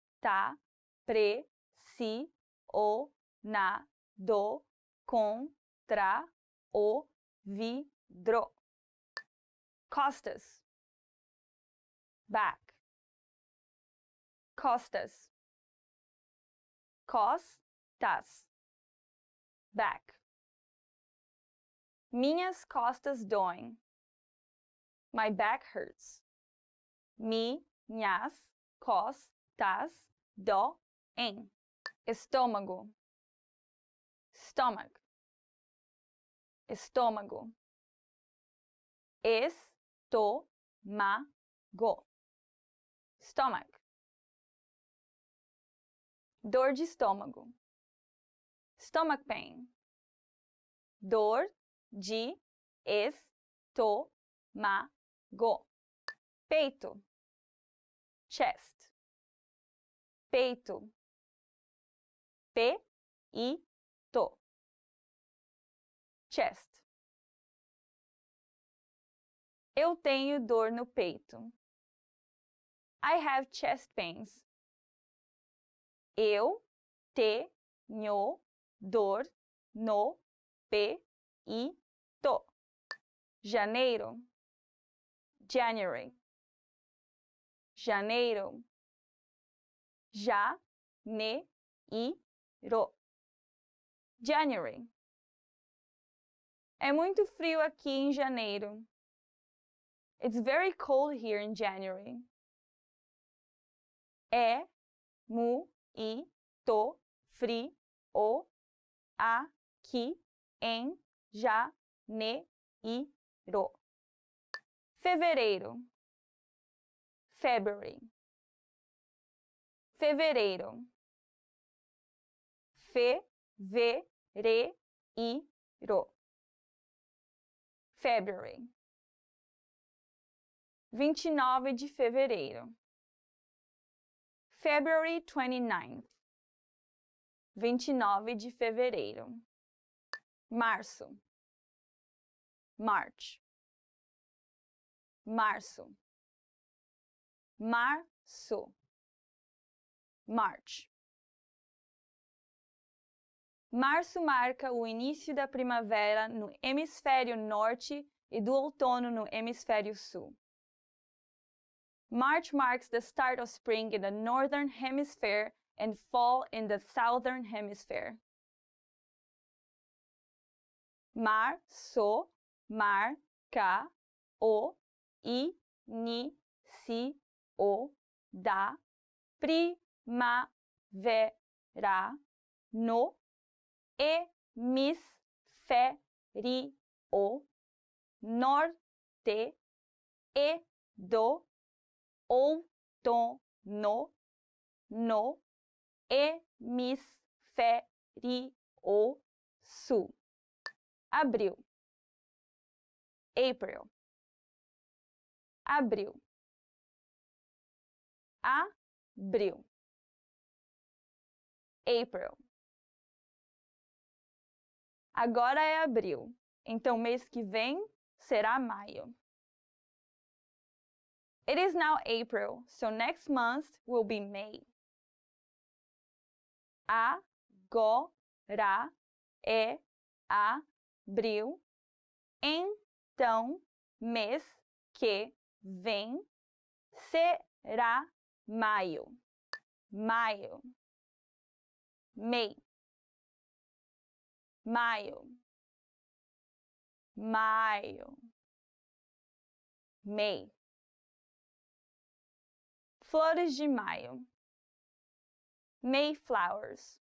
está pressionado contra o vidro. Costas, back, costas, costas, back. Minhas costas doem. My back hurts. Minhas costas doem. Estômago, stomach, estômago, estômago, stomach. Dor de estômago, stomach pain. Dor de estômago. Peito, chest, peito, peito, chest. Eu tenho dor no peito. I have chest pains. Eu tenho dor no peito. Janeiro, January, janeiro, janeiro, January. É muito frio aqui em janeiro. It's very cold here in January. É muito frio aqui em janeiro. Fevereiro, February, fevereiro, fevereiro, February, 29 de fevereiro, February 29th, 29 de fevereiro, março, March, março, março, March. Março marca o início da primavera no hemisfério norte e do outono no hemisfério sul. March marks the start of spring in the northern hemisphere and fall in the southern hemisphere. Março marca o início da primavera no hemisfério norte e do outono no hemisfério sul. Abril, April, abril, abril, April. Agora é abril, então mês que vem será maio. It is now April, so next month will be May. Agora é abril, então mês que vem será maio. Maio, May, maio, maio, May. Flores de maio, Mayflowers.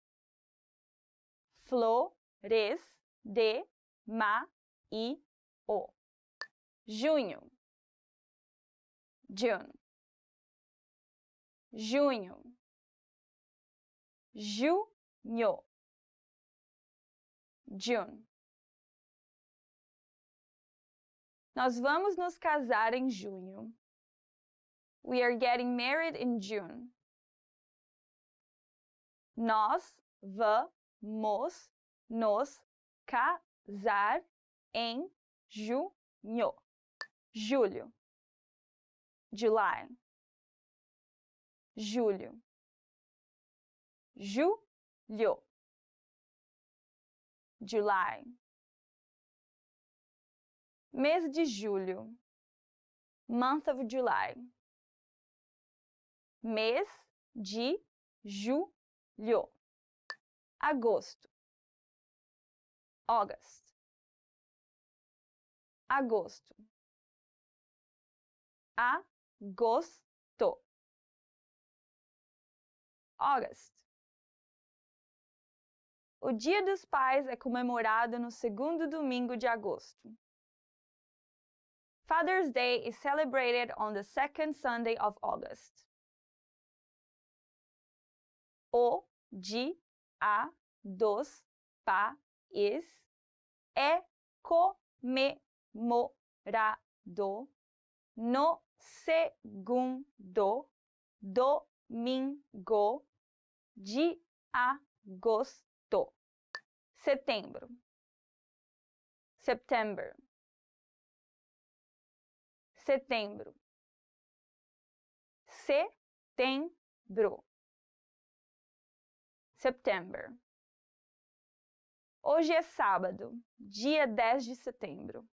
Flores de maio. Junho, June, junho, junho, June. Nós vamos nos casar em junho. We are getting married in June. Nós vamos nos casar em junho. Julho, July, julho, julho, July. Mês de julho, month of July. Mês de julho. Agosto, August, agosto, agosto, August. O Dia dos Pais é comemorado no segundo domingo de agosto. Father's Day is celebrated on the second Sunday of August. O Dia dos Pais é comemorado no segundo domingo de agosto. Setembro, September, setembro, setembro, September. Hoje é sábado, dia 10 de setembro.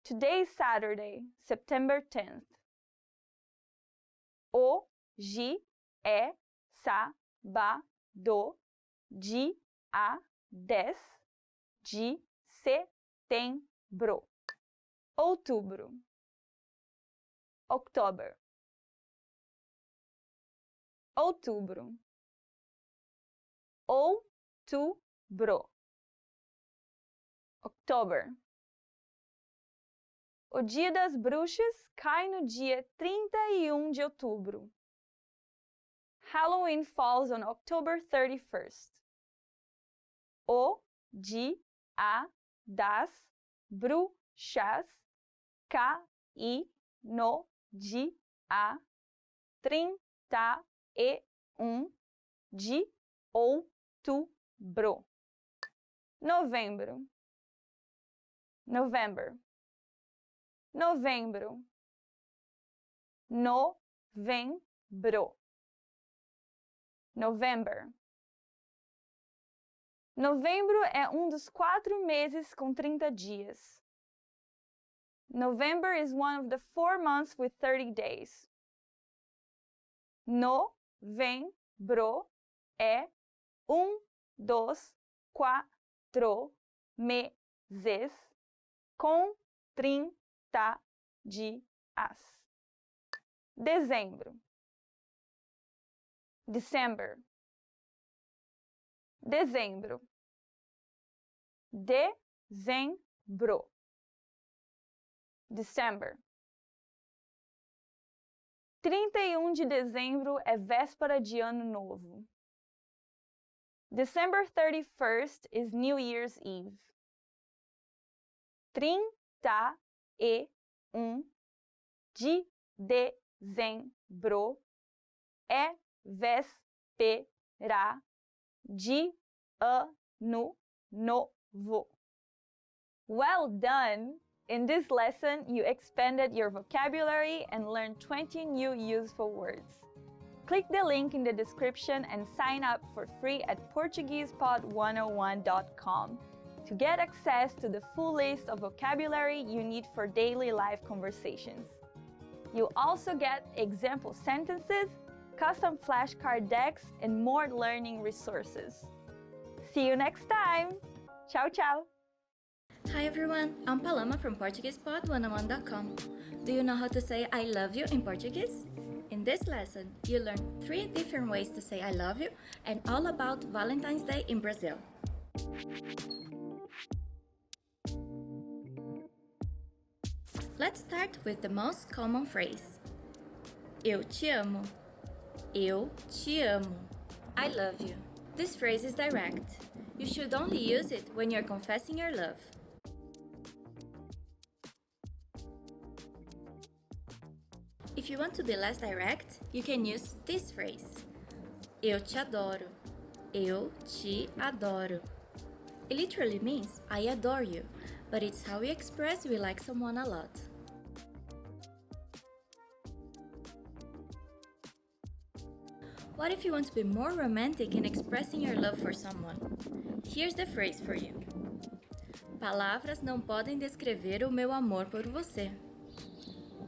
Today is Saturday, September 10th. Hoje é sábado, dia 10 de setembro. Outubro, October, outubro, outubro, October. O Dia das Bruxas cai no dia 31 de outubro. Halloween falls on October 31st. O Dia das Bruxas cai no dia 31 de outubro. Novembro. November. Novembro. Novembro. November. Novembro é dos 4 meses com 30 dias. November is one of the 4 months with 30 days. Novembro é dos 4 meses com 30 dias. Dezembro. December. Dezembro. Dezembro. December. 31 de dezembro é véspera de Ano Novo. December 31st is New Year's Eve. 31 de dezembro é véspera de Ano Novo. Well done! In this lesson, you expanded your vocabulary and learned 20 new useful words. Click the link in the description and sign up for free at PortuguesePod101.com to get access to the full list of vocabulary you need for daily life conversations. You'll also get example sentences, custom flashcard decks, and more learning resources. See you next time! Ciao, ciao! Hi everyone, I'm Paloma from PortuguesePod101.com. Do you know how to say I love you in Portuguese? In this lesson, you learn 3 different ways to say I love you and all about Valentine's Day in Brazil. Let's start with the most common phrase. Eu te amo. Eu te amo. I love you. This phrase is direct. You should only use it when you're confessing your love. If you want to be less direct, you can use this phrase. Eu te adoro. Eu te adoro. It literally means I adore you, but it's how we express we like someone a lot. What if you want to be more romantic in expressing your love for someone? Here's the phrase for you. Palavras não podem descrever o meu amor por você.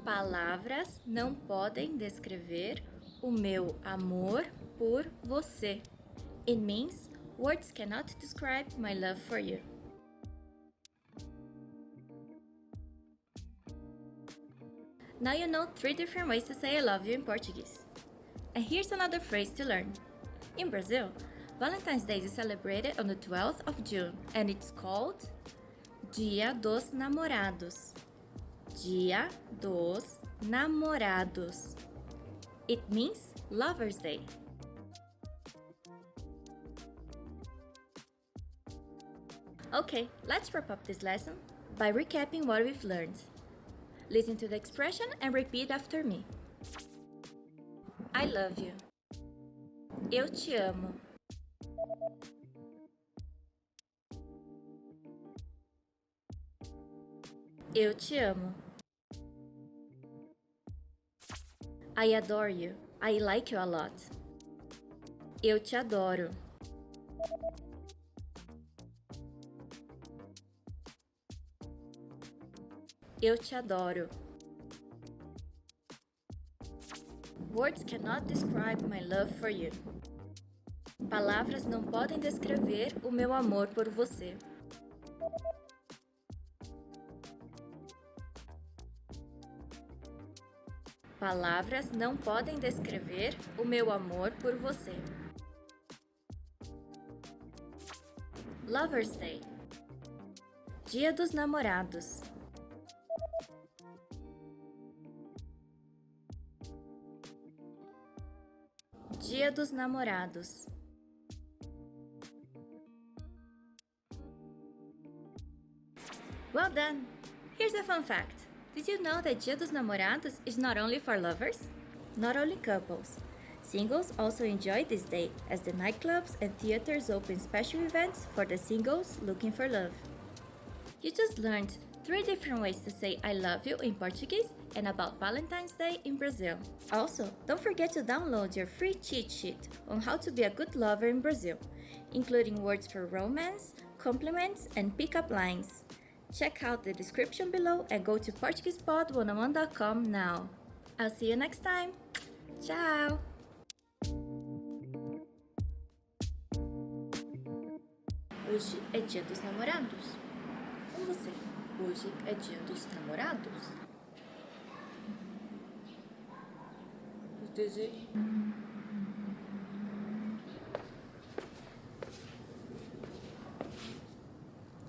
Palavras não podem descrever o meu amor por você. It means words cannot describe my love for you. Now you know 3 different ways to say I love you in Portuguese. And here's another phrase to learn. In Brazil, Valentine's Day is celebrated on the 12th of June and it's called Dia dos Namorados. Dia dos Namorados. It means Lover's Day. Okay, let's wrap up this lesson by recapping what we've learned. Listen to the expression and repeat after me. I love you. Eu te amo. Eu te amo. I adore you. I like you a lot. Eu te adoro. Eu te adoro. Words cannot describe my love for you. Palavras não podem descrever o meu amor por você. Palavras não podem descrever o meu amor por você. Lover's Day. Dia dos Namorados. Dia dos Namorados. Well done! Here's a fun fact. Did you know that Dia dos Namorados is not only for lovers? Not only couples. Singles also enjoy this day as the nightclubs and theaters open special events for the singles looking for love. You just learned 3 different ways to say I love you in Portuguese and about Valentine's Day in Brazil. Also, don't forget to download your free cheat sheet on how to be a good lover in Brazil, including words for romance, compliments, and pickup lines. Check out the description below and go to PortuguesePod101.com now. I'll see you next time. Tchau! Hoje é dia dos namorados. Com você, hoje é dia dos namorados. Os desejos.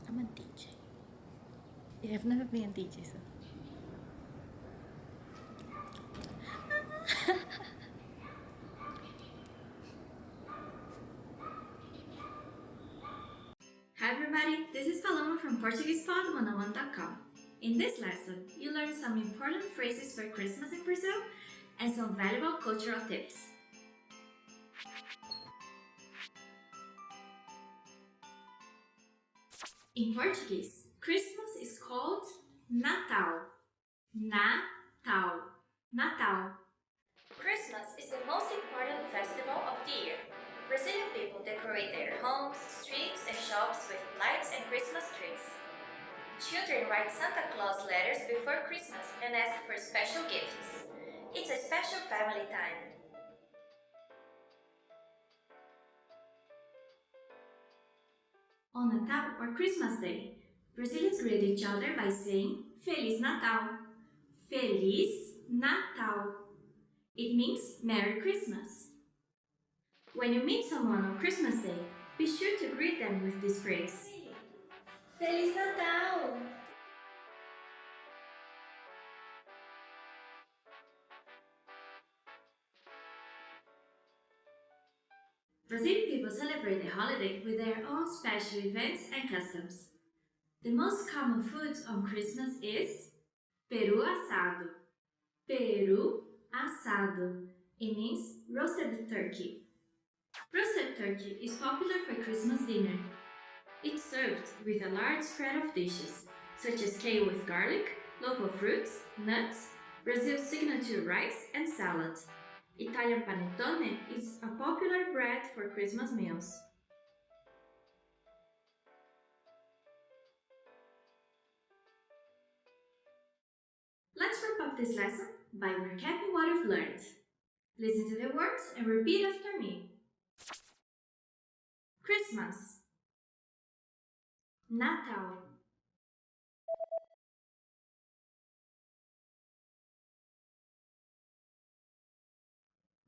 I'm a DJ. I've never been a DJ, so. Hi everybody, this is Paloma from PortuguesePod101.com. In this lesson, you learn some important phrases for Christmas in Brazil and some valuable cultural tips. In Portuguese, Christmas is called Natal. Natal. Natal. Christmas is the most important festival of the year. Brazilian people decorate their homes, streets, and shops with lights and Christmas trees. Children write Santa Claus letters before Christmas and ask for special gifts. It's a special family time. On Natal or Christmas Day, Brazilians greet each other by saying Feliz Natal. Feliz Natal. It means Merry Christmas. When you meet someone on Christmas Day, be sure to greet them with this phrase. Feliz Natal! Brazilian people celebrate the holiday with their own special events and customs. The most common food on Christmas is peru assado. Peru assado. It means roasted turkey. Roasted turkey is popular for Christmas dinner. It's served with a large spread of dishes, such as kale with garlic, local fruits, nuts, Brazil's signature rice, and salad. Italian panettone is a popular bread for Christmas meals. Let's wrap up this lesson by recapping what you've learned. Listen to the words and repeat after me. Christmas, Natal,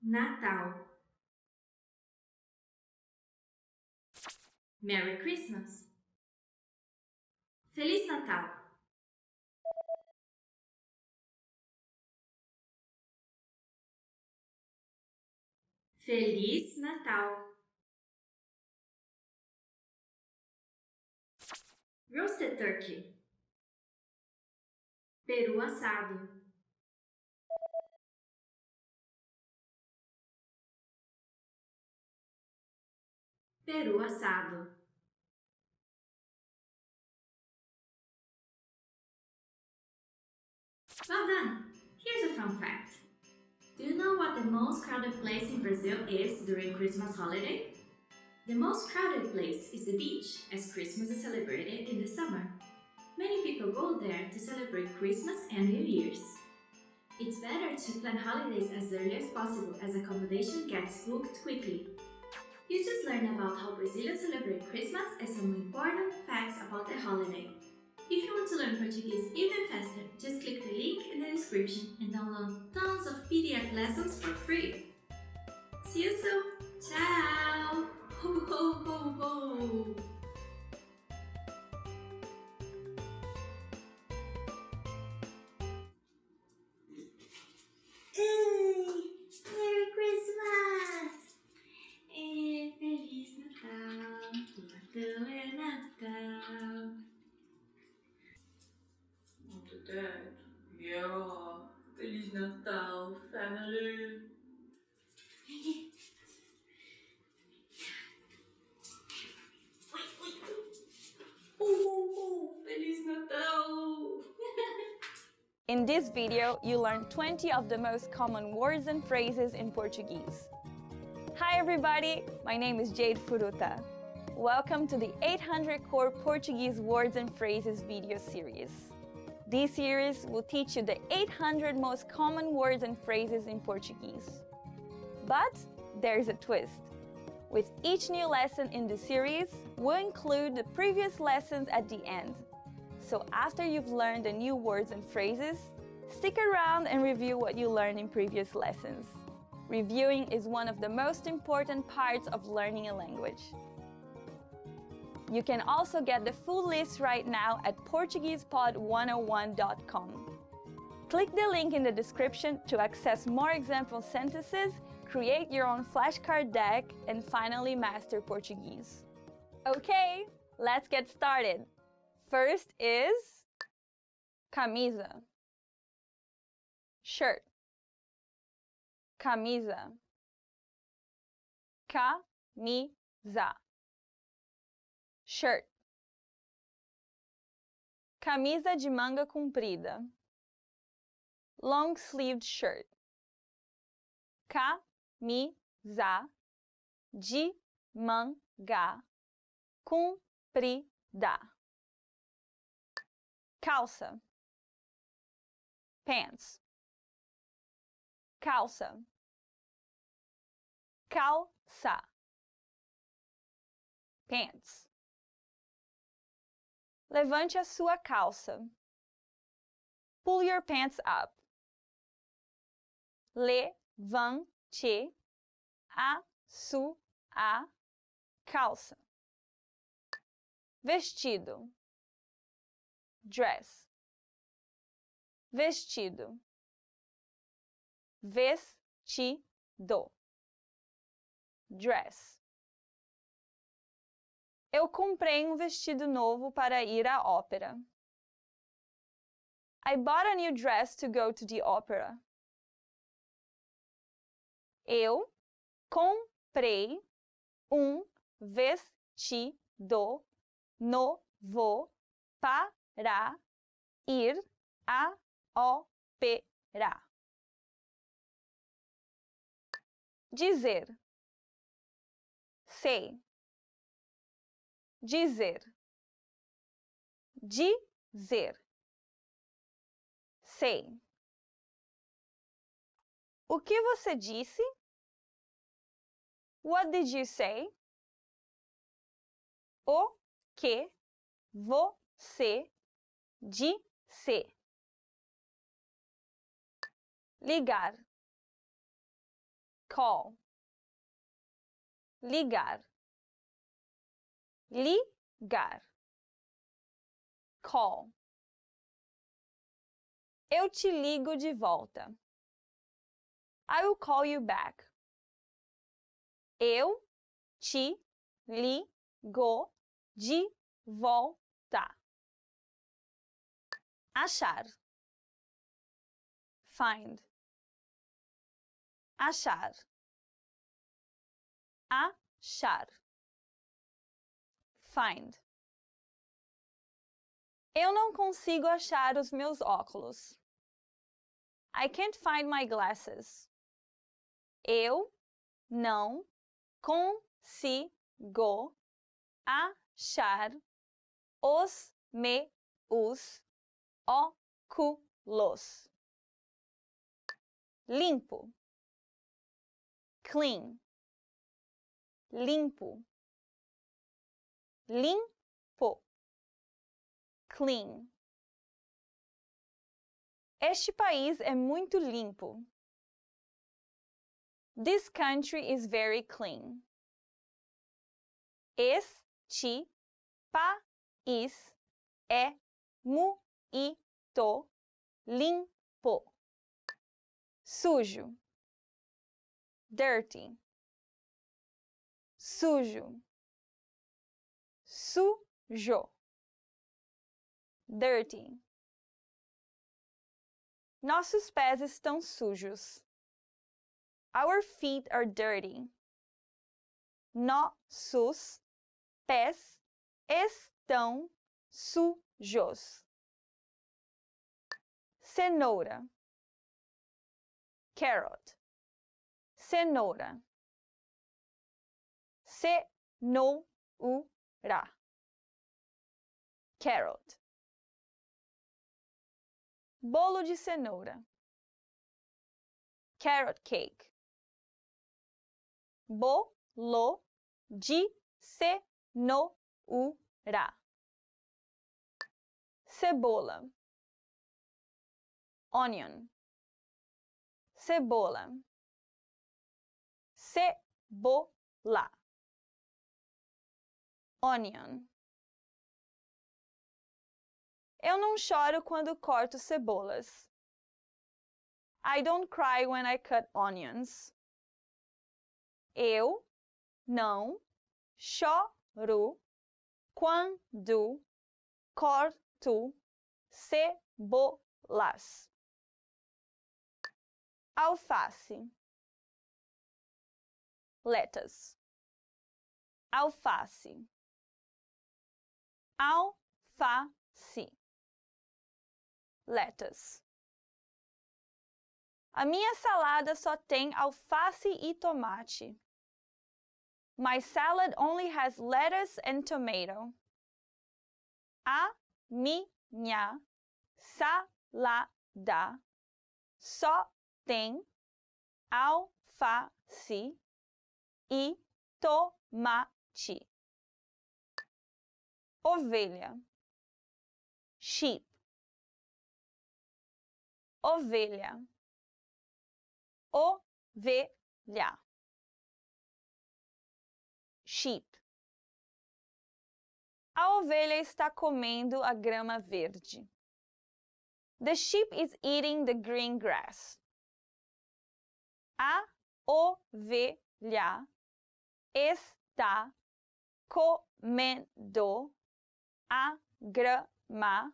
Natal, Merry Christmas, Feliz Natal, Feliz Natal, roasted turkey, peru assado, peru assado. Well done! Here's a fun fact. Do you know what the most crowded place in Brazil is during Christmas holiday? The most crowded place is the beach, as Christmas is celebrated in the summer. Many people go there to celebrate Christmas and New Year's. It's better to plan holidays as early as possible as accommodation gets booked quickly. You just learned about how Brazilians celebrate Christmas and some important facts about the holiday. If you want to learn Portuguese even faster, just click the link in the description and download tons of PDF lessons for free. See you soon! Ciao! Ho ho ho ho! Merry Christmas! E Feliz Natal! Natal é Natal! Dad, yeah, Feliz Natal, family. In this video, you learn 20 of the most common words and phrases in Portuguese. Hi everybody, my name is Jade Furuta. Welcome to the 800 Core Portuguese Words and Phrases video series. This series will teach you the 800 most common words and phrases in Portuguese. But there's a twist. With each new lesson in the series, we'll include the previous lessons at the end. So after you've learned the new words and phrases, stick around and review what you learned in previous lessons. Reviewing is one of the most important parts of learning a language. You can also get the full list right now at PortuguesePod101.com. Click the link in the description to access more example sentences, create your own flashcard deck, and finally master Portuguese. Okay, let's get started. First is camisa, shirt, camisa, camisa, shirt, camisa de manga comprida, long-sleeved shirt, camisa de manga comprida. Calça, pants, calça, calça, pants. Levante a sua calça. Pull your pants up. Levante a sua calça. Vestido. Dress, vestido, vestido, dress. Eu comprei vestido novo para ir à ópera. I bought a new dress to go to the opera. Eu comprei vestido novo para ir à ópera. Dizer, say, dizer, dizer, say. O que você disse? What did you say? O que você disse. Ligar, call, ligar, ligar, call. Eu te ligo de volta. I will call you back. Eu te ligo de volta. Achar, find, achar, achar, find. Eu não consigo achar os meus óculos. I can't find my glasses. Eu não consigo achar os meus óculos. Limpo, clean, limpo, limpo, clean. Este país é muito limpo. This country is very clean. Este país é muito limpo. Sujo, dirty, sujo, sujo, dirty. Nossos pés estão sujos. Our feet are dirty. Nossos pés estão sujos. Cenoura. Carrot. Cenoura. Cenoura. Carrot. Bolo de cenoura. Carrot cake. Bolo de cenoura. Cebola. Onion. Cebola. Cebola. Onion. Eu não choro quando corto cebolas. I don't cry when I cut onions. Eu não choro quando corto cebolas. Alface. Lettuce. Alface. Alface. Lettuce. A minha salada só tem alface e tomate. My salad only has lettuce and tomato. A minha salada só tem alface e tomate. Ovelha. Sheep. Ovelha. Ovelha. Sheep. A ovelha está comendo a grama verde. The sheep is eating the green grass. A ovelha está comendo a grama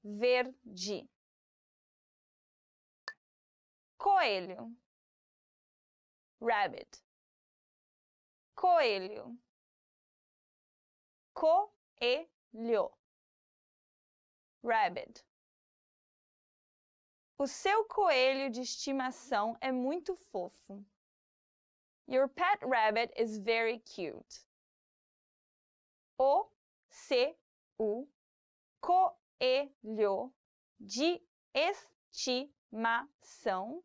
verde. Coelho. Rabbit. Coelho. Coelho. Rabbit. O seu coelho de estimação é muito fofo. Your pet rabbit is very cute. O seu coelho de estimação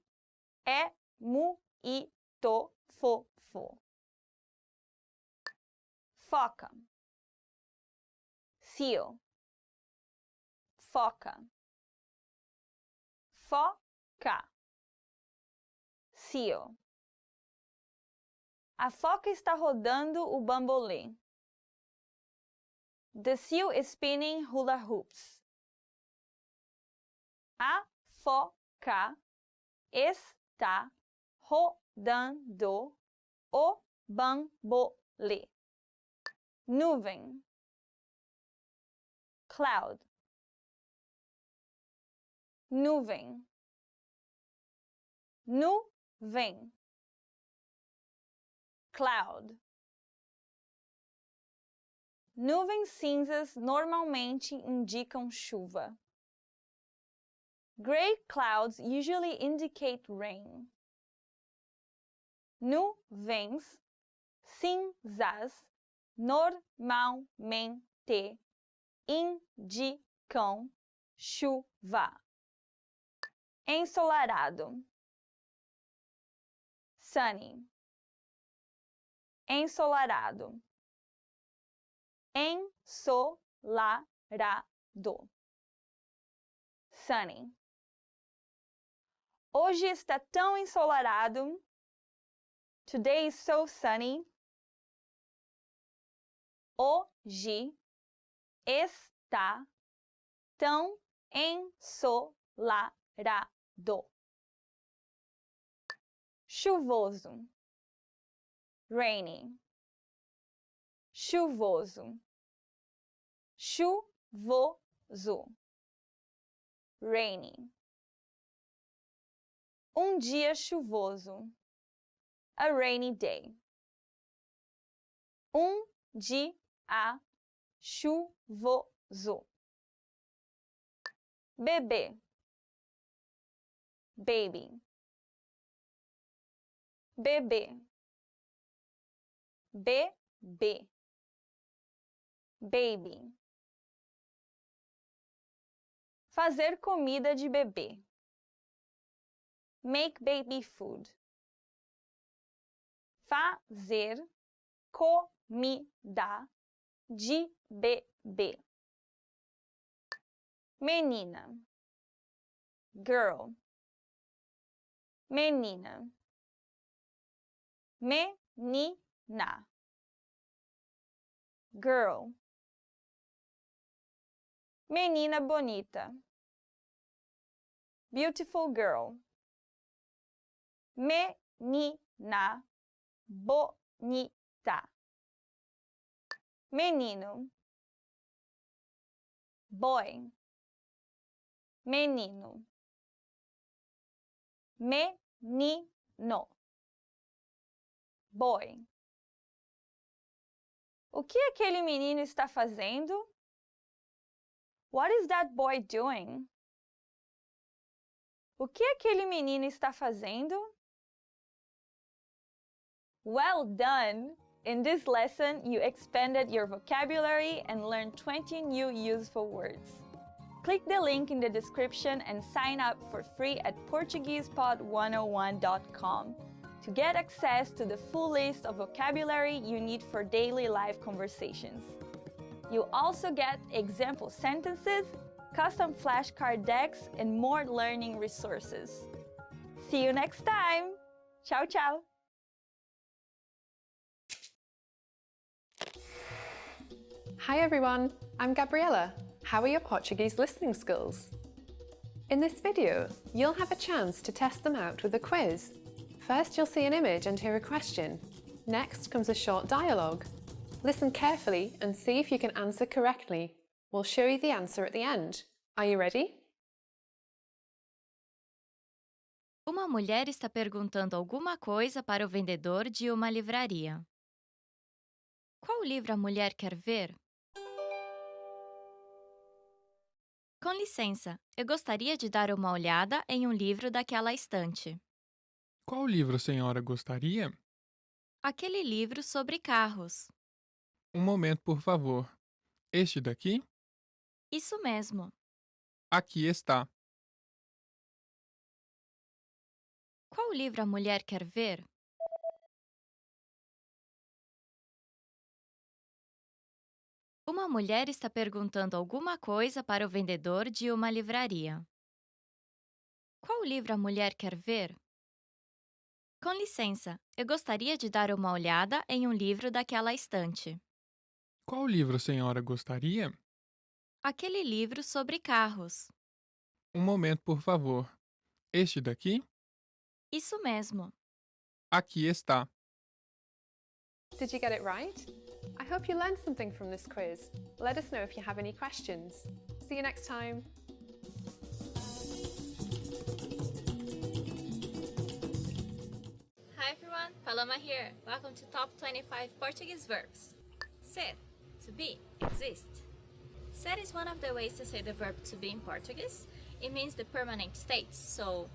é muito fofo. Foca. Seal. Foca. Foca. Seal. A foca está rodando o bambolê. The seal is spinning hula hoops. A foca está rodando o bambolê. Nuvem. Cloud. Nuvem. Nuvem. Cloud. Nuvens cinzas normalmente indicam chuva. Gray clouds usually indicate rain. Nuvens cinzas normalmente indicam chuva. Ensolarado. Sunny. Ensolarado. Ensolarado. Sunny. Hoje está tão ensolarado. Today is so sunny. Hoje está tão ensolarado. Chuvoso. Rainy. Chuvoso. Chuvoso. Rainy. Dia chuvoso. A rainy day. Dia chuvoso. Bebê. baby. Bebê. Bebê. Baby. Fazer comida de bebê. Make baby food. Fazer comida de bebê. Menina. Girl. Menina. Menina. Girl. Menina bonita. Beautiful girl. Menina bonita. Menino. Boy. Menino. Menino. Boy. O que aquele menino está fazendo? What is that boy doing? O que aquele menino está fazendo? Well done! In this lesson, you expanded your vocabulary and learned 20 new useful words. Click the link in the description and sign up for free at PortuguesePod101.com to get access to the full list of vocabulary you need for daily life conversations. You'll also get example sentences, custom flashcard decks, and more learning resources. See you next time! Ciao, ciao! Hi everyone, I'm Gabriella. How are your Portuguese listening skills? In this video, you'll have a chance to test them out with a quiz. First, you'll see an image and hear a question. Next comes a short dialogue. Listen carefully and see if you can answer correctly. We'll show you the answer at the end. Are you ready? Uma mulher está perguntando alguma coisa para o vendedor de uma livraria. Qual livro a mulher quer ver? Com licença, eu gostaria de dar uma olhada em um livro daquela estante. Qual livro a senhora gostaria? Aquele livro sobre carros. Um momento, por favor. Este daqui? Isso mesmo. Aqui está. Qual livro a mulher quer ver? Uma mulher está perguntando alguma coisa para o vendedor de uma livraria. Qual livro a mulher quer ver? Com licença, eu gostaria de dar uma olhada em um livro daquela estante. Qual livro a senhora gostaria? Aquele livro sobre carros. Um momento, por favor. Este daqui? Isso mesmo. Aqui está. Did you get it right? I hope you learned something from this quiz. Let us know if you have any questions. See you next time. Hi everyone, Paloma here. Welcome to Top 25 Portuguese Verbs. Ser, to be, exist. Ser is one of the ways to say the verb to be in Portuguese. It means the permanent state, so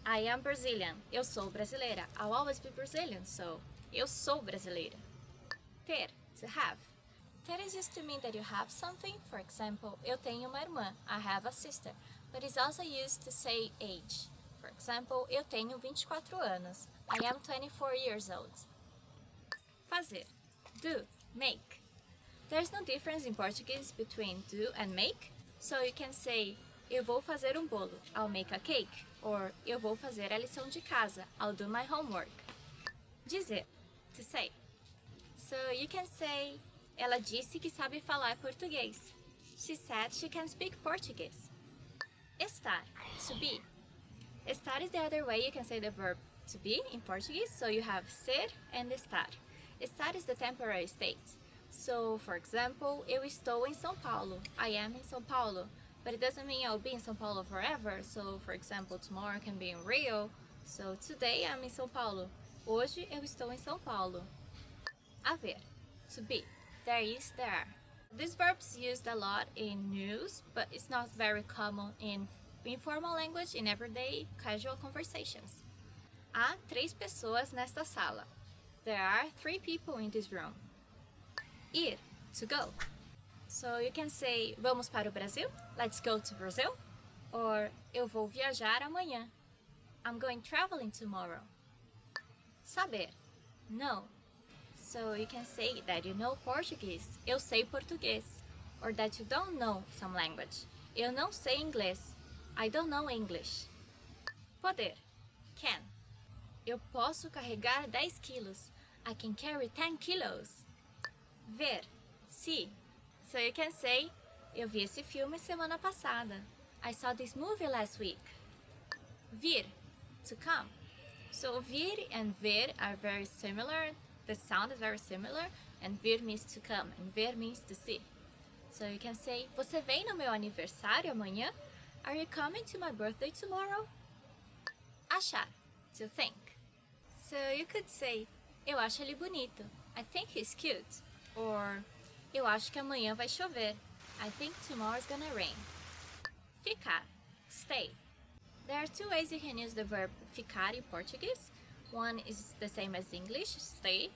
I am Brazilian, eu sou brasileira. I'll always be Brazilian, so eu sou brasileira. Ter, to have. Ter is used to mean that you have something. For example, eu tenho uma irmã, I have a sister. But it's also used to say age. For example, eu tenho 24 anos. I am 24 years old. Fazer, do, make. There's no difference in Portuguese between do and make, so you can say eu vou fazer um bolo, I'll make a cake, or eu vou fazer a lição de casa, I'll do my homework. Dizer, to say. So you can say, ela disse que sabe falar português. She said she can speak Portuguese. Estar, to be. Estar is the other way you can say the verb to be in Portuguese, so you have ser and estar. Estar is the temporary state. So, for example, eu estou em São Paulo. I am in São Paulo. But it doesn't mean I'll be in São Paulo forever. So, for example, tomorrow I can be in Rio. So, today I'm in São Paulo. Hoje eu estou em São Paulo. Haver, to be. There is, there are. This verb's used a lot in news, but it's not very common in informal language in everyday casual conversations. Há 3 pessoas nesta sala. There are 3 people in this room. Ir, to go. So you can say, vamos para o Brasil? Let's go to Brazil. Or, eu vou viajar amanhã. I'm going traveling tomorrow. Saber, know. So you can say that you know Portuguese. Eu sei português. Or that you don't know some language. Eu não sei inglês. I don't know English. Poder, can. Eu posso carregar 10 quilos. I can carry 10 kilos. Ver, see. So you can say, eu vi esse filme semana passada. I saw this movie last week. Vir, to come. So vir and ver are very similar. The sound is very similar. And vir means to come and ver means to see. So you can say, você vem no meu aniversário amanhã? Are you coming to my birthday tomorrow? Achar, to think. So you could say, eu acho ele bonito. I think he's cute. Or, eu acho que amanhã vai chover. I think tomorrow's gonna rain. Ficar, stay. There are 2 ways you can use the verb ficar in Portuguese. One is the same as English, stay.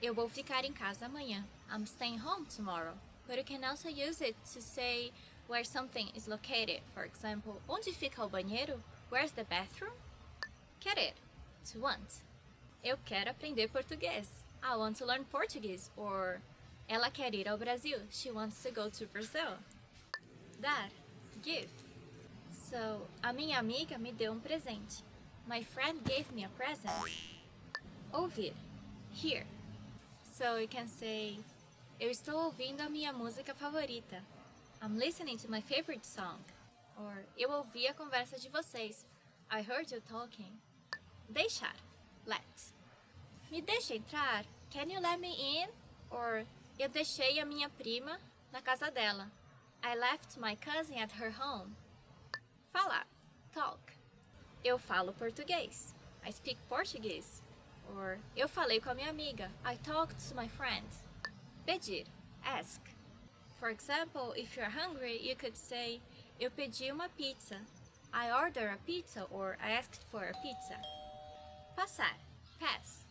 Eu vou ficar em casa amanhã. I'm staying home tomorrow. But you can also use it to say where something is located. For example, onde fica o banheiro? Where's the bathroom? Querer, to want. Eu quero aprender português. I want to learn Portuguese. Or, ela quer ir ao Brasil. She wants to go to Brazil. Dar, give. So, a minha amiga me deu presente. My friend gave me a present. Ouvir, hear. So you can say, eu estou ouvindo a minha música favorita. I'm listening to my favorite song. Or, eu ouvi a conversa de vocês. I heard you talking. Deixar, let. Me deixa entrar? Can you let me in? Or, eu deixei a minha prima na casa dela. I left my cousin at her home. Falar, talk. Eu falo português. I speak Portuguese. Or, eu falei com a minha amiga. I talked to my friend. Pedir, ask. For example, if you're hungry, you could say, eu pedi uma pizza. I ordered a pizza, or I asked for a pizza. Passar, pass.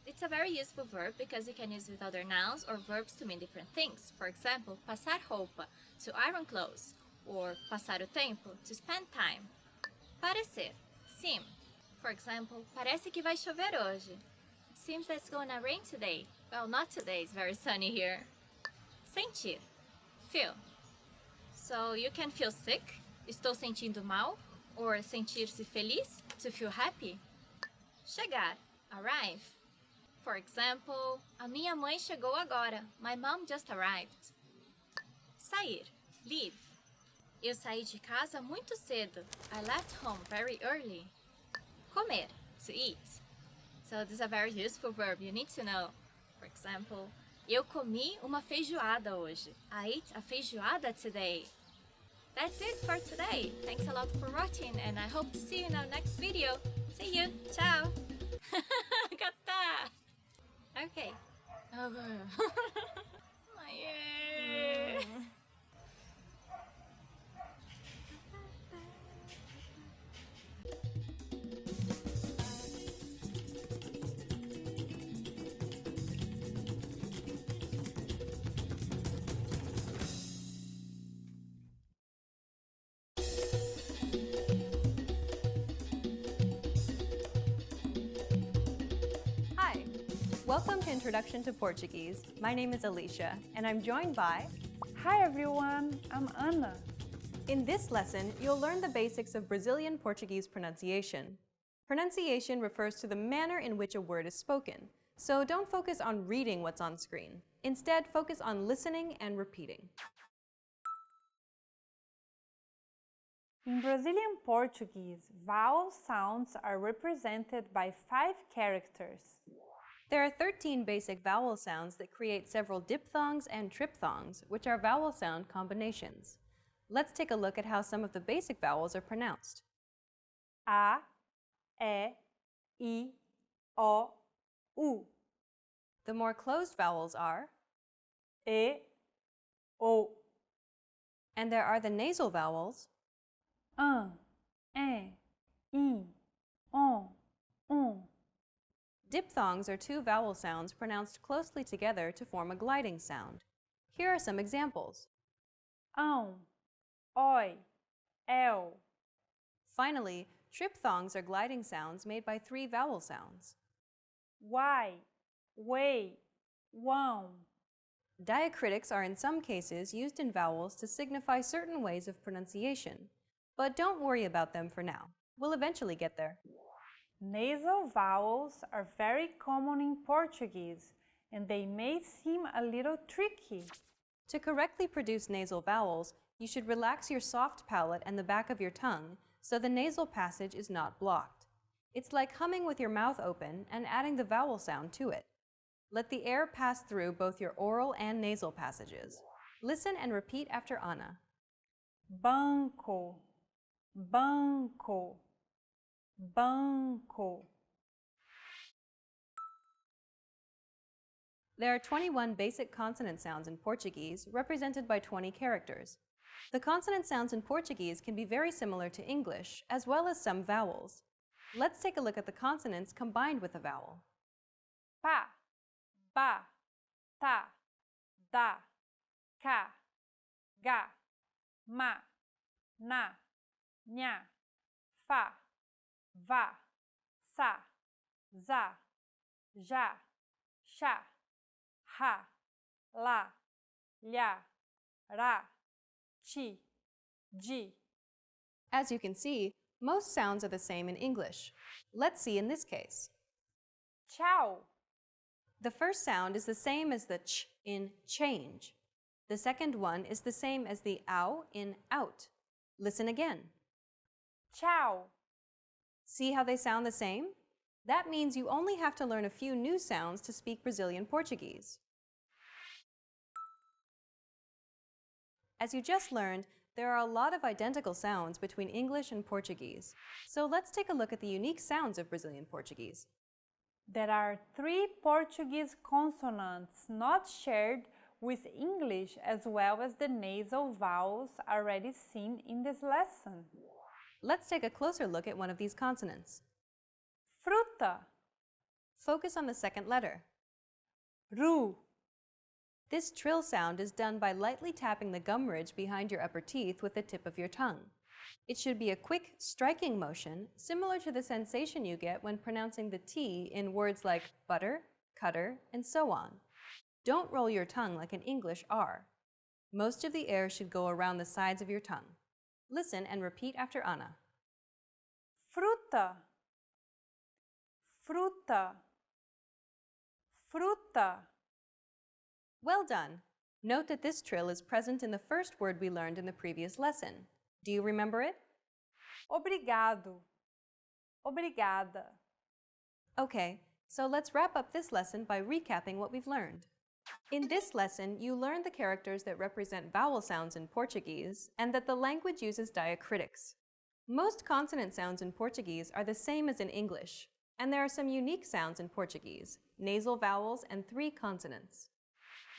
It's a very useful verb because you can use it with other nouns or verbs to mean different things. For example, passar roupa, to iron clothes. Or passar o tempo, to spend time. Parecer, seem. For example, parece que vai chover hoje. It seems that it's gonna rain today. Well, not today, it's very sunny here. Sentir, feel. So you can feel sick, estou sentindo mal. Or sentir-se feliz, to feel happy. Chegar, arrive. For example, a minha mãe chegou agora. My mom just arrived. Sair, leave. Eu saí de casa muito cedo. I left home very early. Comer, to eat. So this is a very useful verb you need to know. For example, eu comi uma feijoada hoje. I ate a feijoada today. That's it for today. Thanks a lot for watching and I hope to see you in our next video. See you. Ciao. Gata. Okay. Over. My ear. Welcome to Introduction to Portuguese. My name is Alicia, and I'm joined by... Hi everyone, I'm Ana. In this lesson, you'll learn the basics of Brazilian Portuguese pronunciation. Pronunciation refers to the manner in which a word is spoken, so don't focus on reading what's on screen. Instead, focus on listening and repeating. In Brazilian Portuguese, vowel sounds are represented by 5 characters. There are 13 basic vowel sounds that create several diphthongs and triphthongs, which are vowel sound combinations. Let's take a look at how some of the basic vowels are pronounced. A, E, I, O, U. The more closed vowels are E, O. And there are the nasal vowels I, on. Diphthongs are two vowel sounds pronounced closely together to form a gliding sound. Here are some examples. Oi, el. Finally, triphthongs are gliding sounds made by three vowel sounds. Why, way, wão. Diacritics are in some cases used in vowels to signify certain ways of pronunciation, but don't worry about them for now. We'll eventually get there. Nasal vowels are very common in Portuguese, and they may seem a little tricky. To correctly produce nasal vowels, you should relax your soft palate and the back of your tongue so the nasal passage is not blocked. It's like humming with your mouth open and adding the vowel sound to it. Let the air pass through both your oral and nasal passages. Listen and repeat after Ana. Banco, banco, banco. There are 21 basic consonant sounds in Portuguese, represented by 20 characters. The consonant sounds in Portuguese can be very similar to English, as well as some vowels. Let's take a look at the consonants combined with a vowel. Pa, ba, ta, da, ca, ga, ma, na, nha, fa, va, sa, za, ja, sha, ha, la, lha, ra, chi, ji. As you can see, most sounds are the same in English. Let's see in this case. Ciao. The first sound is the same as the ch in change. The second one is the same as the ow in out. Listen again. Ciao. See how they sound the same? That means you only have to learn a few new sounds to speak Brazilian Portuguese. As you just learned, there are a lot of identical sounds between English and Portuguese. So let's take a look at the unique sounds of Brazilian Portuguese. There are 3 Portuguese consonants not shared with English, as well as the nasal vowels already seen in this lesson. Let's take a closer look at one of these consonants. Fruta. Focus on the second letter. Ru. This trill sound is done by lightly tapping the gum ridge behind your upper teeth with the tip of your tongue. It should be a quick, striking motion, similar to the sensation you get when pronouncing the T in words like butter, cutter, and so on. Don't roll your tongue like an English R. Most of the air should go around the sides of your tongue. Listen and repeat after Ana. Fruta. Fruta. Fruta. Well done! Note that this trill is present in the first word we learned in the previous lesson. Do you remember it? Obrigado. Obrigada. Okay, so let's wrap up this lesson by recapping what we've learned. In this lesson, you learned the characters that represent vowel sounds in Portuguese and that the language uses diacritics. Most consonant sounds in Portuguese are the same as in English, and there are some unique sounds in Portuguese, nasal vowels and 3 consonants.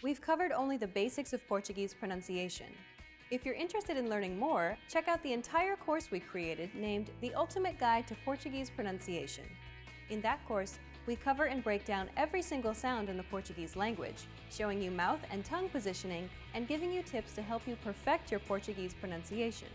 We've covered only the basics of Portuguese pronunciation. If you're interested in learning more, check out the entire course we created named The Ultimate Guide to Portuguese Pronunciation. In that course, we cover and break down every single sound in the Portuguese language, showing you mouth and tongue positioning and giving you tips to help you perfect your Portuguese pronunciation.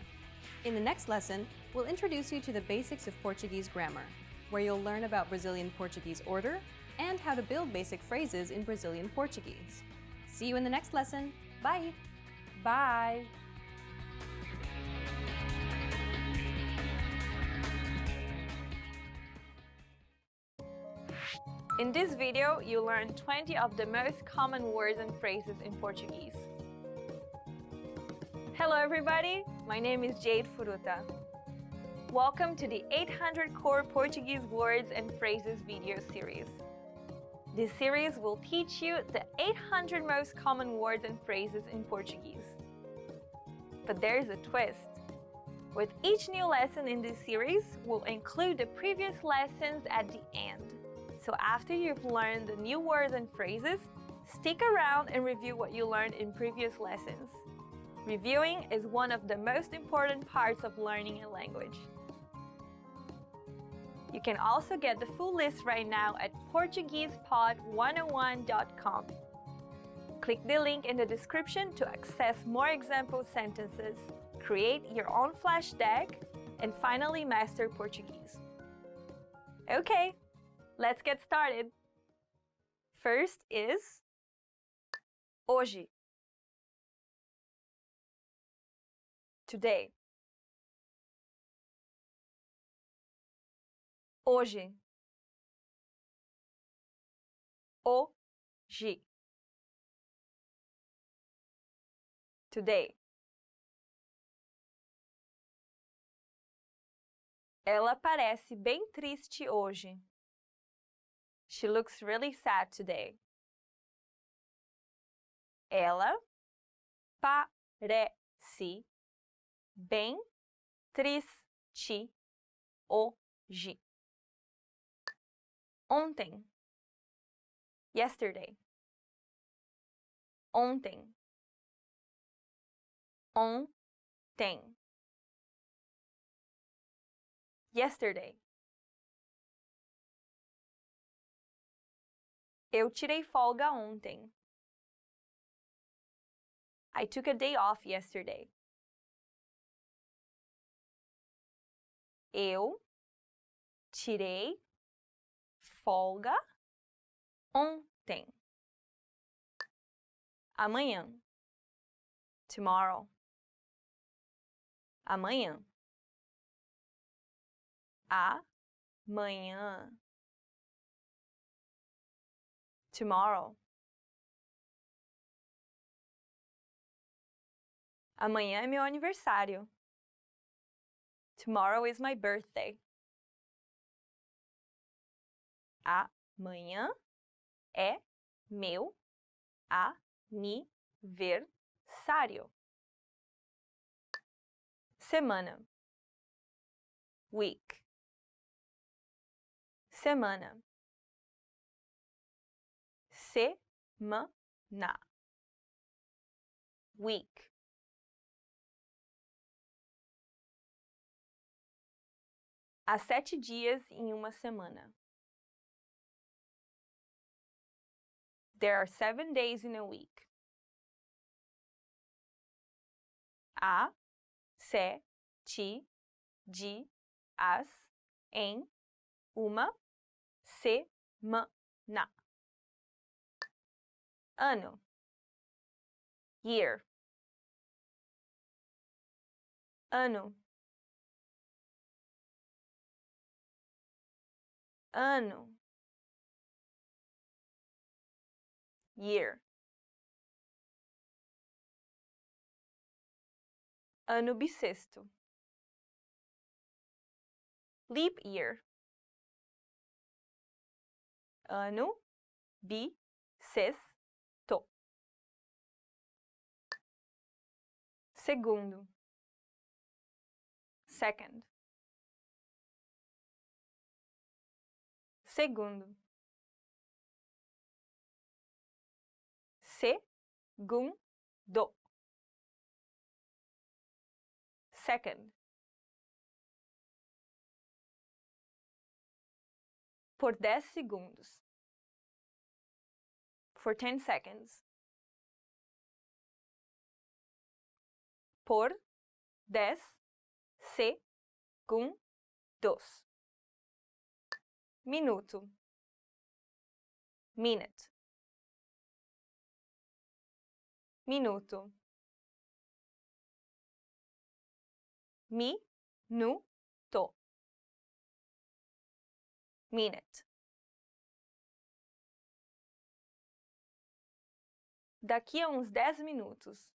In the next lesson, we'll introduce you to the basics of Portuguese grammar, where you'll learn about Brazilian Portuguese order and how to build basic phrases in Brazilian Portuguese. See you in the next lesson. Bye! Bye. In this video, you learned 20 of the most common words and phrases in Portuguese. Hello everybody, my name is Jade Furuta. Welcome to the 800 Core Portuguese Words and Phrases video series. This series will teach you the 800 most common words and phrases in Portuguese. But there's a twist. With each new lesson in this series, we'll include the previous lessons at the end. So after you've learned the new words and phrases, stick around and review what you learned in previous lessons. Reviewing is one of the most important parts of learning a language. You can also get the full list right now at PortuguesePod101.com. Click the link in the description to access more example sentences, create your own flash deck, and finally master Portuguese. Okay, let's get started. First is hoje. Today. Hoje. Hoje. Today. Ela parece bem triste hoje. She looks really sad today. Ela parece bem triste hoje. Ontem. Yesterday. Ontem. Ontem. Yesterday. Eu tirei folga ontem. I took a day off yesterday. Eu tirei folga ontem. Amanhã. Tomorrow. Amanhã. Amanhã. Tomorrow. Amanhã é meu aniversário. Tomorrow is my birthday. Amanhã é meu aniversário. Semana. Week. Semana. Semana. Week. Há 7 dias em uma semana. There are 7 days in a week. Há 7 dias em uma semana. Ano. Year. Ano. Ano. Year. Ano bissexto. Leap year. Ano bissexto. Segundo. Second. Segundo. Segundo. Second. Por 10 segundos. For 10 seconds. Por 10 segundos. Minuto. Minute. Minuto. Minuto. Minute. Daqui a uns 10 minutos.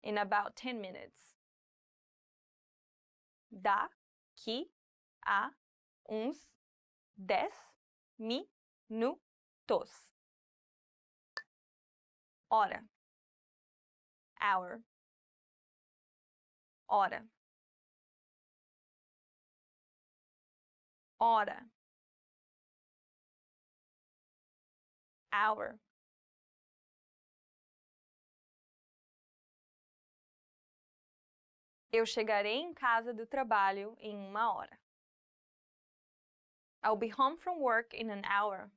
In about 10 minutes. Daqui a uns 10 minutos. Hora. Hour. Hora. Hora. Hour. Eu chegarei em casa do trabalho em 1 hora. I'll be home from work in an hour.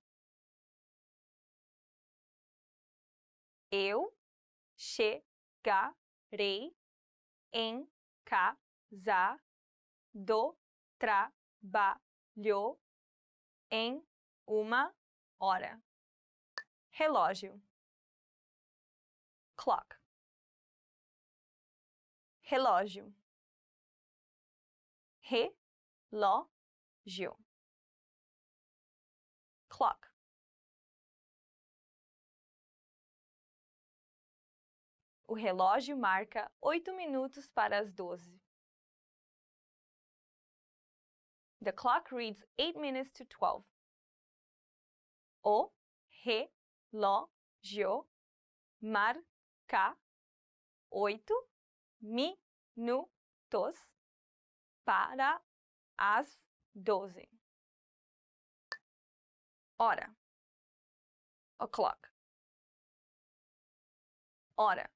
Eu chegarei em casa do trabalho em uma hora. Relógio. Clock. Relógio. Relógio. Clock. O relógio marca 8 minutos para as 12. The clock reads 8 minutes to 12. O relógio marca 8 minutos para as 12. Hora. O'clock. Hora.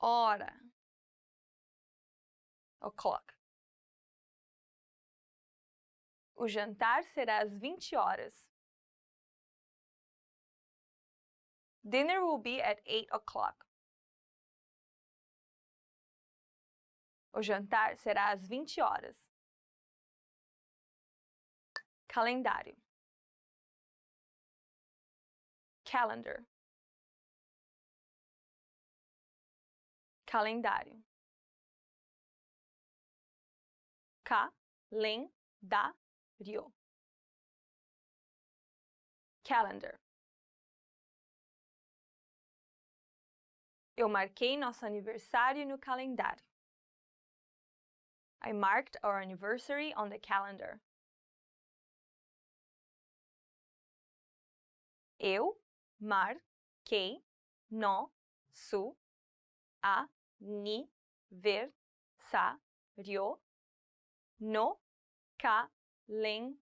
Hora. O'clock. O jantar será às 20 horas. Dinner will be at 8 o'clock. O jantar será às 20 horas. Calendário. Calendar. Calendário. Calendário. Calendar. Eu marquei nosso aniversário no calendário. I marked our anniversary on the calendar. Eu marquei nosso aniversário no calendário.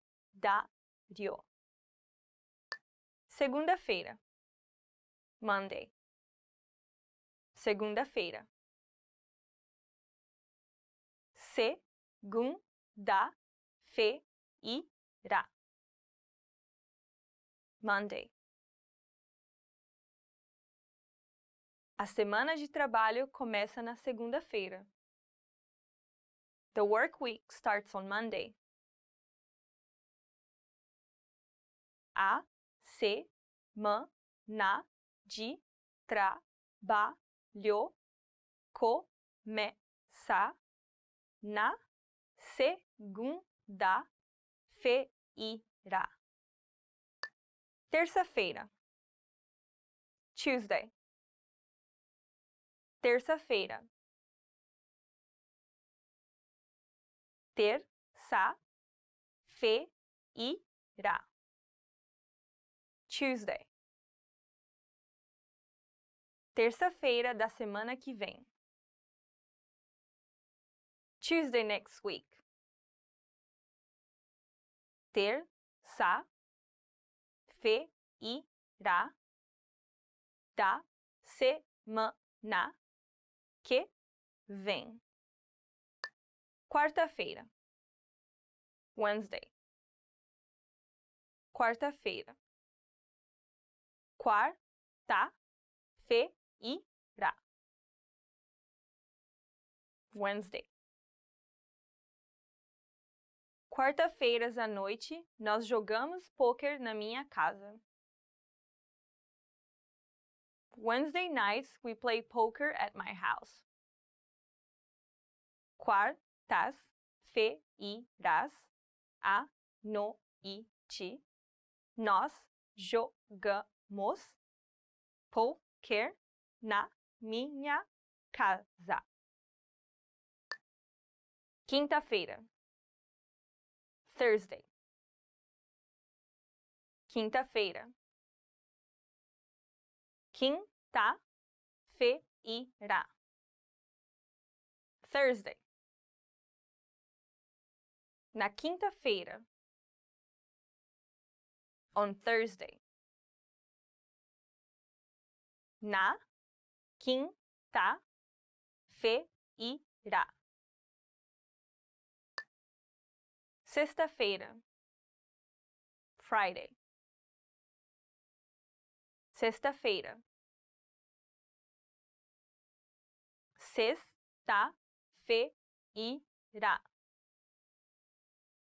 Segunda-feira. Monday. Segunda-feira. Segunda-feira. Monday. A semana de trabalho começa na segunda-feira. The work week starts on Monday. A semana de trabalho começa na segunda-feira. Terça-feira. Tuesday. Terça-feira. Terça-feira. Tuesday. Terça-feira da semana que vem. Tuesday next week. Terça-feira da semana que vem. Quarta-feira. Wednesday. Quarta-feira. Quarta-feira. Wednesday. Quarta-feiras à noite, nós jogamos pôquer na minha casa. Wednesday nights, we play poker at my house. Quartas-feiras à noite, nós jogamos poker na minha casa. Quinta-feira. Thursday. Quinta-feira. Quinta-feira. Thursday. Na quinta-feira. On Thursday. Na quinta-feira. Sexta-feira. Friday. Sexta-feira. Sexta-feira.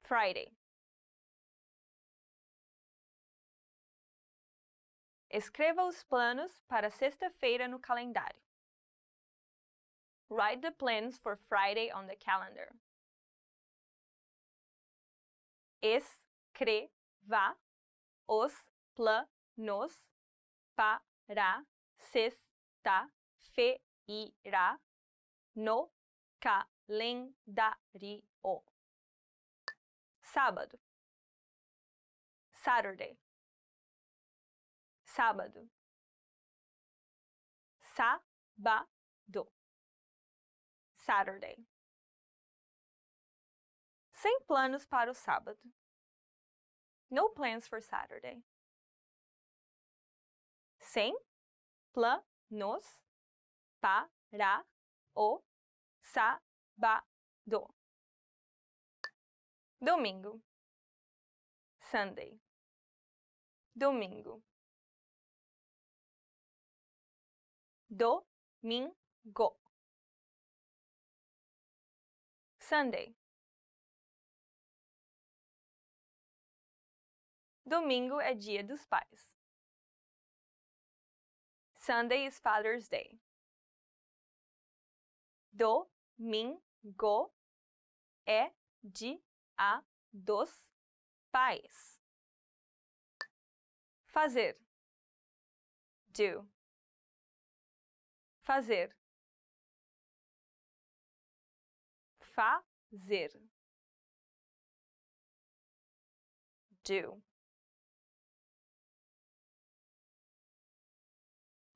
Friday. Escreva os planos para sexta-feira no calendário. Write the plans for Friday on the calendar. Escreva os planos para sexta-feira no calendário. Sábado. Saturday. Sábado. Sábado. Saturday. Sem planos para o sábado. No plans for Saturday. Sem planos para o sábado. Domingo. Sunday. Domingo. Domingo. Sunday. Domingo é dia dos pais. Sunday is Father's Day. Domingo é dia dos pais. Fazer. Do. Fazer. Fazer. Do.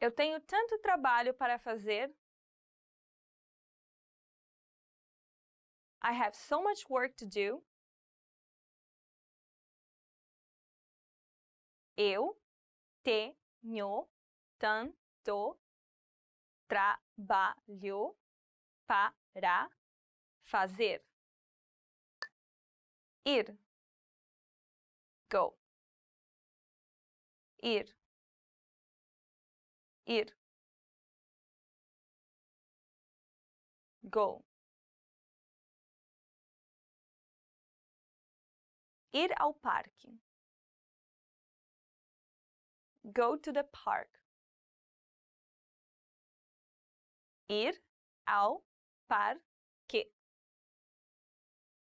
Eu tenho tanto trabalho para fazer. I have so much work to do. Eu tenho tanto trabalho para fazer. Ir. Go. Ir. Ir. Go. Ir ao parque. Go to the park. Ir ao parque.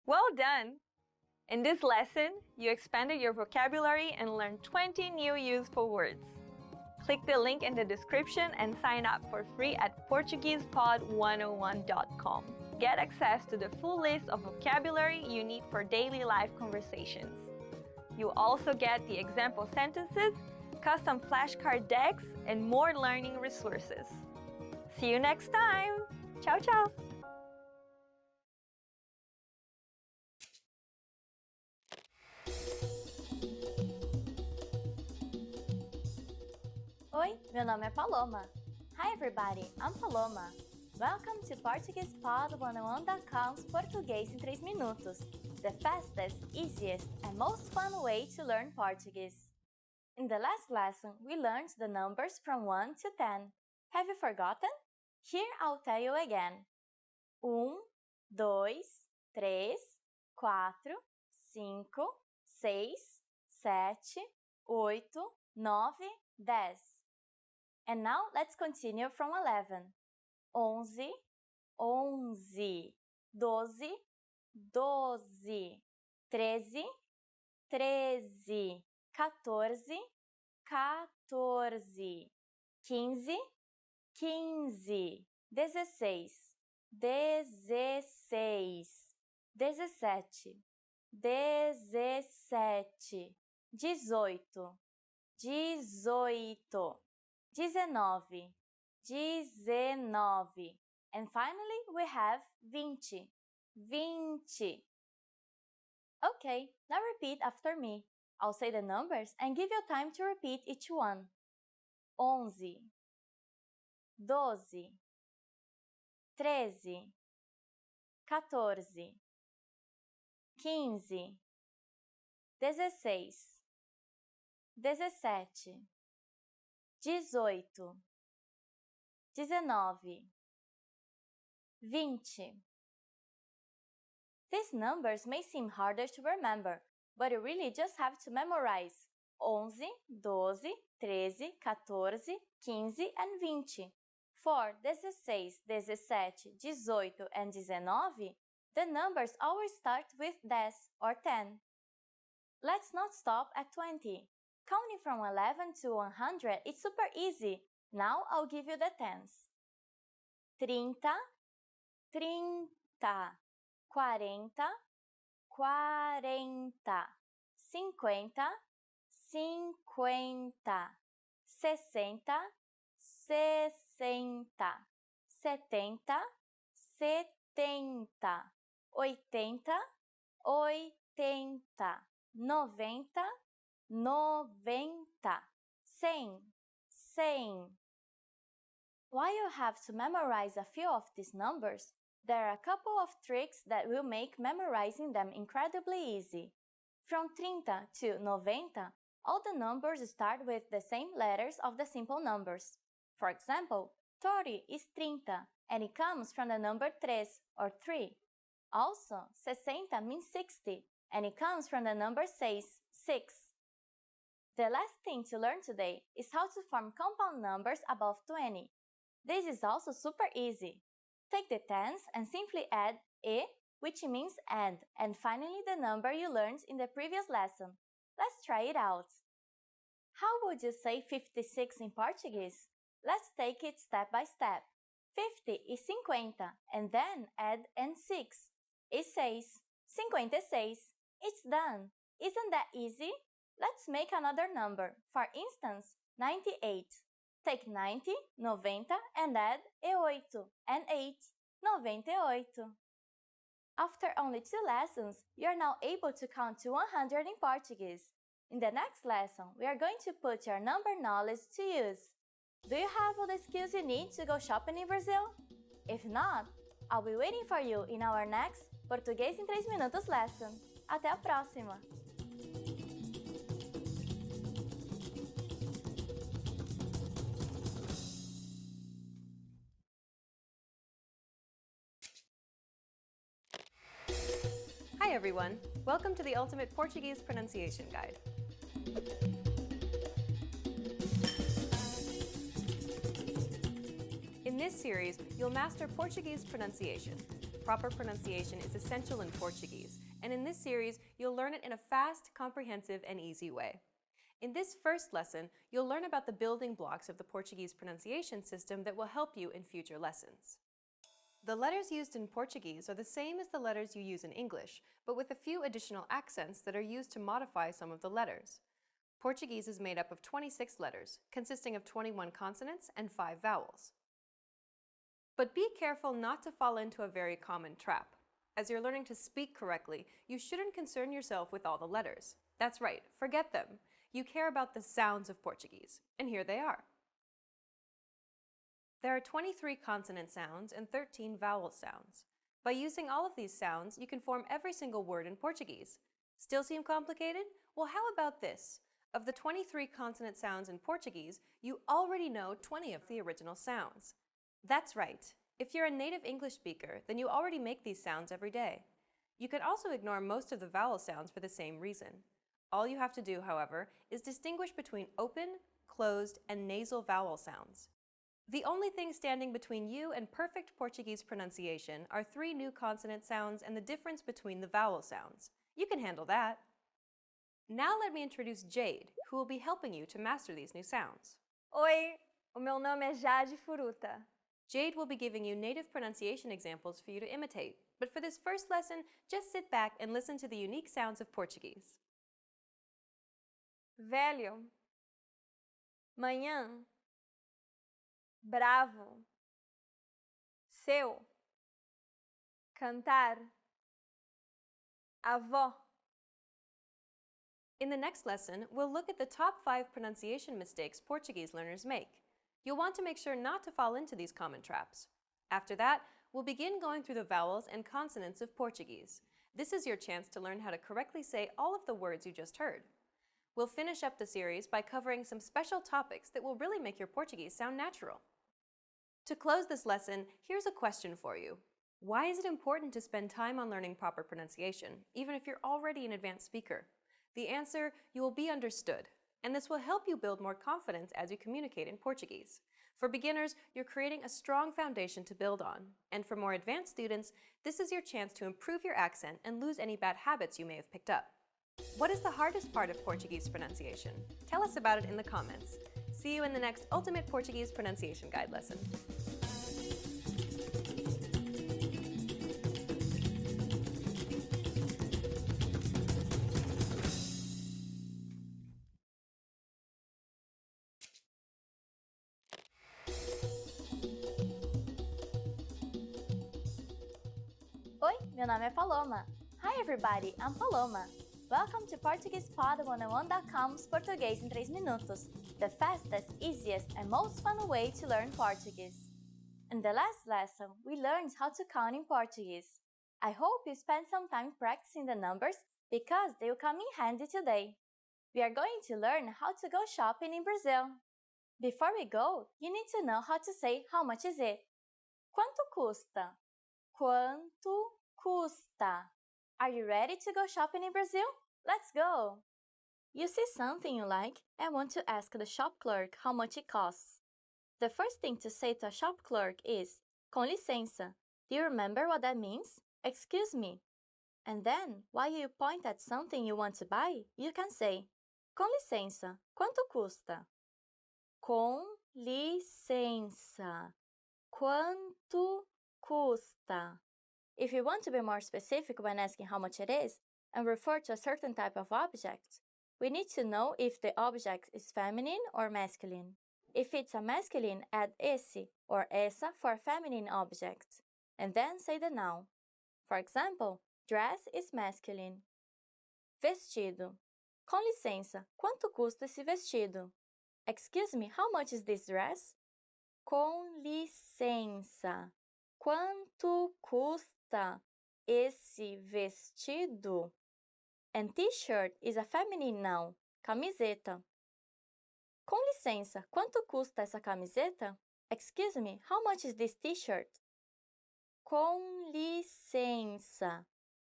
Well done! In this lesson, you expanded your vocabulary and learned 20 new useful words. Click the link in the description and sign up for free at PortuguesePod101.com. Get access to the full list of vocabulary you need for daily life conversations. You also get the example sentences, custom flashcard decks, and more learning resources. See you next time! Ciao, ciao! Oi, meu nome é Paloma. Hi everybody, I'm Paloma. Welcome to PortuguesePod101.com's Português em 3 minutos, the fastest, easiest, and most fun way to learn Portuguese. In the last lesson, we learned the numbers from 1 to 10. Have you forgotten? Here I'll tell you again. 1, 2, 3, 4, 5, 6, 7, 8, 9, 10. And now let's continue from 11. 11, 11, 12, 12, 13, 13, 14, 14, 15, 15, 16, 16, 17, 17, 18, 18, 19, 19, and finally we have 20, 20. Okay, now repeat after me. I'll say the numbers and give you time to repeat each one. 11, 12, 13, 14, 15, 16, 17, 18, 19, 20. These numbers may seem harder to remember, but you really just have to memorize 11, 12, 13, 14, 15, and 20. For 16, 17, 18, and 19, the numbers always start with 10 or 10. Let's not stop at 20. Counting from 11 to 100 is super easy. Now I'll give you the tens. 30, 30, 40, 40, 50, 50, 60, 60, 70, 70, 80, 80, 90, 90, 100, 100. While you have to memorize a few of these numbers, there are a couple of tricks that will make memorizing them incredibly easy. From 30 to 90, all the numbers start with the same letters of the simple numbers. For example, 30 is 30, and it comes from the number 3 or 3. Also, 60 means 60, and it comes from the number 6, 6. The last thing to learn today is how to form compound numbers above 20. This is also super easy. Take the tens and simply add e, which means and finally the number you learned in the previous lesson. Let's try it out. How would you say 56 in Portuguese? Let's take it step by step. 50 is 50, and then add and 6. It says 56. It's done. Isn't that easy? Let's make another number. For instance, 98. Take 90, 90, and add e 8 and 8, 98. After only 2 lessons, you are now able to count to 100 in Portuguese. In the next lesson, we are going to put your number knowledge to use. Do you have all the skills you need to go shopping in Brazil? If not, I'll be waiting for you in our next Português em 3 Minutos lesson. Até a próxima! Hi everyone! Welcome to the Ultimate Portuguese Pronunciation Guide. In this series, you'll master Portuguese pronunciation. Proper pronunciation is essential in Portuguese, and in this series, you'll learn it in a fast, comprehensive, and easy way. In this first lesson, you'll learn about the building blocks of the Portuguese pronunciation system that will help you in future lessons. The letters used in Portuguese are the same as the letters you use in English, but with a few additional accents that are used to modify some of the letters. Portuguese is made up of 26 letters, consisting of 21 consonants and 5 vowels. But be careful not to fall into a very common trap. As you're learning to speak correctly, you shouldn't concern yourself with all the letters. That's right, forget them. You care about the sounds of Portuguese, and here they are. There are 23 consonant sounds and 13 vowel sounds. By using all of these sounds, you can form every single word in Portuguese. Still seem complicated? Well, how about this? Of the 23 consonant sounds in Portuguese, you already know 20 of the original sounds. That's right. If you're a native English speaker, then you already make these sounds every day. You can also ignore most of the vowel sounds for the same reason. All you have to do, however, is distinguish between open, closed, and nasal vowel sounds. The only thing standing between you and perfect Portuguese pronunciation are 3 new consonant sounds and the difference between the vowel sounds. You can handle that. Now let me introduce Jade, who will be helping you to master these new sounds. Oi, o meu nome é Jade Furuta. Jade will be giving you native pronunciation examples for you to imitate, but for this first lesson, just sit back and listen to the unique sounds of Portuguese. Velho. Manhã. Bravo. Seu. Cantar. Avó. In the next lesson, we'll look at the top 5 pronunciation mistakes Portuguese learners make. You'll want to make sure not to fall into these common traps. After that, we'll begin going through the vowels and consonants of Portuguese. This is your chance to learn how to correctly say all of the words you just heard. We'll finish up the series by covering some special topics that will really make your Portuguese sound natural. To close this lesson, here's a question for you. Why is it important to spend time on learning proper pronunciation, even if you're already an advanced speaker? The answer, you will be understood, and this will help you build more confidence as you communicate in Portuguese. For beginners, you're creating a strong foundation to build on, and for more advanced students, this is your chance to improve your accent and lose any bad habits you may have picked up. What is the hardest part of Portuguese pronunciation? Tell us about it in the comments. See you in the next Ultimate Portuguese Pronunciation Guide lesson. Oi, meu nome é Paloma. Hi everybody, I'm Paloma. Welcome to PortuguesePod101.com's Português em 3 minutos, the fastest, easiest, and most fun way to learn Portuguese. In the last lesson, we learned how to count in Portuguese. I hope you spent some time practicing the numbers because they will come in handy today. We are going to learn how to go shopping in Brazil. Before we go, you need to know how to say how much is it. Quanto custa? Quanto custa? Are you ready to go shopping in Brazil? Let's go! You see something you like and want to ask the shop clerk how much it costs. The first thing to say to a shop clerk is, com licença. Do you remember what that means? Excuse me. And then, while you point at something you want to buy, you can say, com licença, quanto custa? Com licença, quanto custa? If you want to be more specific when asking how much it is and refer to a certain type of object, we need to know if the object is feminine or masculine. If it's a masculine, add esse or essa for a feminine object, and then say the noun. For example, dress is masculine. Vestido. Com licença, quanto custa esse vestido? Excuse me, how much is this dress? Com licença, quanto custa esse vestido? And t-shirt is a feminine noun, camiseta. Com licença, quanto custa essa camiseta? Excuse me, how much is this t-shirt? Com licença,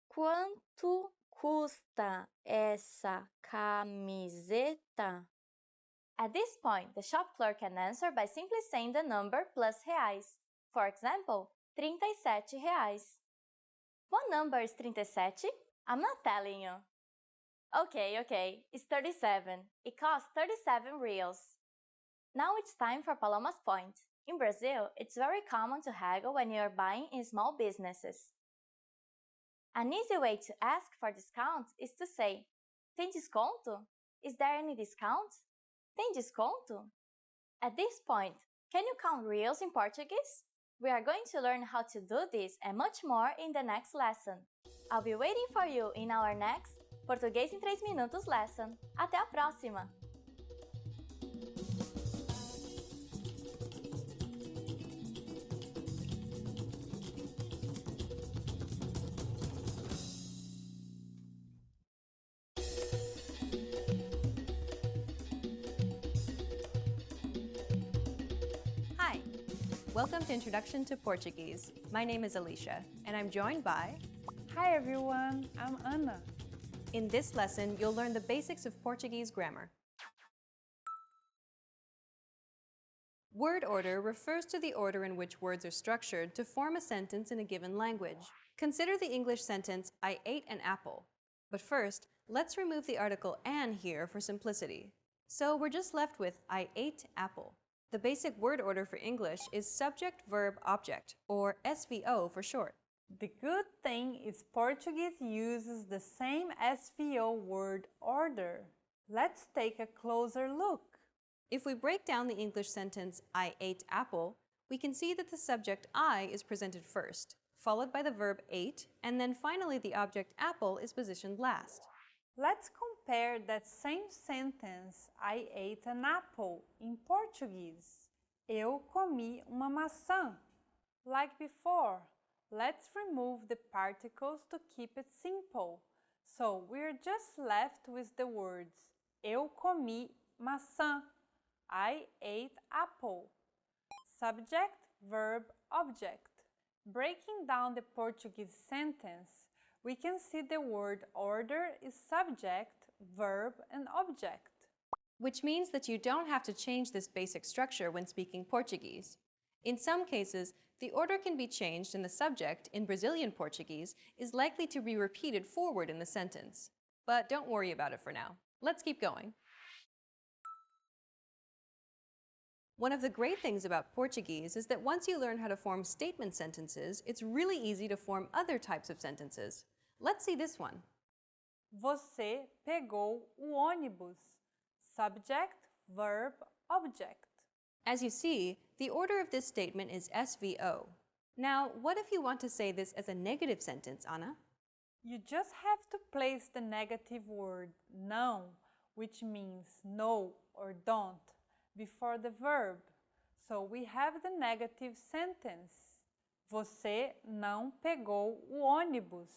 quanto custa essa camiseta? At this point, the shop clerk can answer by simply saying the number plus reais. For example, 37 reais. What number is 37? I'm not telling you. Okay, it's 37. It costs 37 reals. Now it's time for Paloma's point. In Brazil, it's very common to haggle when you're buying in small businesses. An easy way to ask for discounts is to say, tem desconto? Is there any discount? Tem desconto? At this point, can you count reals in Portuguese? We are going to learn how to do this and much more in the next lesson. I'll be waiting for you in our next Português em 3 minutos lesson. Até a próxima! Hi! Welcome to Introduction to Portuguese. My name is Alicia, and I'm joined by... Hi everyone, I'm Ana. In this lesson, you'll learn the basics of Portuguese grammar. Word order refers to the order in which words are structured to form a sentence in a given language. Consider the English sentence, I ate an apple. But first, let's remove the article an here for simplicity. So we're just left with I ate apple. The basic word order for English is subject, verb, object, or SVO for short. The good thing is Portuguese uses the same SVO word order. Let's take a closer look. If we break down the English sentence, I ate apple, we can see that the subject I is presented first, followed by the verb ate, and then finally the object apple is positioned last. Let's compare that same sentence, I ate an apple, in Portuguese. Eu comi uma maçã. Like before, let's remove the particles to keep it simple. So we're just left with the words eu comi maçã. I ate apple. Subject, verb, object. Breaking down the Portuguese sentence, we can see the word order is subject, verb, and object. Which means that you don't have to change this basic structure when speaking Portuguese. In some cases, the order can be changed and the subject, in Brazilian Portuguese, is likely to be repeated forward in the sentence. But don't worry about it for now. Let's keep going. One of the great things about Portuguese is that once you learn how to form statement sentences, it's really easy to form other types of sentences. Let's see this one. Você pegou o ônibus. Subject, verb, object. As you see, the order of this statement is SVO. Now, what if you want to say this as a negative sentence, Anna? You just have to place the negative word não, which means no or don't, before the verb. So we have the negative sentence. Você não pegou o ônibus.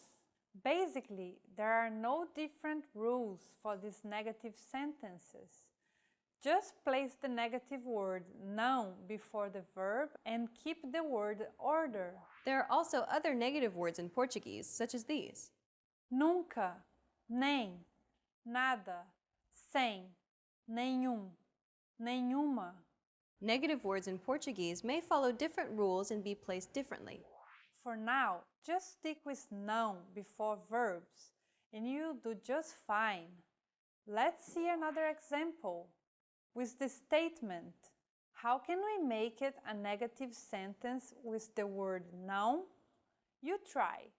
Basically, there are no different rules for these negative sentences. Just place the negative word não before the verb and keep the word order. There are also other negative words in Portuguese, such as these. Nunca, nem, nada, sem, nenhum, nenhuma. Negative words in Portuguese may follow different rules and be placed differently. For now, just stick with não before verbs, and you'll do just fine. Let's see another example. With the statement, how can we make it a negative sentence with the word não? You try.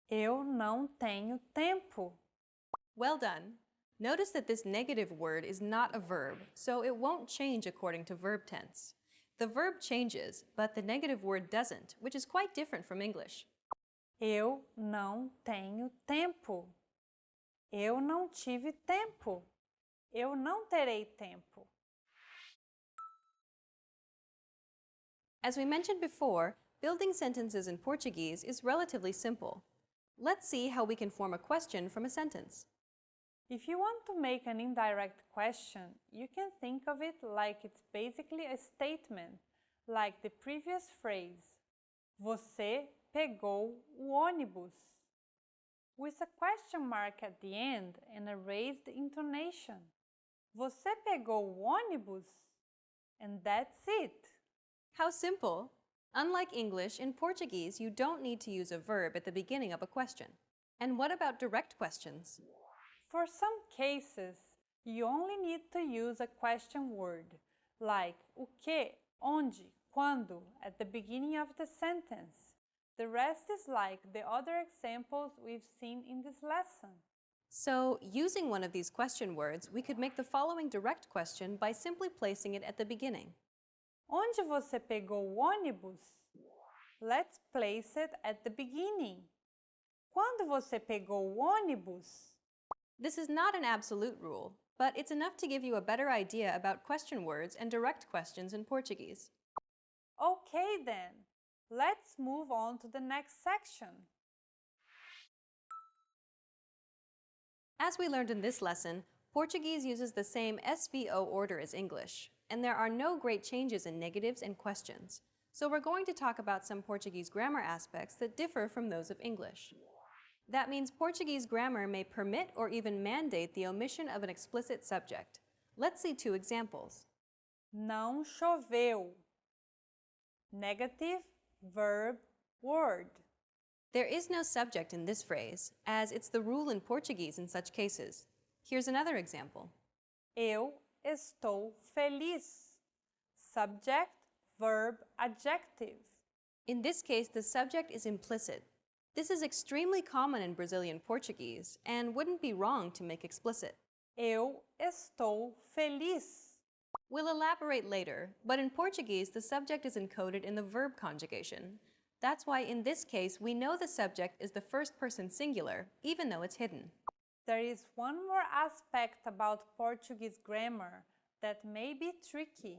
Eu não tenho tempo. Well done. Notice that this negative word is not a verb, so it won't change according to verb tense. The verb changes, but the negative word doesn't, which is quite different from English. Eu não tenho tempo. Eu não tive tempo. Eu não terei tempo. As we mentioned before, building sentences in Portuguese is relatively simple. Let's see how we can form a question from a sentence. If you want to make an indirect question, you can think of it like it's basically a statement, like the previous phrase. Você pegou o ônibus. With a question mark at the end and a raised intonation. Você pegou o ônibus? And that's it. How simple! Unlike English, in Portuguese, you don't need to use a verb at the beginning of a question. And what about direct questions? For some cases, you only need to use a question word, like o que, onde, quando, at the beginning of the sentence. The rest is like the other examples we've seen in this lesson. So, using one of these question words, we could make the following direct question by simply placing it at the beginning. Onde você pegou o ônibus? Let's place it at the beginning. Quando você pegou o ônibus? This is not an absolute rule, but it's enough to give you a better idea about question words and direct questions in Portuguese. Okay then, let's move on to the next section. As we learned in this lesson, Portuguese uses the same SVO order as English, and there are no great changes in negatives and questions. So we're going to talk about some Portuguese grammar aspects that differ from those of English. That means Portuguese grammar may permit or even mandate the omission of an explicit subject. Let's see two examples. Não choveu. Negative, verb, word. There is no subject in this phrase, as it's the rule in Portuguese in such cases. Here's another example. Eu estou feliz. Subject, verb, adjective. In this case, the subject is implicit. This is extremely common in Brazilian Portuguese and wouldn't be wrong to make explicit. Eu estou feliz. We'll elaborate later, but in Portuguese, the subject is encoded in the verb conjugation. That's why in this case, we know the subject is the first person singular, even though it's hidden. There is one more aspect about Portuguese grammar that may be tricky.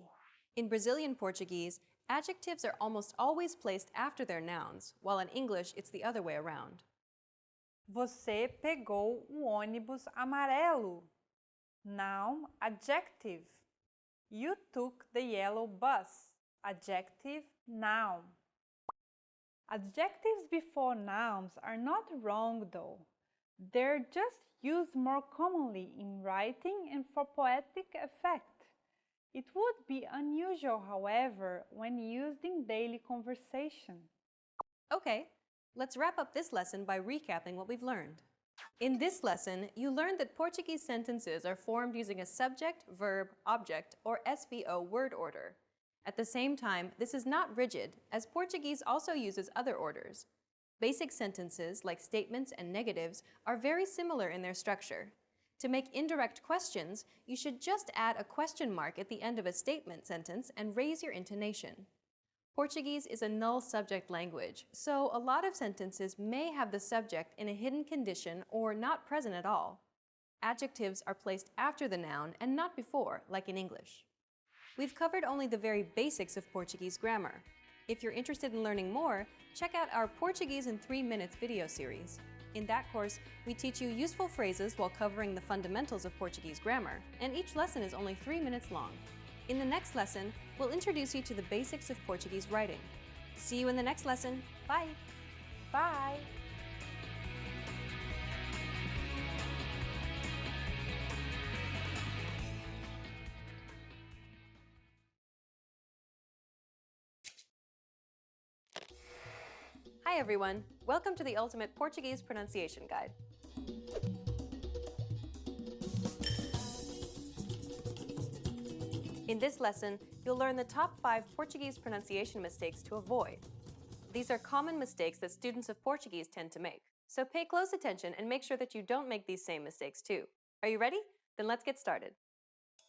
In Brazilian Portuguese, Adjectives are almost always placed after their nouns, while in English it's the other way around. Você pegou o ônibus amarelo. Noun, adjective. You took the yellow bus. Adjective, noun. Adjectives before nouns are not wrong though. They're just used more commonly in writing and for poetic effect. It would be unusual, however, when used in daily conversation. Okay, let's wrap up this lesson by recapping what we've learned. In this lesson, you learned that Portuguese sentences are formed using a subject, verb, object, or SVO word order. At the same time, this is not rigid, as Portuguese also uses other orders. Basic sentences, like statements and negatives, are very similar in their structure. To make indirect questions, you should just add a question mark at the end of a statement sentence and raise your intonation. Portuguese is a null subject language, so a lot of sentences may have the subject in a hidden condition or not present at all. Adjectives are placed after the noun and not before, like in English. We've covered only the very basics of Portuguese grammar. If you're interested in learning more, check out our Portuguese in 3 Minutes video series. In that course, we teach you useful phrases while covering the fundamentals of Portuguese grammar, and each lesson is only 3 minutes long. In the next lesson, we'll introduce you to the basics of Portuguese writing. See you in the next lesson. Bye! Bye! Hi everyone! Welcome to the Ultimate Portuguese Pronunciation Guide. In this lesson, you'll learn the top 5 Portuguese pronunciation mistakes to avoid. These are common mistakes that students of Portuguese tend to make, so pay close attention and make sure that you don't make these same mistakes too. Are you ready? Then let's get started.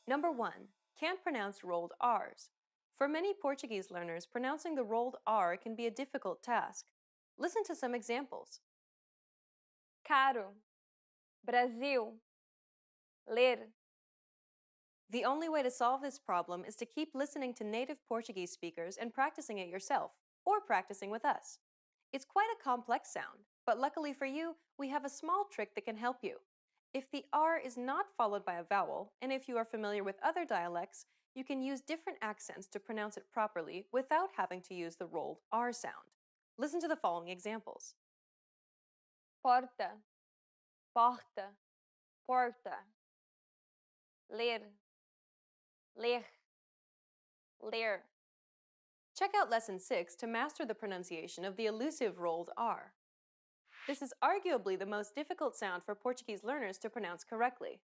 Number 1. Can't pronounce rolled R's. For many Portuguese learners, pronouncing the rolled R can be a difficult task. Listen to some examples. Caro, Brasil, ler. The only way to solve this problem is to keep listening to native Portuguese speakers and practicing it yourself, or practicing with us. It's quite a complex sound, but luckily for you, we have a small trick that can help you. If the R is not followed by a vowel, and if you are familiar with other dialects, you can use different accents to pronounce it properly without having to use the rolled R sound. Listen to the following examples. Porta, porta, porta. Ler, ler, ler. Check out Lesson 6 to master the pronunciation of the elusive rolled R. This is arguably the most difficult sound for Portuguese learners to pronounce correctly.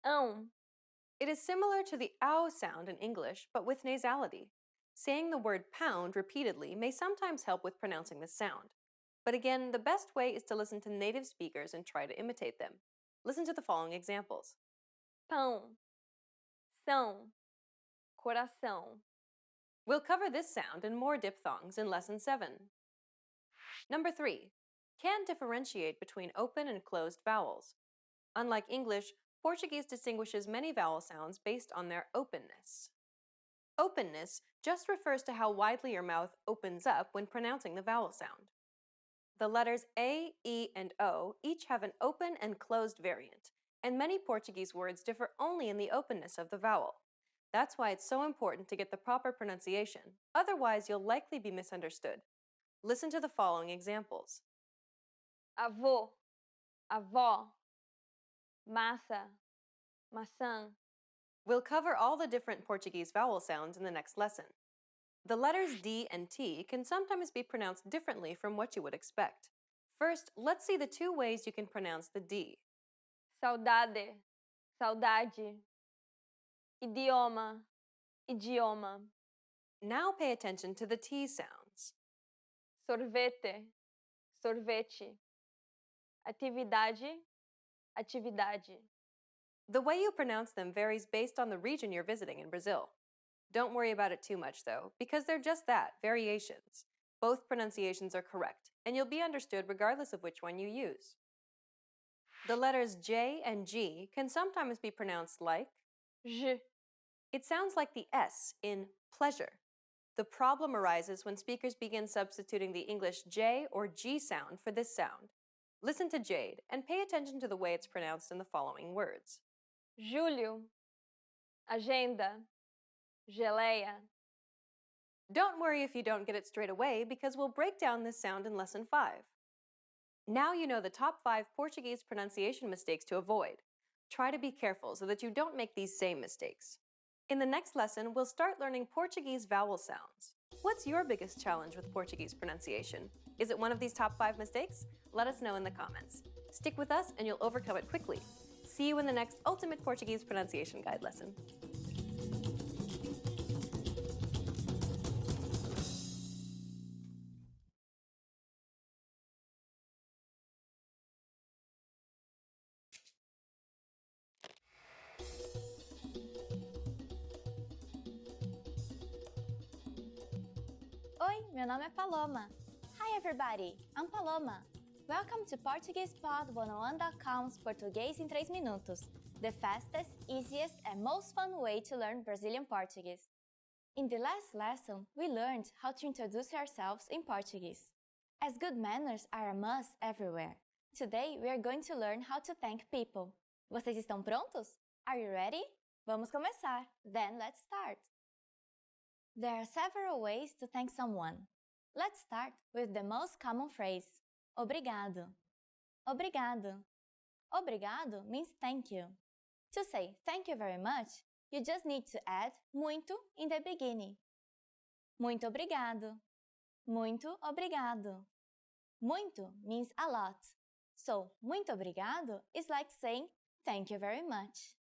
It is similar to the ow sound in English, but with nasality. Saying the word pound repeatedly may sometimes help with pronouncing this sound. But again, the best way is to listen to native speakers and try to imitate them. Listen to the following examples. Pão, são, coração. We'll cover this sound and more diphthongs in Lesson 7. Number 3. Can't differentiate between open and closed vowels. Unlike English, Portuguese distinguishes many vowel sounds based on their openness. Openness just refers to how widely your mouth opens up when pronouncing the vowel sound. The letters A, E, and O each have an open and closed variant, and many Portuguese words differ only in the openness of the vowel. That's why it's so important to get the proper pronunciation, otherwise you'll likely be misunderstood. Listen to the following examples. Avô, avó, massa, maçã. We'll cover all the different Portuguese vowel sounds in the next lesson. The letters D and T can sometimes be pronounced differently from what you would expect. First, let's see the 2 ways you can pronounce the D. Saudade, saudade. Idioma, idioma. Now pay attention to the T sounds. Sorvete, sorvete. Atividade, atividade. The way you pronounce them varies based on the region you're visiting in Brazil. Don't worry about it too much, though, because they're just that, variations. Both pronunciations are correct, and you'll be understood regardless of which one you use. The letters J and G can sometimes be pronounced like Je, It sounds like the S in pleasure. The problem arises when speakers begin substituting the English J or G sound for this sound. Listen to Jade and pay attention to the way it's pronounced in the following words. Julho, agenda, geleia. Don't worry if you don't get it straight away because we'll break down this sound in Lesson 5. Now you know the top 5 Portuguese pronunciation mistakes to avoid. Try to be careful so that you don't make these same mistakes. In the next lesson, we'll start learning Portuguese vowel sounds. What's your biggest challenge with Portuguese pronunciation? Is it one of these top 5 mistakes? Let us know in the comments. Stick with us and you'll overcome it quickly. See you in the next Ultimate Portuguese Pronunciation Guide lesson. Oi, meu nome é Paloma. Hi everybody, I'm Paloma. Welcome to PortuguesePod101.com's Português em 3 minutos, the fastest, easiest and most fun way to learn Brazilian Portuguese. In the last lesson, we learned how to introduce ourselves in Portuguese. As good manners are a must everywhere, today we are going to learn how to thank people. Vocês estão prontos? Are you ready? Vamos começar. Then let's start. There are several ways to thank someone. Let's start with the most common phrase, obrigado. Obrigado. Obrigado means thank you. To say thank you very much, you just need to add muito in the beginning. Muito obrigado. Muito obrigado. Muito means a lot. So, muito obrigado is like saying thank you very much.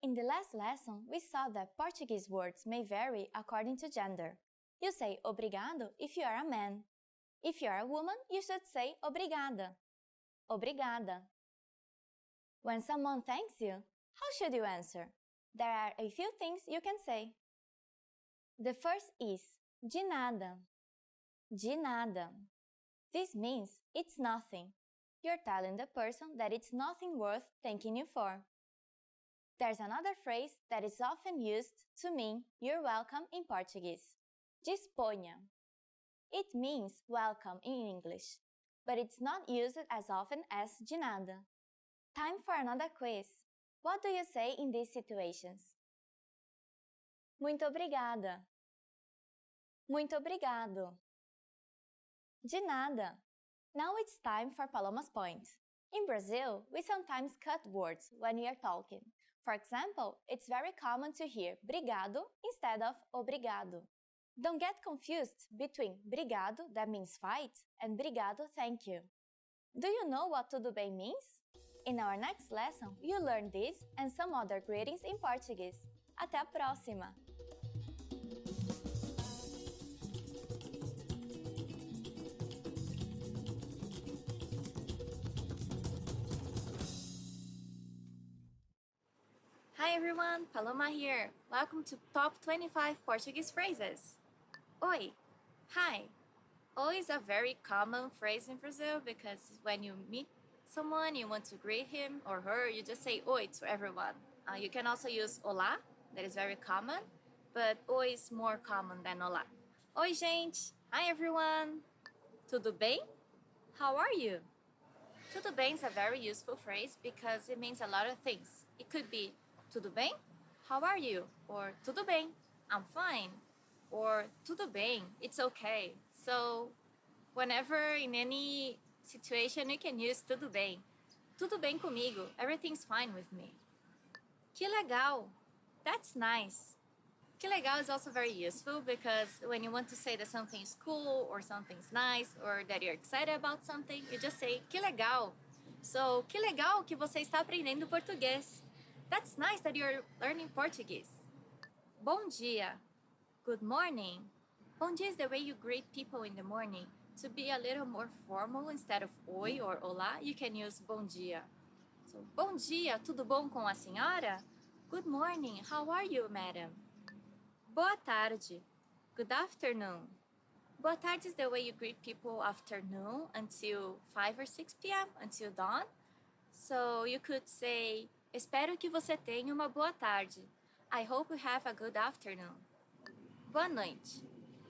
In the last lesson, we saw that Portuguese words may vary according to gender. You say obrigado if you are a man. If you are a woman, you should say obrigada. Obrigada. When someone thanks you, how should you answer? There are a few things you can say. The first is de nada. De nada. This means it's nothing. You're telling the person that it's nothing worth thanking you for. There's another phrase that is often used to mean you're welcome in Portuguese. Disponha. It means welcome in English, but it's not used as often as de nada. Time for another quiz. What do you say in these situations? Muito obrigada. Muito obrigado. De nada. Now it's time for Paloma's point. In Brazil, we sometimes cut words when we are talking. For example, it's very common to hear brigado instead of obrigado. Don't get confused between brigado, that means fight, and brigado, thank you. Do you know what tudo bem means? In our next lesson, you'll learn this and some other greetings in Portuguese. Até a próxima! Hi everyone, Paloma here. Welcome to Top 25 Portuguese Phrases. Oi, hi. Oi is a very common phrase in Brazil because when you meet someone, you want to greet him or her, you just say oi to everyone. You can also use olá, that is very common, but oi is more common than olá. Oi, gente. Hi everyone. Tudo bem? How are you? Tudo bem is a very useful phrase because it means a lot of things. It could be tudo bem? How are you? Or tudo bem? I'm fine. Or tudo bem? It's okay. So, whenever in any situation you can use tudo bem. Tudo bem comigo. Everything's fine with me. Que legal. That's nice. Que legal is also very useful because when you want to say that something is cool or something's nice or that you're excited about something, you just say que legal. So, que legal que você está aprendendo português. That's nice that you're learning Portuguese. Bom dia. Good morning. Bom dia is the way you greet people in the morning. To be a little more formal, instead of oi or olá, you can use bom dia. So, bom dia, tudo bom com a senhora? Good morning, how are you, madam? Boa tarde. Good afternoon. Boa tarde is the way you greet people afternoon until 5 or 6 p.m., until dawn. So you could say, espero que você tenha uma boa tarde. I hope you have a good afternoon. Boa noite.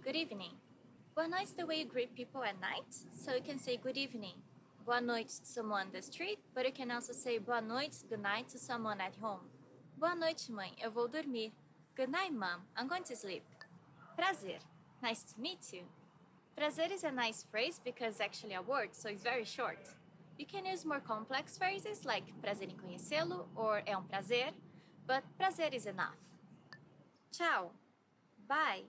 good evening. Boa noite is the way you greet people at night, so you can say good evening. Boa noite to someone on the street, but you can also say boa noite, good night to someone at home. Boa noite, mãe, eu vou dormir. Good night, mom, I'm going to sleep. Prazer, nice to meet you. Prazer is a nice phrase because it's actually a word, so it's very short. You can use more complex phrases like prazer em conhecê-lo or é um prazer, but prazer is enough. Tchau, bye.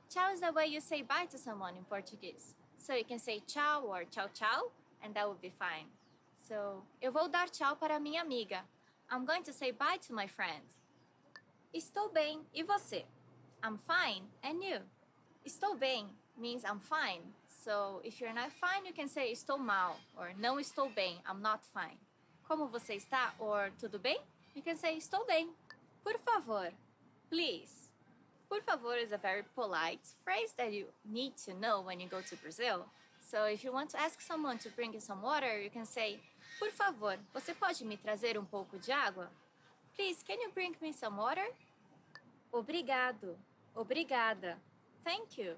Tchau is the way you say bye to someone in Portuguese. So you can say tchau or tchau tchau, and that would be fine. So, eu vou dar tchau para minha amiga. I'm going to say bye to my friend. Estou bem, e você? I'm fine, and you? Estou bem means I'm fine. So, if you're not fine, you can say estou mal, or não estou bem, I'm not fine. Como você está, or tudo bem? You can say estou bem. Por favor, please. Por favor is a very polite phrase that you need to know when you go to Brazil. So if you want to ask someone to bring you some water, you can say, por favor, você pode me trazer pouco de água? Please, can you bring me some water? Obrigado, obrigada, thank you.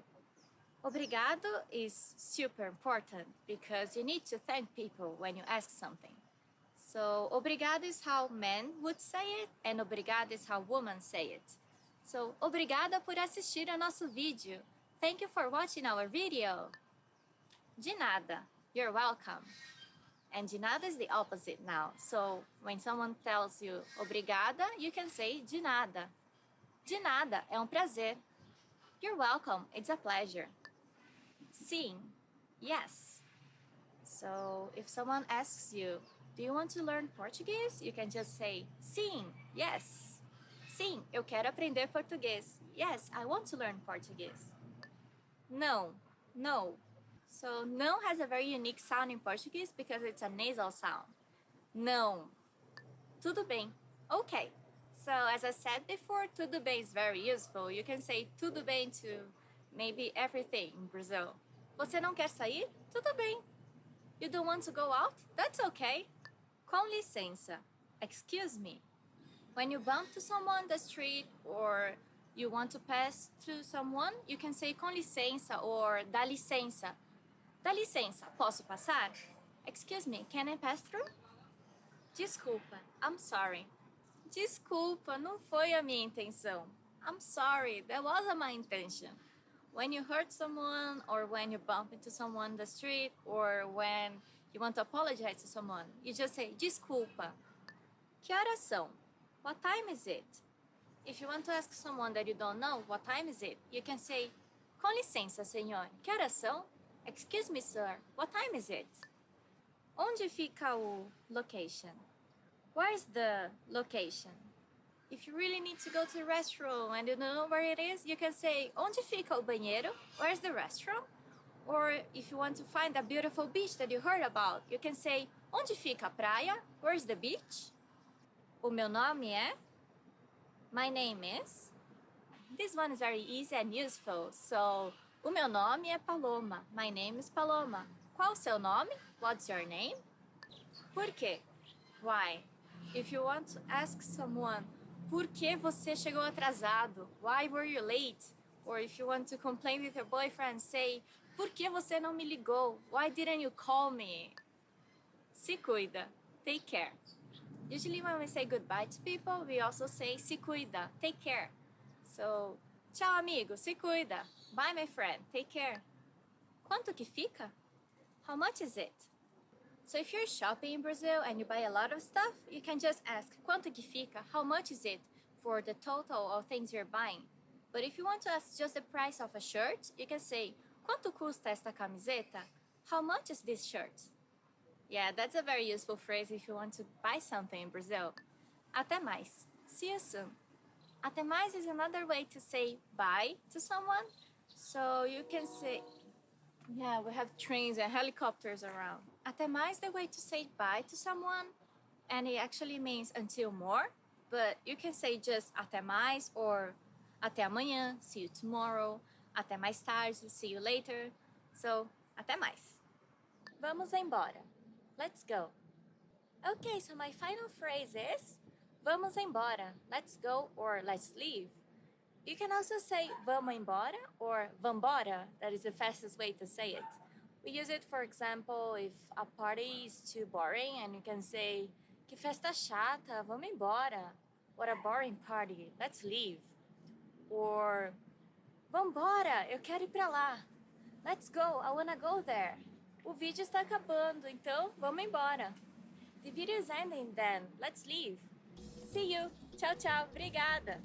Obrigado is super important because you need to thank people when you ask something. So, obrigado is how men would say it, and obrigado is how women say it. So, obrigada por assistir ao nosso vídeo. Thank you for watching our video. De nada, you're welcome. And de nada is the opposite now. So, when someone tells you obrigada, you can say de nada. De nada é prazer. You're welcome, it's a pleasure. Sim, yes. So, if someone asks you, do you want to learn Portuguese? You can just say, sim, yes. Sim, eu quero aprender português. Yes, I want to learn Portuguese. Não, no. So, não has a very unique sound in Portuguese because it's a nasal sound. Não. Tudo bem. Okay. So, as I said before, tudo bem is very useful. You can say tudo bem to maybe everything in Brazil. Você não quer sair? Tudo bem. You don't want to go out? That's okay. Com licença. Excuse me. When you bump to someone on the street or you want to pass through someone, you can say com licença or dá licença. Dá licença, posso passar? Excuse me, can I pass through? Desculpa, I'm sorry. Desculpa, não foi a minha intenção. I'm sorry, that wasn't my intention. When you hurt someone or when you bump into someone on the street or when you want to apologize to someone, you just say desculpa. Que horas são? What time is it? If you want to ask someone that you don't know, what time is it? You can say, com licença, senhor, que horas são? Excuse me, sir, what time is it? Onde fica o location? Where's the location? If you really need to go to the restroom and you don't know where it is, you can say, onde fica o banheiro? Where's the restroom? Or if you want to find a beautiful beach that you heard about, you can say, onde fica a praia? Where's the beach? O meu nome é? My name is? This one is very easy and useful. So, o meu nome é Paloma. My name is Paloma. Qual o seu nome? What's your name? Por quê? Why? If you want to ask someone, por que você chegou atrasado? Why were you late? Or if you want to complain with your boyfriend, say, por que você não me ligou? Why didn't you call me? Se cuida. Take care. Usually when we say goodbye to people, we also say se cuida, take care. So, tchau amigo, se cuida. Bye my friend, take care. Quanto que fica? How much is it? So if you're shopping in Brazil and you buy a lot of stuff, you can just ask quanto que fica, how much is it for the total of things you're buying. But if you want to ask just the price of a shirt, you can say quanto custa esta camiseta? How much is this shirt? Yeah, that's a very useful phrase if you want to buy something in Brazil. Até mais. See you soon. Até mais is another way to say bye to someone. So you can say, yeah, we have trains and helicopters around. Até mais is the way to say bye to someone. And it actually means until more. But you can say just até mais or até amanhã, see you tomorrow. Até mais tarde, see you later. So, até mais. Vamos embora. Let's go. Okay, so my final phrase is vamos embora, let's go or let's leave. You can also say vamos embora or vambora. That is the fastest way to say it. We use it, for example, if a party is too boring and you can say que festa chata, vamos embora. What a boring party, let's leave. Or vambora, eu quero ir pra lá. Let's go, I wanna go there. O vídeo está acabando, então vamos embora. The video is ending then, let's leave. See you. Tchau, tchau. Obrigada.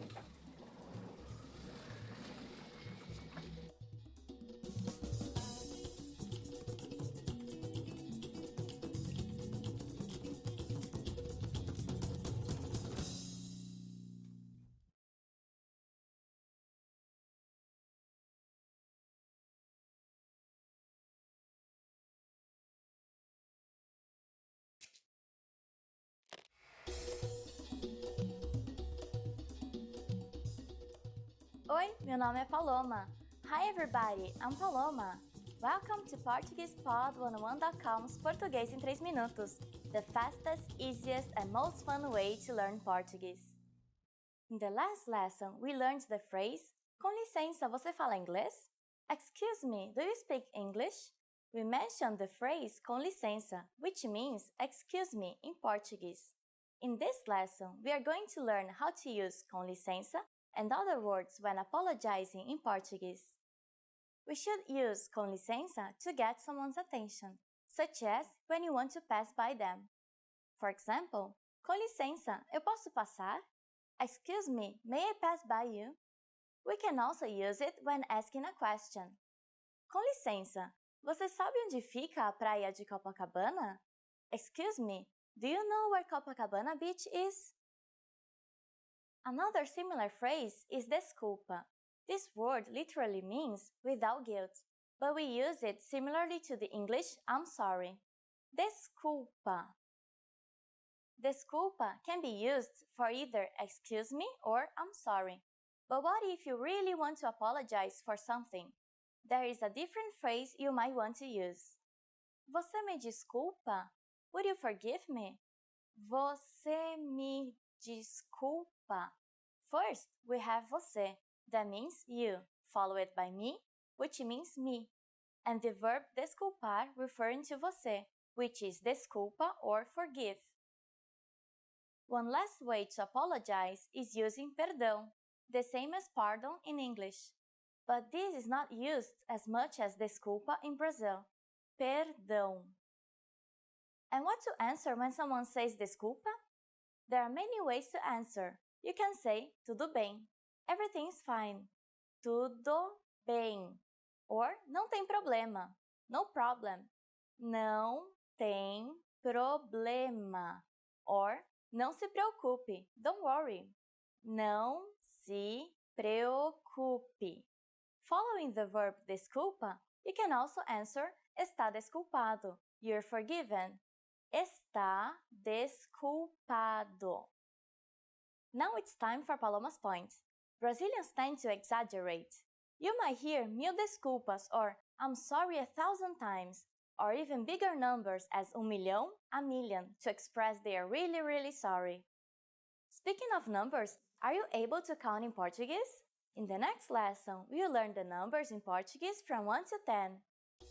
Oi, meu nome é Paloma. Hi everybody, I'm Paloma. Welcome to PortuguesePod101.com's Português em 3 minutos, the fastest, easiest and most fun way to learn Portuguese. In the last lesson, we learned the phrase Com licença, você fala inglês? Excuse me, do you speak English? We mentioned the phrase com licença, which means excuse me in Portuguese. In this lesson, we are going to learn how to use com licença and other words when apologizing in Portuguese. We should use com licença to get someone's attention, such as when you want to pass by them. For example, com licença, eu posso passar? Excuse me, may I pass by you? We can also use it when asking a question. Com licença, você sabe onde fica a praia de Copacabana? Excuse me, do you know where Copacabana Beach is? Another similar phrase is desculpa. This word literally means without guilt, but we use it similarly to the English I'm sorry. Desculpa. Desculpa can be used for either excuse me or I'm sorry. But what if you really want to apologize for something? There is a different phrase you might want to use. Você me desculpa? Would you forgive me? Você me desculpa. First, we have você, that means you, followed by me, which means me, and the verb desculpar referring to você, which is desculpa or forgive. One last way to apologize is using perdão, the same as pardon in English. But this is not used as much as desculpa in Brazil. Perdão. And what to answer when someone says desculpa? There are many ways to answer. You can say tudo bem. Everything's fine. Tudo bem. Or não tem problema. No problem. Não tem problema. Or não se preocupe. Don't worry. Não se preocupe. Following the verb desculpa, you can also answer está desculpado. You're forgiven. Está desculpado. Now it's time for Paloma's point. Brazilians tend to exaggerate. You might hear mil desculpas or I'm sorry 1,000 times, or even bigger numbers as millão, a million, to express they are really, really sorry. Speaking of numbers, are you able to count in Portuguese? In the next lesson, we'll learn the numbers in Portuguese from 1 to 10.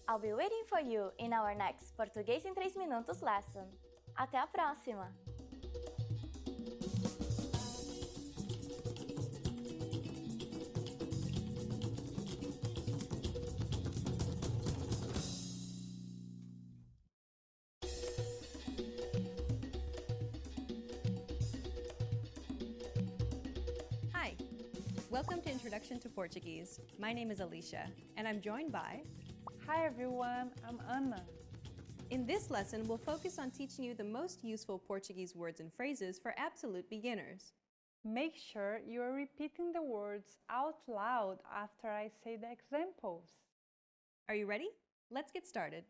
I'll be waiting for you in our next Português em 3 minutos lesson. Até a próxima! Hi, welcome to Introduction to Portuguese. My name is Alicia, and I'm joined by... Hi everyone, I'm Anna. In this lesson, we'll focus on teaching you the most useful Portuguese words and phrases for absolute beginners. Make sure you are repeating the words out loud after I say the examples. Are you ready? Let's get started.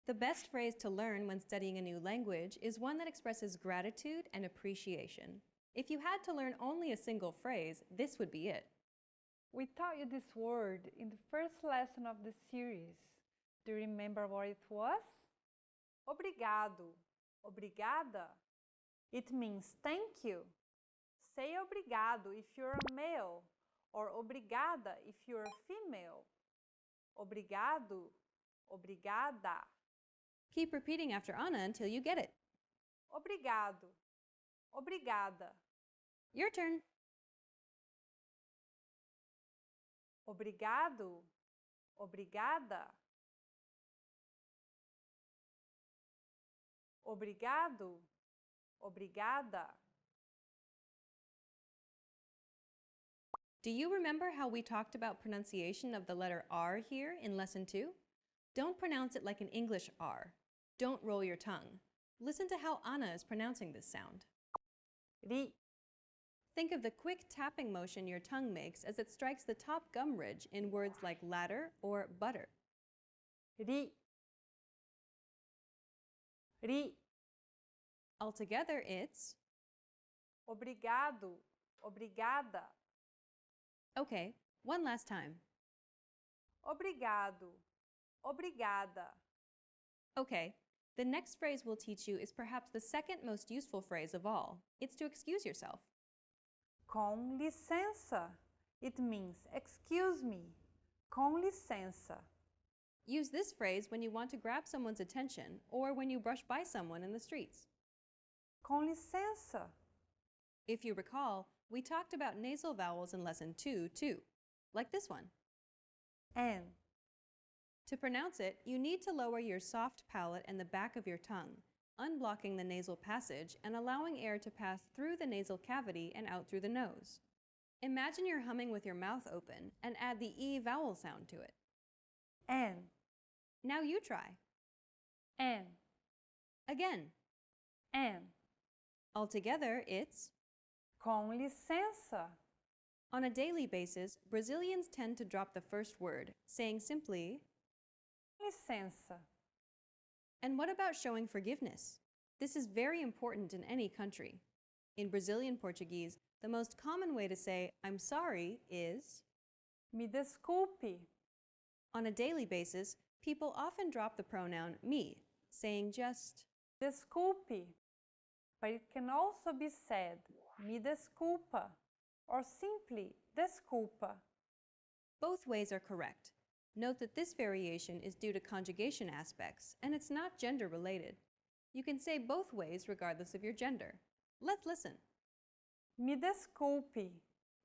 The best phrase to learn when studying a new language is one that expresses gratitude and appreciation. If you had to learn only a single phrase, this would be it. We taught you this word in the first lesson of the series. Do you remember what it was? Obrigado. Obrigada. It means thank you. Say obrigado if you're a male, or obrigada if you're a female. Obrigado, obrigada. Keep repeating after Anna until you get it. Obrigado, obrigada. Your turn. Obrigado, obrigada. Obrigado, obrigada. Do you remember how we talked about pronunciation of the letter R here in Lesson 2? Don't pronounce it like an English R. Don't roll your tongue. Listen to how Anna is pronouncing this sound. Ri, Think of the quick tapping motion your tongue makes as it strikes the top gum ridge in words like ladder or butter. ri. Ri. Altogether, it's... Obrigado, obrigada. Okay, one last time. Obrigado, obrigada. Okay, the next phrase we'll teach you is perhaps the second most useful phrase of all. It's to excuse yourself. Com licença. It means excuse me. Com licença. Use this phrase when you want to grab someone's attention or when you brush by someone in the streets. Com licença. If you recall, we talked about nasal vowels in Lesson 2 too, like this one. N. To pronounce it, you need to lower your soft palate and the back of your tongue, unblocking the nasal passage and allowing air to pass through the nasal cavity and out through the nose. Imagine you're humming with your mouth open and add the E vowel sound to it. N. Now you try. N. Again. N. Altogether, it's... Com licença. On a daily basis, Brazilians tend to drop the first word, saying simply... Licença. And what about showing forgiveness? This is very important in any country. In Brazilian Portuguese, the most common way to say I'm sorry is... Me desculpe. On a daily basis, people often drop the pronoun me, saying just... Desculpe. But it can also be said me desculpa or simply desculpa. Both ways are correct. Note that this variation is due to conjugation aspects, and it's not gender related. You can say both ways regardless of your gender. Let's listen. Me desculpe.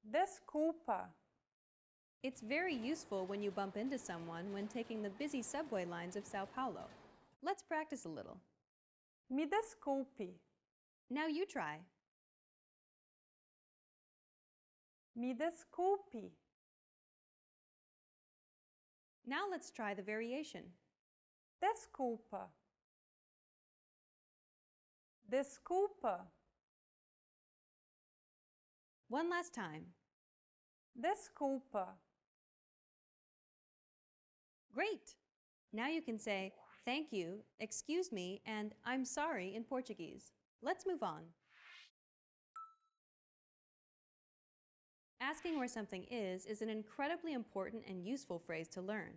Desculpa. It's very useful when you bump into someone when taking the busy subway lines of Sao Paulo. Let's practice a little. Me desculpe. Now you try. Me desculpe. Now let's try the variation. Desculpa. Desculpa. One last time. Desculpa. Great! Now you can say thank you, excuse me, and I'm sorry in Portuguese. Let's move on. Asking where something is an incredibly important and useful phrase to learn.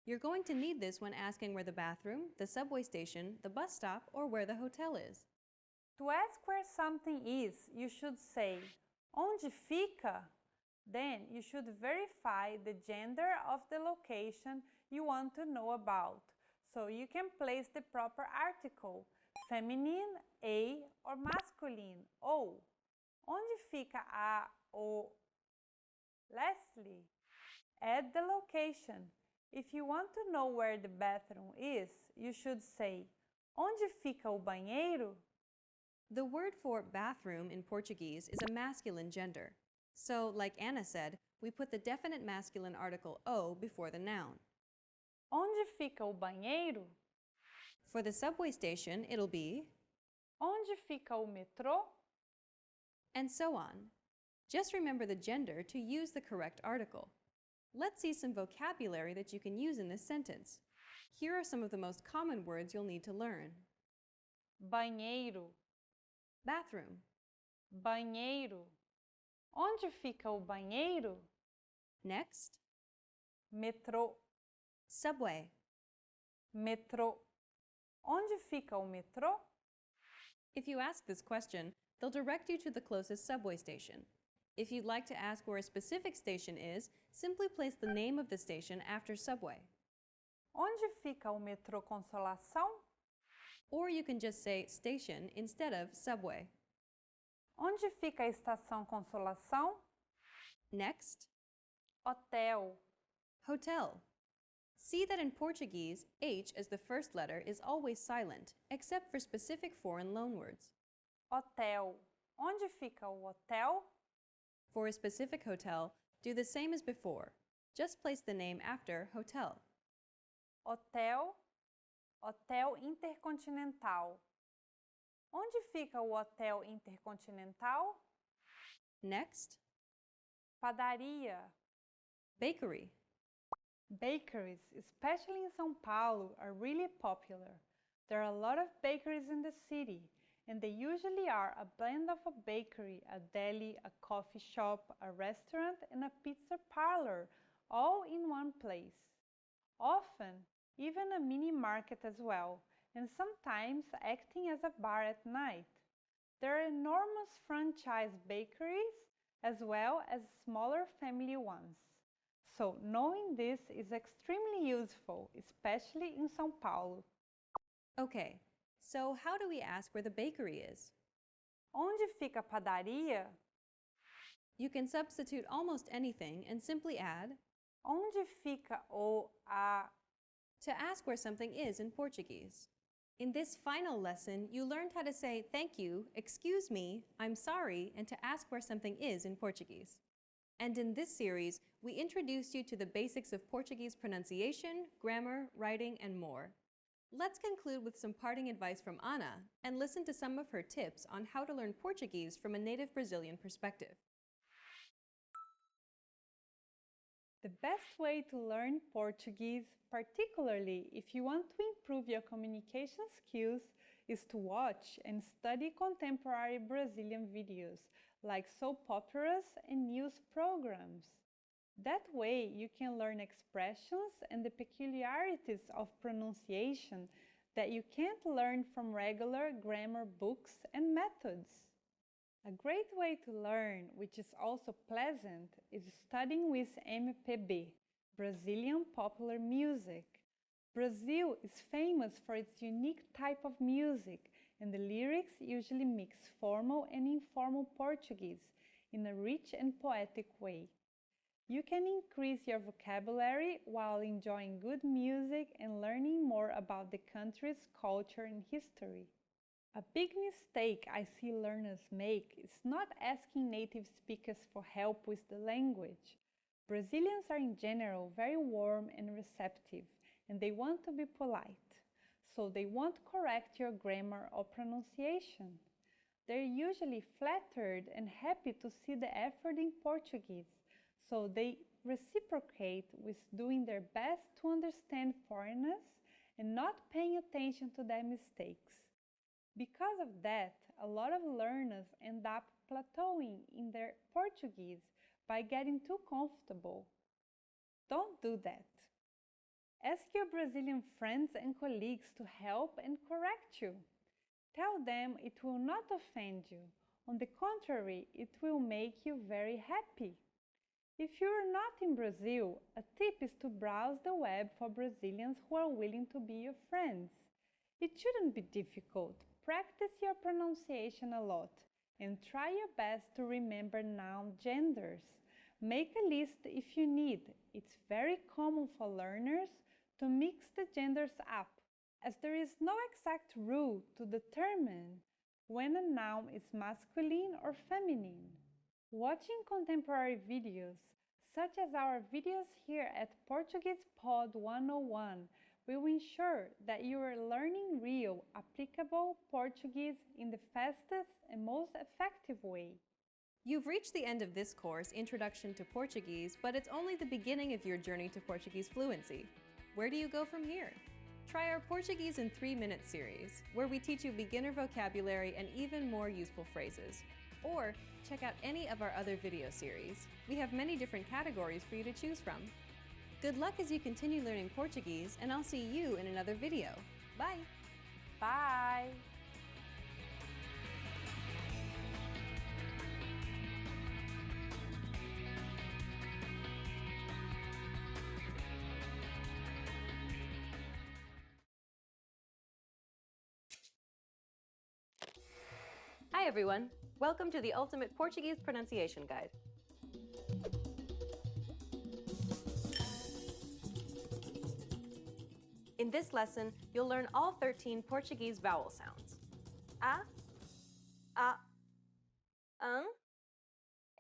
You're going to need this when asking where the bathroom, the subway station, the bus stop, or where the hotel is. To ask where something is, you should say onde fica? Then you should verify the gender of the location you want to know about, so you can place the proper article, feminine, a, or masculine, o. Onde fica a, o? Lastly, add the location. If you want to know where the bathroom is, you should say onde fica o banheiro? The word for bathroom in Portuguese is a masculine gender. So, like Anna said, we put the definite masculine article o before the noun. Onde fica o banheiro? For the subway station, it'll be... Onde fica o metrô? And so on. Just remember the gender to use the correct article. Let's see some vocabulary that you can use in this sentence. Here are some of the most common words you'll need to learn. Banheiro. Bathroom. Banheiro. Onde fica o banheiro? Next. Metrô. Subway. Metrô. Onde fica o metrô? If you ask this question, they'll direct you to the closest subway station. If you'd like to ask where a specific station is, simply place the name of the station after subway. Onde fica o metrô Consolação? Or you can just say station instead of subway. Onde fica a estação Consolação? Next, Hotel. hotel. See that in Portuguese, H as the first letter is always silent, except for specific foreign loanwords. Hotel. Onde fica o hotel? For a specific hotel, do the same as before. Just place the name after hotel. Hotel. Hotel Intercontinental. Onde fica o Hotel Intercontinental? Next, Padaria. bakery. Bakeries, especially in São Paulo, are really popular. There are a lot of bakeries in the city, and they usually are a blend of a bakery, a deli, a coffee shop, a restaurant, and a pizza parlor, all in one place. Often, even a mini market as well, and sometimes acting as a bar at night. There are enormous franchise bakeries as well as smaller family ones. So knowing this is extremely useful, especially in São Paulo. Okay, so how do we ask where the bakery is? Onde fica a padaria? You can substitute almost anything and simply add Onde fica a to ask where something is in Portuguese. In this final lesson, you learned how to say thank you, excuse me, I'm sorry, and to ask where something is in Portuguese. And in this series, we introduced you to the basics of Portuguese pronunciation, grammar, writing, and more. Let's conclude with some parting advice from Ana and listen to some of her tips on how to learn Portuguese from a native Brazilian perspective. The best way to learn Portuguese, particularly if you want to improve your communication skills, is to watch and study contemporary Brazilian videos like soap operas and news programs. That way you can learn expressions and the peculiarities of pronunciation that you can't learn from regular grammar books and methods. A great way to learn, which is also pleasant, is studying with MPB, Brazilian popular music. Brazil is famous for its unique type of music, and the lyrics usually mix formal and informal Portuguese in a rich and poetic way. You can increase your vocabulary while enjoying good music and learning more about the country's culture and history. A big mistake I see learners make is not asking native speakers for help with the language. Brazilians are in general very warm and receptive, and they want to be polite, so they won't correct your grammar or pronunciation. They're usually flattered and happy to see the effort in Portuguese, so they reciprocate with doing their best to understand foreigners and not paying attention to their mistakes. Because of that, a lot of learners end up plateauing in their Portuguese by getting too comfortable. Don't do that. Ask your Brazilian friends and colleagues to help and correct you. Tell them it will not offend you. On the contrary, it will make you very happy. If you are not in Brazil, a tip is to browse the web for Brazilians who are willing to be your friends. It shouldn't be difficult. Practice your pronunciation a lot and try your best to remember noun genders. Make a list if you need. It's very common for learners to mix the genders up, as there is no exact rule to determine when a noun is masculine or feminine. Watching contemporary videos, such as our videos here at Portuguese Pod 101, will ensure that you are learning real, applicable Portuguese in the fastest and most effective way. You've reached the end of this course, Introduction to Portuguese, but it's only the beginning of your journey to Portuguese fluency. Where do you go from here? Try our Portuguese in 3-minute series, where we teach you beginner vocabulary and even more useful phrases. Or check out any of our other video series. We have many different categories for you to choose from. Good luck as you continue learning Portuguese, and I'll see you in another video. Bye! Bye! Hi everyone! Welcome to the Ultimate Portuguese Pronunciation Guide. In this lesson, you'll learn all 13 Portuguese vowel sounds. A,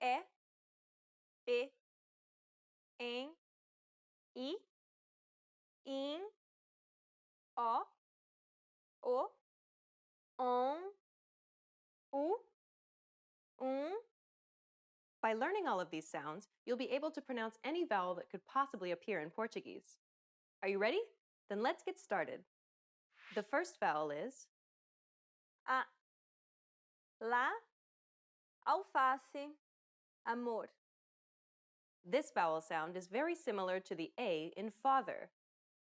e, p, em, I, in, o, on, u. By learning all of these sounds, you'll be able to pronounce any vowel that could possibly appear in Portuguese. Are you ready? Then let's get started. The first vowel is a, lá, alface, amor. This vowel sound is very similar to the A in father.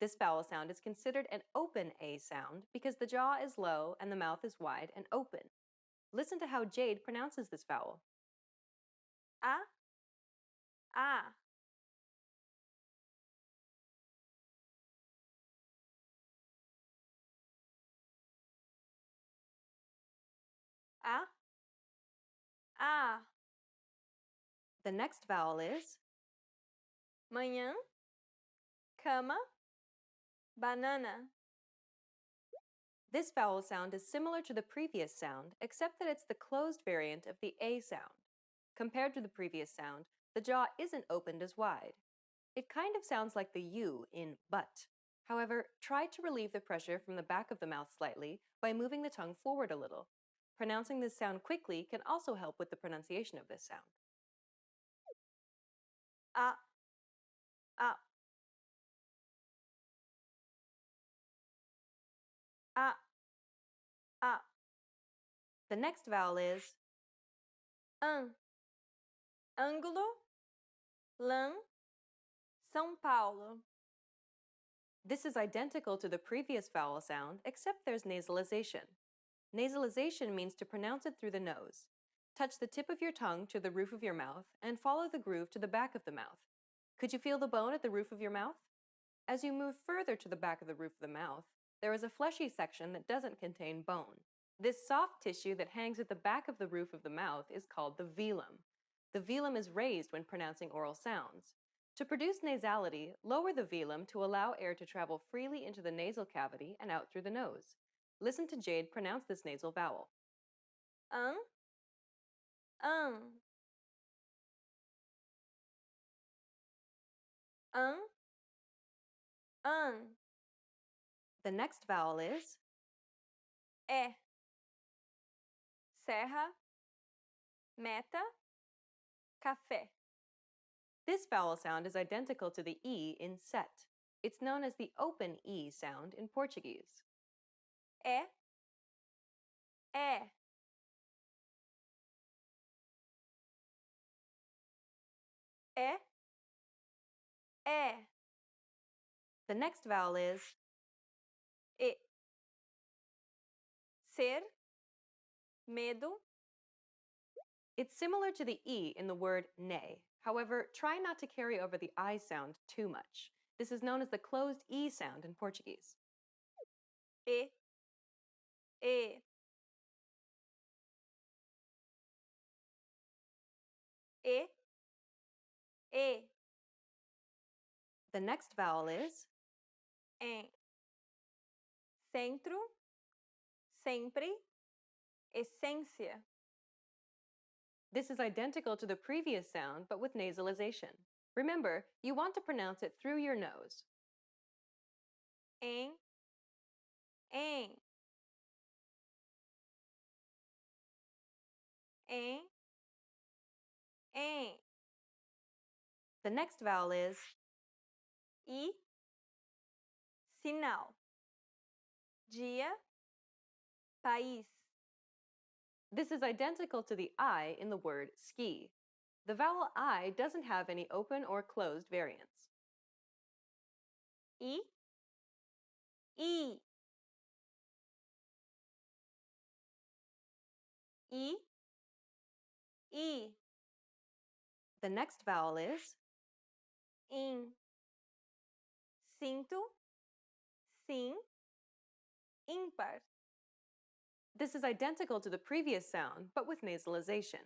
This vowel sound is considered an open A sound because the jaw is low and the mouth is wide and open. Listen to how Jade pronounces this vowel. A, a. A. The next vowel is manhã, cama, banana. This vowel sound is similar to the previous sound, except that it's the closed variant of the A sound. Compared to the previous sound, the jaw isn't opened as wide. It kind of sounds like the U in but. However, try to relieve the pressure from the back of the mouth slightly by moving the tongue forward a little. Pronouncing this sound quickly can also help with the pronunciation of this sound. A, a. A, a. The next vowel is ângulo, lã, São Paulo. This is identical to the previous vowel sound, except there's nasalization. Nasalization means to pronounce it through the nose. Touch the tip of your tongue to the roof of your mouth and follow the groove to the back of the mouth. Could you feel the bone at the roof of your mouth? As you move further to the back of the roof of the mouth, there is a fleshy section that doesn't contain bone. This soft tissue that hangs at the back of the roof of the mouth is called the velum. The velum is raised when pronouncing oral sounds. To produce nasality, lower the velum to allow air to travel freely into the nasal cavity and out through the nose. Listen to Jade pronounce this nasal vowel. The next vowel is é. Serra, meta, café. This vowel sound is identical to the E in set. It's known as the open E sound in Portuguese. É, é. É, é. The next vowel is e. Ser, medo. It's similar to the E in the word ne. However, try not to carry over the I sound too much. This is known as the closed E sound in Portuguese. E, e. E, e. The next vowel is em. Centro, sempre, essência. This is identical to the previous sound, but with nasalization. Remember, you want to pronounce it through your nose. Em, em. Em, em. The next vowel is I, sinal. Dia, país. This is identical to the I in the word ski. The vowel I doesn't have any open or closed variants. I, I. I, I. The next vowel is in. Cinto, sim, ímpar. This is identical to the previous sound, but with nasalization.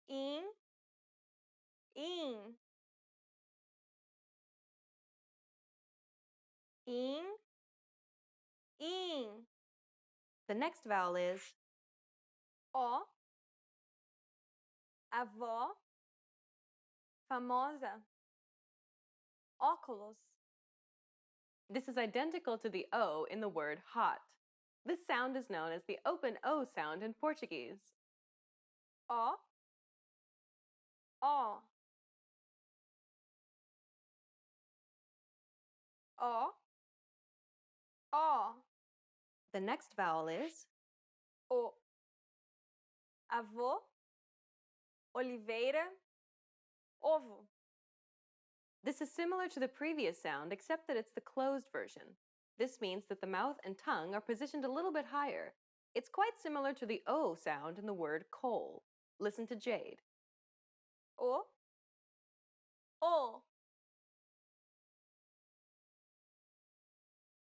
In, in. In, in. The next vowel is O, avó, famosa, óculos. This is identical to the O in the word hot. This sound is known as the open O sound in Portuguese. O, O. O, O. The next vowel is O, avô, oliveira, ovo. This is similar to the previous sound, except that it's the closed version. This means that the mouth and tongue are positioned a little bit higher. It's quite similar to the O sound in the word coal. Listen to Jade. O, O.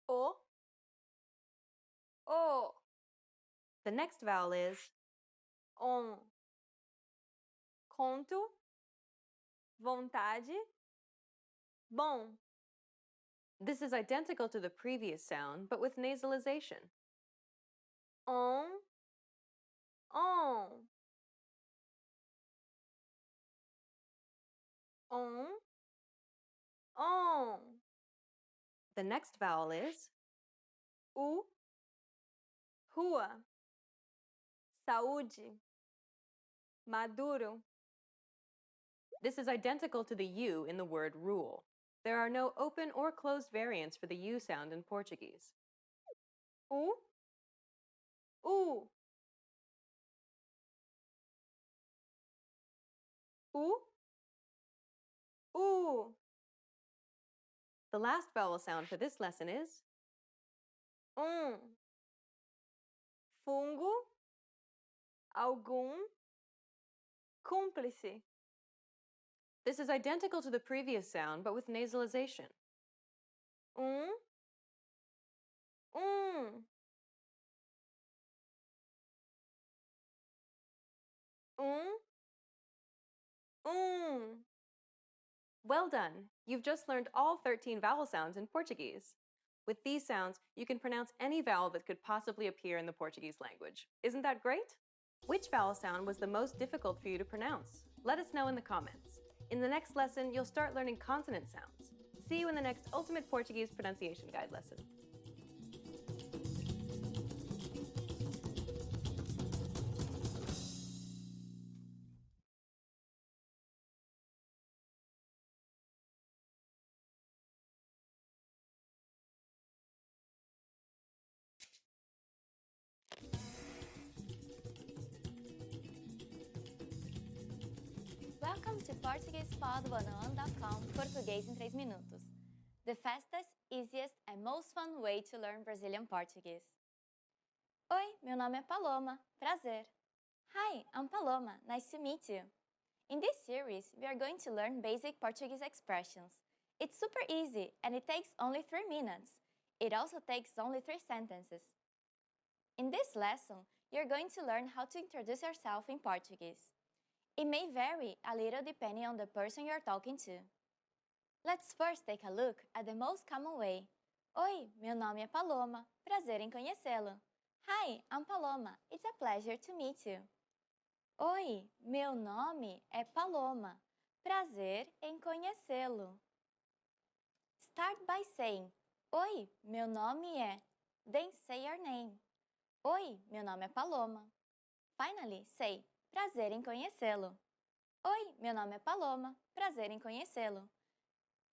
O, O. The next vowel is On. Conto, vontade, bom. This is identical to the previous sound, but with nasalization. On, on. On, on. The next vowel is U, rua. Saúde, maduro. This is identical to the U in the word rule. There are no open or closed variants for the U sound in Portuguese. U, U. U, U. The last vowel sound for this lesson is Fungo, algum, cúmplice. This is identical to the previous sound, but with nasalization. Um. Um. Well done! You've just learned all 13 vowel sounds in Portuguese. With these sounds, you can pronounce any vowel that could possibly appear in the Portuguese language. Isn't that great? Which vowel sound was the most difficult for you to pronounce? Let us know in the comments. In the next lesson, you'll start learning consonant sounds. See you in the next Ultimate Portuguese Pronunciation Guide lesson. Welcome to PortuguesePod101.com Português em 3 minutos. The fastest, easiest and most fun way to learn Brazilian Portuguese. Oi, meu nome é Paloma. Prazer. Hi, I'm Paloma. Nice to meet you. In this series, we are going to learn basic Portuguese expressions. It's super easy and it takes only 3 minutes. It also takes only 3 sentences. In this lesson, you're going to learn how to introduce yourself in Portuguese. It may vary a little depending on the person you're talking to. Let's first take a look at the most common way. Oi, meu nome é Paloma. Prazer em conhecê-lo. Hi, I'm Paloma. It's a pleasure to meet you. Oi, meu nome é Paloma. Prazer em conhecê-lo. Start by saying, Oi, meu nome é. Then say your name. Oi, meu nome é Paloma. Finally, say, prazer em conhecê-lo. Oi, meu nome é Paloma. Prazer em conhecê-lo.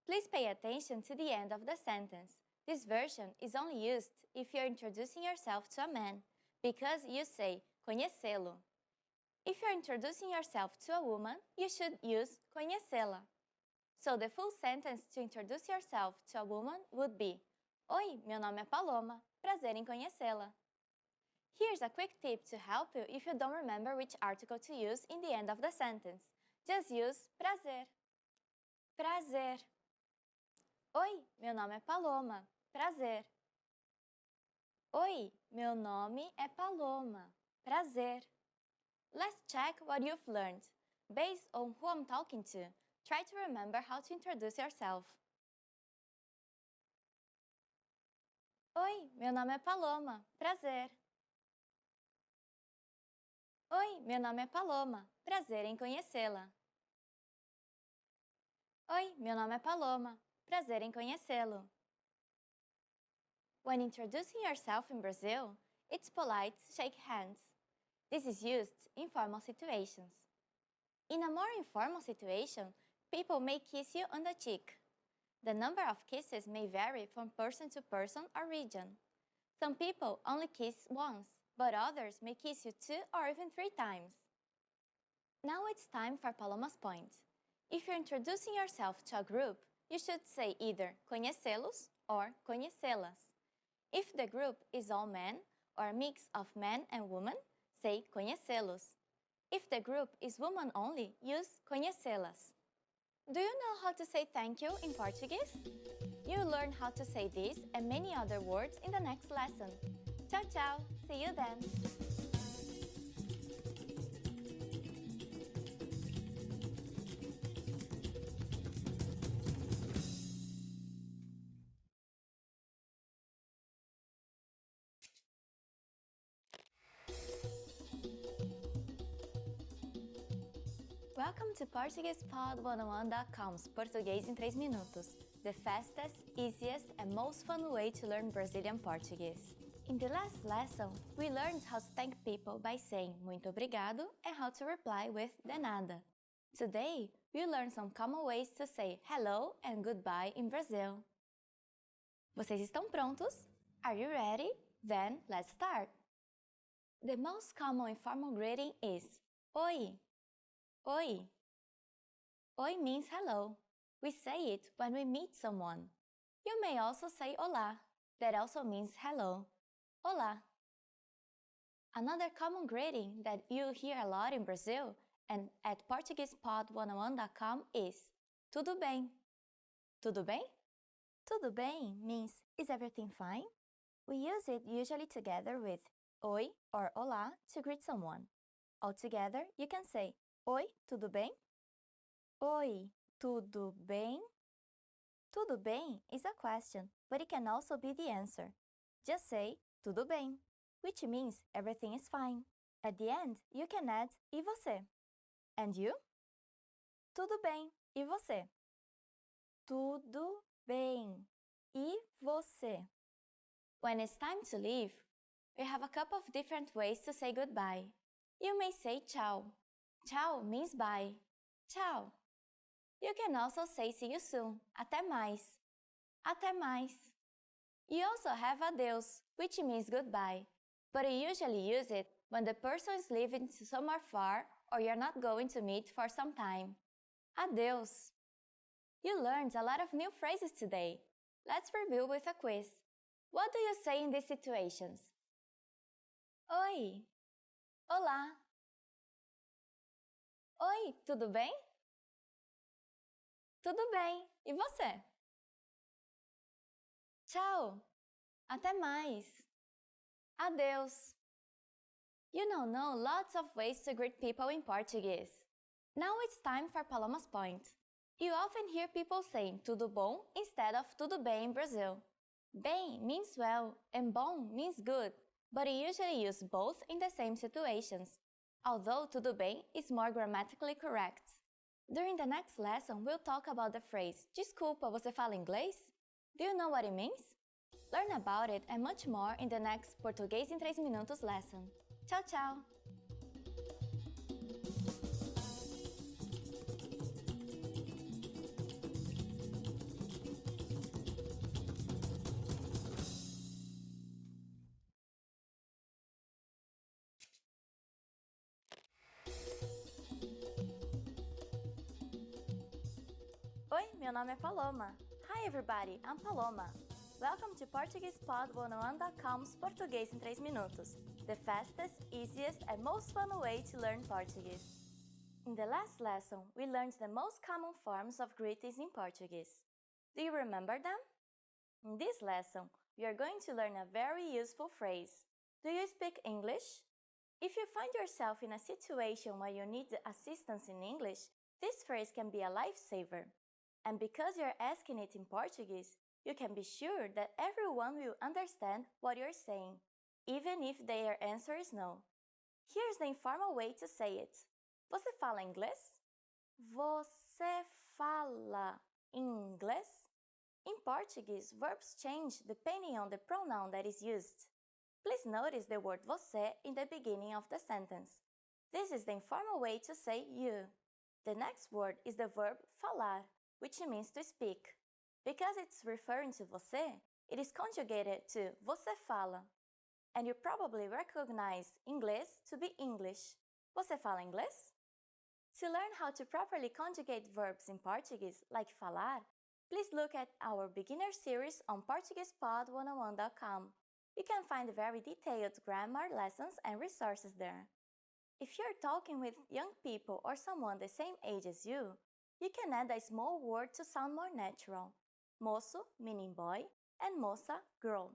Please pay attention to the end of the sentence. This version is only used if you're introducing yourself to a man, because you say conhecê-lo. If you're introducing yourself to a woman, you should use conhecê-la. So the full sentence to introduce yourself to a woman would be Oi, meu nome é Paloma. Prazer em conhecê-la. Here's a quick tip to help you if you don't remember which article to use in the end of the sentence. Just use prazer. Prazer. Oi, meu nome é Paloma. Prazer. Oi, meu nome é Paloma. Prazer. Let's check what you've learned. Based on who I'm talking to, try to remember how to introduce yourself. Oi, meu nome é Paloma. Prazer. Oi, meu nome é Paloma. Prazer em conhecê-la. Oi, meu nome é Paloma. Prazer em conhecê-lo. When introducing yourself in Brazil, it's polite to shake hands. This is used in formal situations. In a more informal situation, people may kiss you on the cheek. The number of kisses may vary from person to person or region. Some people only kiss once, but others may kiss you 2 or even 3 times. Now it's time for Paloma's point. If you're introducing yourself to a group, you should say either conhecê-los or conhecê-las. If the group is all men or a mix of men and women, say conhecê-los. If the group is woman only, use conhecê-las. Do you know how to say thank you in Portuguese? You'll learn how to say this and many other words in the next lesson. Ciao, ciao! See you then! Welcome to PortuguesePod101.com's Português em 3 minutos, the fastest, easiest, and most fun way to learn Brazilian Portuguese. In the last lesson, we learned how to thank people by saying muito obrigado and how to reply with de nada. Today, we'll learn some common ways to say hello and goodbye in Brazil. Vocês estão prontos? Are you ready? Then, let's start! The most common informal greeting is Oi. Oi. Oi means hello. We say it when we meet someone. You may also say olá. That also means hello. Olá. Another common greeting that you hear a lot in Brazil and at PortuguesePod101.com is tudo bem. Tudo bem? Tudo bem means is everything fine? We use it usually together with oi or olá to greet someone. Altogether, you can say Oi, tudo bem? Oi, tudo bem? Tudo bem is a question, but it can also be the answer. Just say tudo bem, which means everything is fine. At the end, you can add e você? And you? Tudo bem, e você? Tudo bem, e você? When it's time to leave, we have a couple of different ways to say goodbye. You may say tchau. Tchau means bye. Tchau. You can also say see you soon. Até mais. Até mais. You also have adeus, which means goodbye, but you usually use it when the person is leaving to somewhere far or you're not going to meet for some time. Adeus. You learned a lot of new phrases today. Let's review with a quiz. What do you say in these situations? Oi. Olá. Oi, tudo bem? Tudo bem, e você? Tchau, até mais. Adeus. You now know lots of ways to greet people in Portuguese. Now it's time for Paloma's point. You often hear people saying tudo bom instead of tudo bem in Brazil. Bem means well and bom means good, but you usually use both in the same situations. Although tudo bem is more grammatically correct. During the next lesson, we'll talk about the phrase Desculpa, você fala inglês? Do you know what it means? Learn about it and much more in the next Português em 3 minutos lesson. Tchau, tchau! Oi, meu nome é Paloma. Hi everybody, I'm Paloma. Welcome to PortuguesePod101.com's Português em 3 minutos, the fastest, easiest, and most fun way to learn Portuguese. In the last lesson, we learned the most common forms of greetings in Portuguese. Do you remember them? In this lesson, we are going to learn a very useful phrase. Do you speak English? If you find yourself in a situation where you need assistance in English, this phrase can be a lifesaver. And because you're asking it in Portuguese, you can be sure that everyone will understand what you're saying, even if their answer is no. Here's the informal way to say it. Você fala inglês? Você fala inglês? In Portuguese, verbs change depending on the pronoun that is used. Please notice the word você in the beginning of the sentence. This is the informal way to say you. The next word is the verb falar, which means to speak. Because it's referring to você, it is conjugated to você fala. And you probably recognize inglês to be English. Você fala inglês? To learn how to properly conjugate verbs in Portuguese, like falar, please look at our beginner series on PortuguesePod101.com. You can find very detailed grammar lessons and resources there. If you're talking with young people or someone the same age as you can add a small word to sound more natural. Moço, meaning boy, and moça, girl.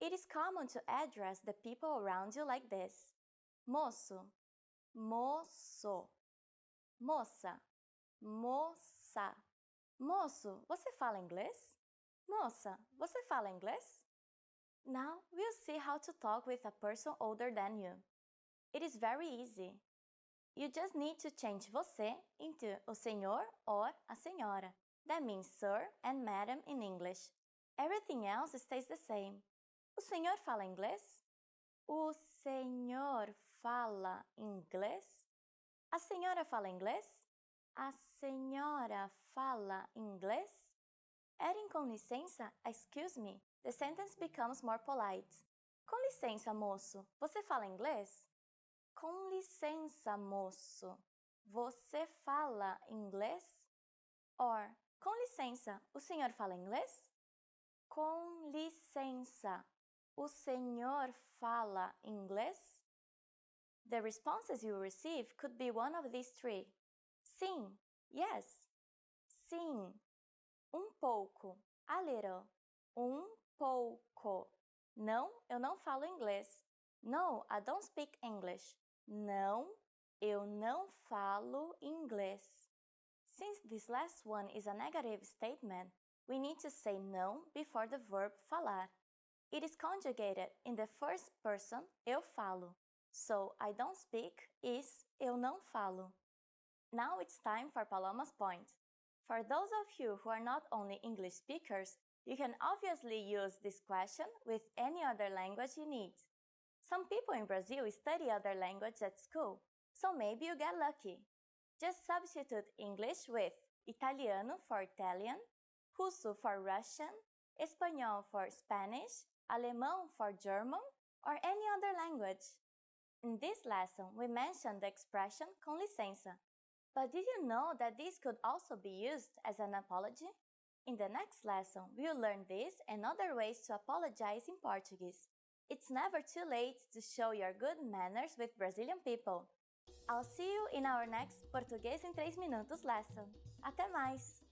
It is common to address the people around you like this. Moço, moço. Moça, moça. Moço, você fala inglês? Moça, você fala inglês? Now, we'll see how to talk with a person older than you. It is very easy. You just need to change você into o senhor or a senhora. That means sir and madam in English. Everything else stays the same. O senhor fala inglês? O senhor fala inglês? A senhora fala inglês? A senhora fala inglês? Adding com licença, excuse me, the sentence becomes more polite. Com licença, moço, você fala inglês? Com licença, moço, você fala inglês? Or, com licença, o senhor fala inglês? Com licença, o senhor fala inglês? The responses you receive could be one of these three. Sim, yes. Sim. Pouco, a little. Pouco. Não, eu não falo inglês. No, I don't speak English. Não, eu não falo inglês. Since this last one is a negative statement, we need to say não before the verb falar. It is conjugated in the first person, eu falo. So, I don't speak is eu não falo. Now it's time for Paloma's point. For those of you who are not only English speakers, you can obviously use this question with any other language you need. Some people in Brazil study other languages at school, so maybe you get lucky. Just substitute English with Italiano for Italian, Russo for Russian, Espanhol for Spanish, Alemão for German, or any other language. In this lesson, we mentioned the expression com licença. But did you know that this could also be used as an apology? In the next lesson, we'll learn this and other ways to apologize in Portuguese. It's never too late to show your good manners with Brazilian people. I'll see you in our next Português em 3 minutos lesson. Até mais!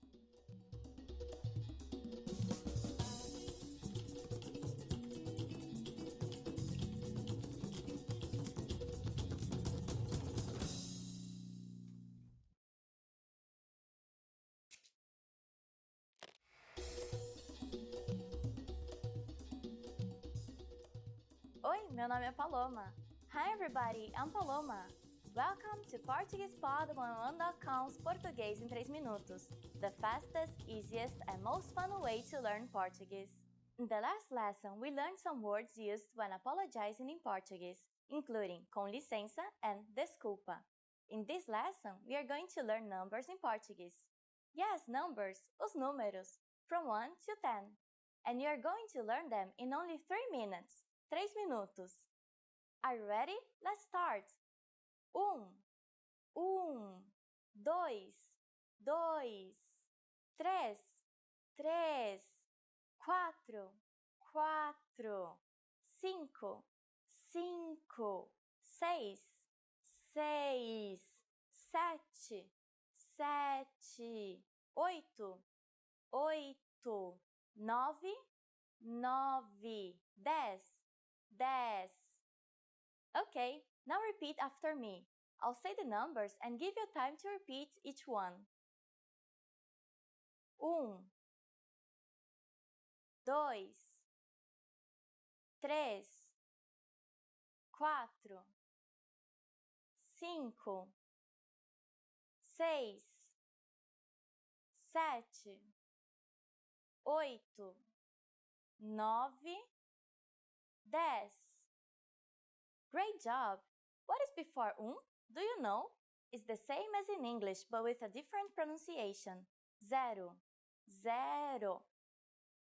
Oi, meu nome é Paloma. Hi everybody, I'm Paloma. Welcome to PortuguesePod101.com's Português em 3 minutos, the fastest, easiest, and most fun way to learn Portuguese. In the last lesson, we learned some words used when apologizing in Portuguese, including com licença and desculpa. In this lesson, we are going to learn numbers in Portuguese. Yes, numbers, os números, from 1 to 10. And you are going to learn them in only 3 minutes. 3 minutos. Are you ready? Let's start! 1, 2, 2, 3, 3, 4, 4, 5, 5, 6, 6, 7, 7, 8, 8, 9, 9, 10, 10. Okay, now repeat after me. I'll say the numbers and give you time to repeat each one. 1, 2, 3, 4, 5, 6, 7, 8, 9, 10. Great job! What is before Do you know? It's the same as in English, but with a different pronunciation. Zero. Zero.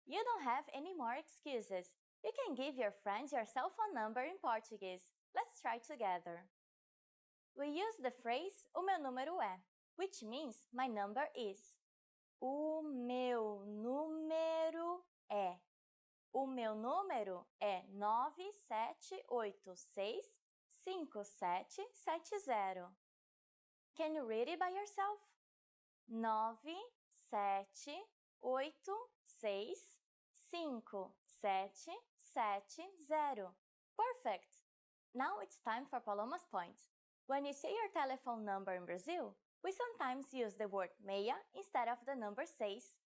You don't have any more excuses. You can give your friends your cell phone number in Portuguese. Let's try together. We use the phrase o meu número é, which means my number is. O meu número é. O meu número é 97865770. Can you read it by yourself? 97865770. Perfect! Now it's time for Paloma's point. When you say your telephone number in Brazil, we sometimes use the word meia instead of the number 6.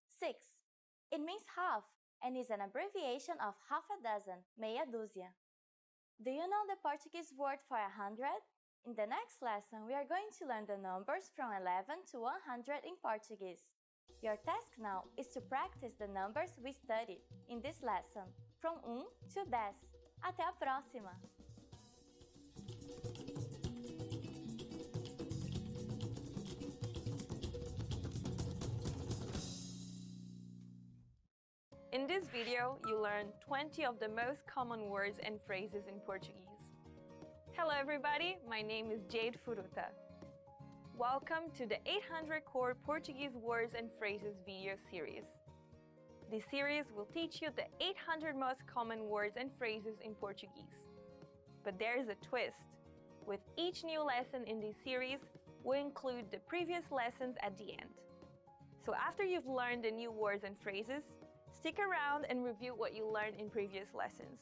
It means half and is an abbreviation of half a dozen, meia dúzia. Do you know the Portuguese word for 100? In the next lesson, we are going to learn the numbers from 11 to 100 in Portuguese. Your task now is to practice the numbers we studied in this lesson, from 1 to 10. Até a próxima! In this video, you learn 20 of the most common words and phrases in Portuguese. Hello everybody, my name is Jade Furuta. Welcome to the 800 Core Portuguese Words and Phrases video series. This series will teach you the 800 most common words and phrases in Portuguese. But there is a twist. With each new lesson in this series, we'll include the previous lessons at the end. So after you've learned the new words and phrases, stick around and review what you learned in previous lessons.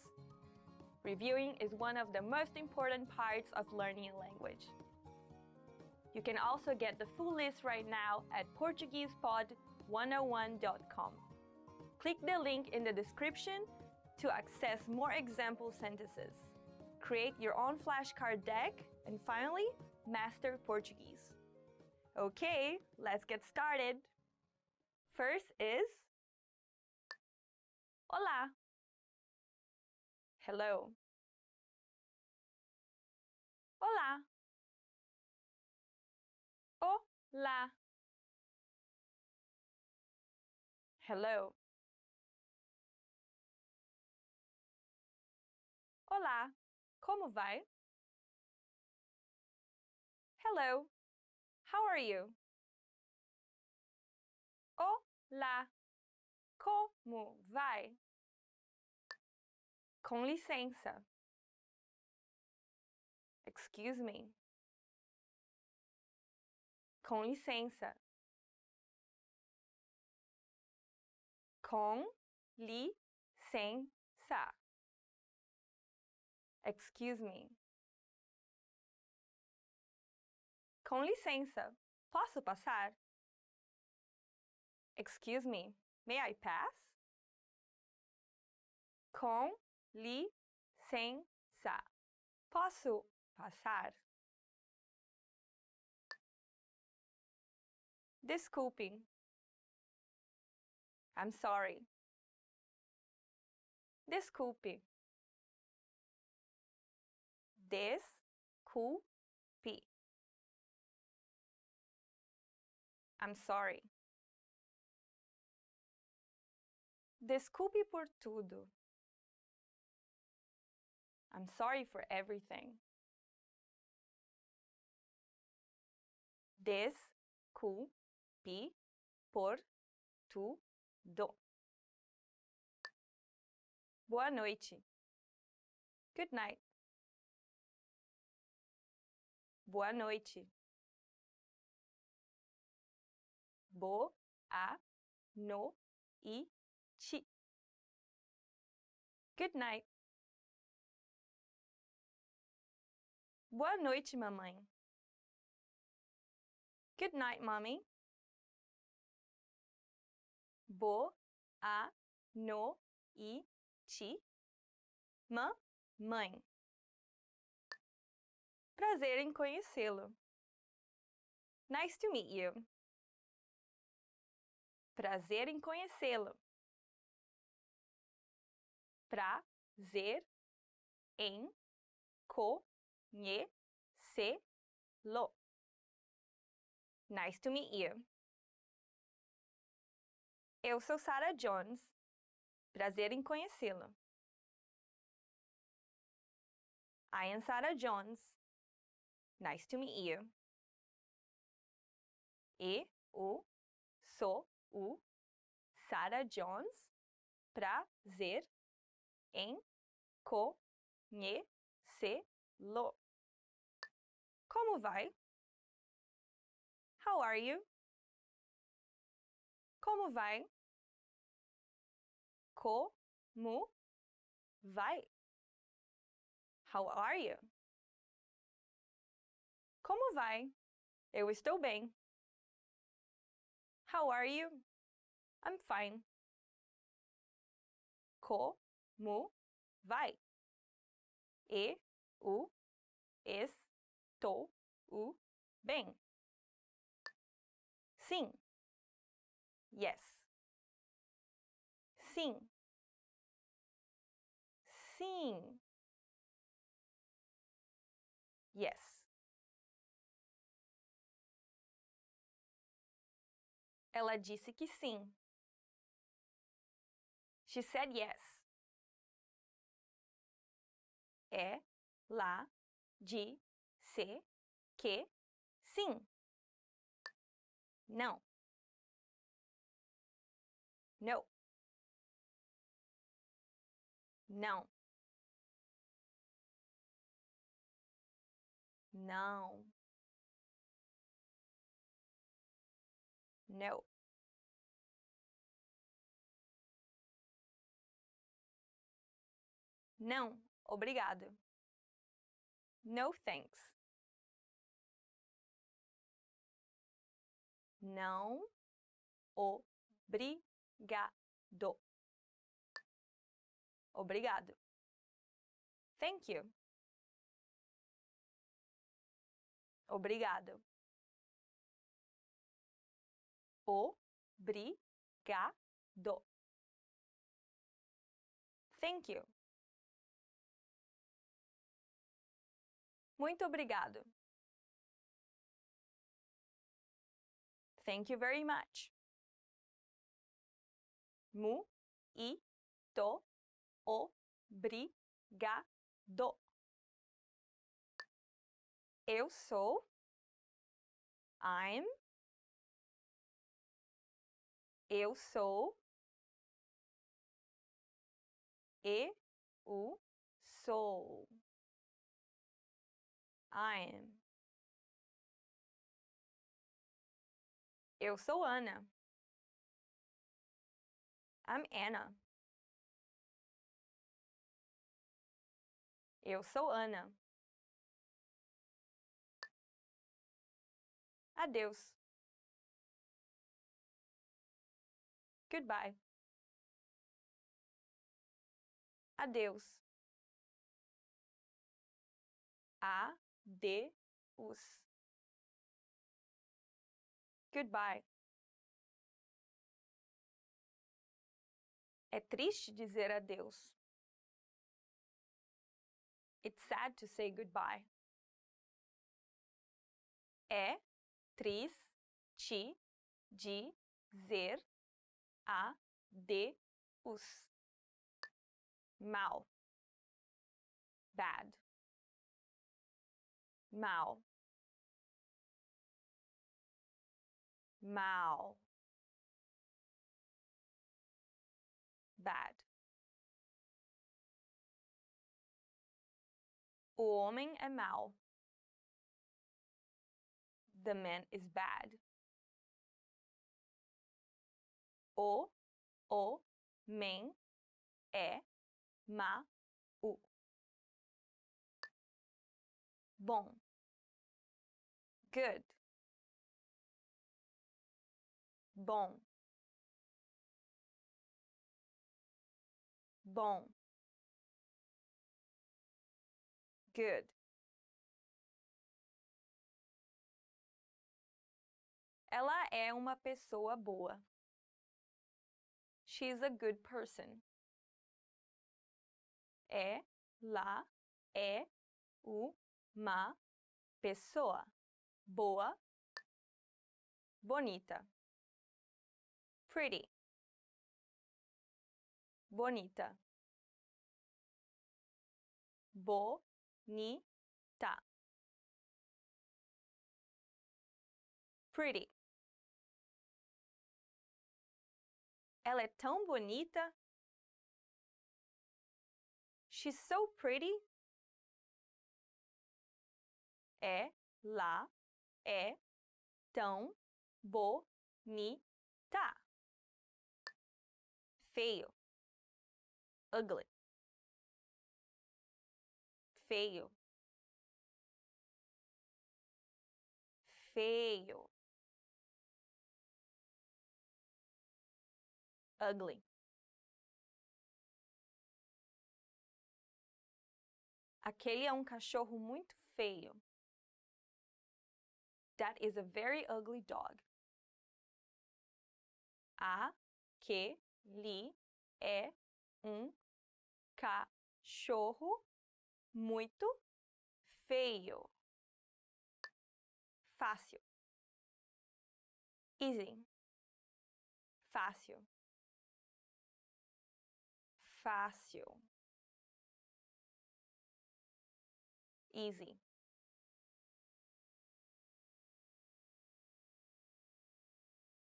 Reviewing is one of the most important parts of learning a language. You can also get the full list right now at portuguesepod101.com. Click the link in the description to access more example sentences, create your own flashcard deck, and finally, master Portuguese. Okay, let's get started. First is Olá. Hello. Olá. Olá. Hello. Olá. Como vai? Hello. How are you? Olá. Como vai? Com licença. Excuse me. Com licença. Com licença. Excuse me. Com licença. Posso passar? Excuse me. May I pass? Com licença. Posso passar? Desculpe. I'm sorry. Desculpe. Desculpe. I'm sorry. Desculpe por tudo. I'm sorry for everything. Desculpe por tudo. Boa noite. Good night. Boa noite. Boa noite. Good night. Boa noite, mamãe. Good night, mommy. Boa noite, mamãe. Prazer em conhecê-lo. Nice to meet you. Prazer em conhecê-lo. Prazer em conhecê-lo. Nice to meet you. Eu sou Sarah Jones. Prazer em conhecê-la. I am Sarah Jones. Nice to meet you. Eu sou Sarah Jones. Prazer em conhecê-lo. Como vai? How are you? Como vai? Como vai? How are you? Como vai? Eu estou bem. How are you? I'm fine. Como vai? Eu estou bem. Sim. Yes. Sim. Sim. Yes. Ela disse que sim. She said yes. Ela disse que sim. Não. No. Não. Não. No. Não, obrigado. No thanks. Não, obrigado. Obrigado. Thank you. Obrigado. Obrigado. Thank you. Muito obrigado. Thank you very much. Muito obrigado. Eu sou. I'm. Eu sou. Eu sou. I am. Eu sou Ana. I'm Anna. Eu sou Ana. Adeus. Goodbye. Adeus. Adeus. Goodbye. É triste dizer adeus. It's sad to say goodbye. É triste dizer adeus. Mal. Bad. Mal. Mal. Bad. O homem é mau. The man is bad. O homem é U. Bom. Good. Bom. Bom. Good. Ela é uma pessoa boa. She's a good person. Ela é uma pessoa boa, bonita. Pretty. Bonita. Bonita. Pretty. Ela é tão bonita. She's so pretty. Ela é tão bonita. Feio. Ugly. Feio. Feio. Ugly. Aquele é um cachorro muito feio. That is a very ugly dog. Aquele é um cachorro muito feio. Fácil. Easy. Fácil. Fácil. Easy.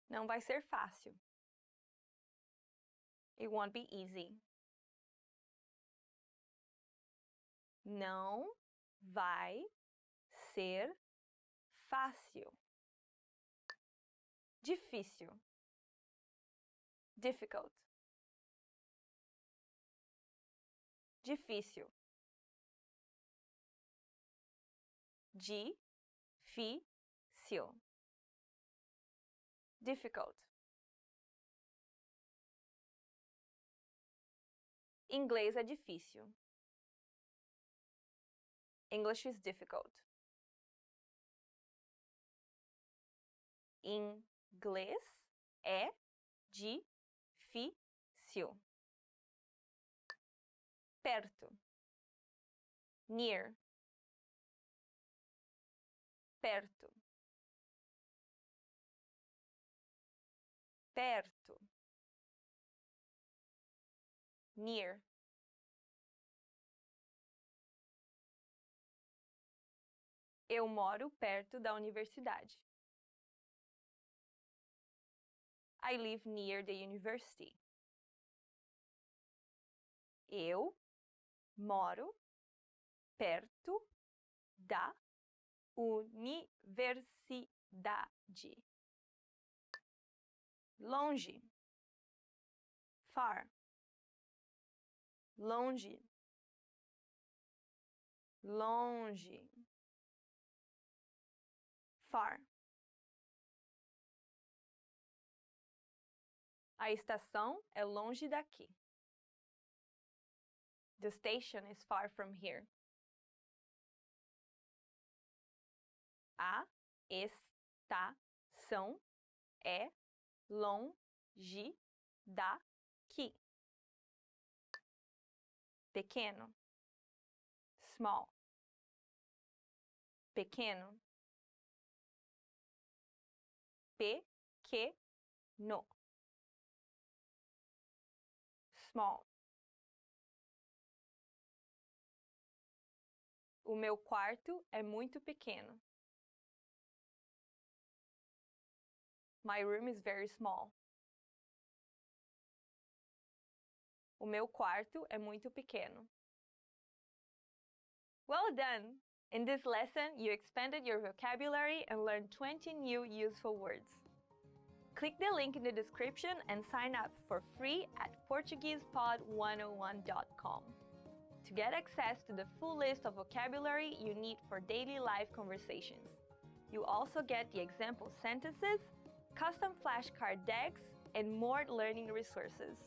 Não vai ser fácil. It won't be easy. Não vai ser fácil. Difícil. Difficult. Difícil. Difícil. Difficult. Inglês é difícil. English is difficult. Inglês é difícil. Perto. Near. Perto. Perto. Near. Eu moro perto da universidade. I live near the university. Eu moro perto da universidade. Longe. Far. Longe. Longe. Far. A estação é longe daqui. The station is far from here. A estação é longe daqui. Pequeno. Small. Pequeno. Pequeno. Small. O meu quarto é muito pequeno. My room is very small. O meu quarto é muito pequeno. Well done! In this lesson, you expanded your vocabulary and learned 20 new useful words. Click the link in the description and sign up for free at PortuguesePod101.com. To get access to the full list of vocabulary you need for daily life conversations. You also get the example sentences, custom flashcard decks, and more learning resources.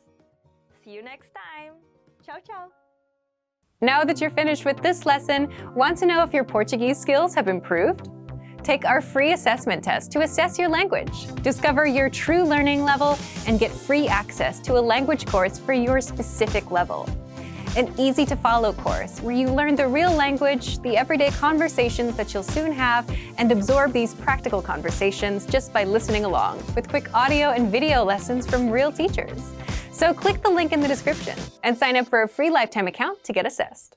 See you next time! Ciao, ciao! Now that you're finished with this lesson, want to know if your Portuguese skills have improved? Take our free assessment test to assess your language, discover your true learning level, and get free access to a language course for your specific level. An easy-to-follow course where you learn the real language, the everyday conversations that you'll soon have, and absorb these practical conversations just by listening along, with quick audio and video lessons from real teachers. So click the link in the description and sign up for a free lifetime account to get assessed.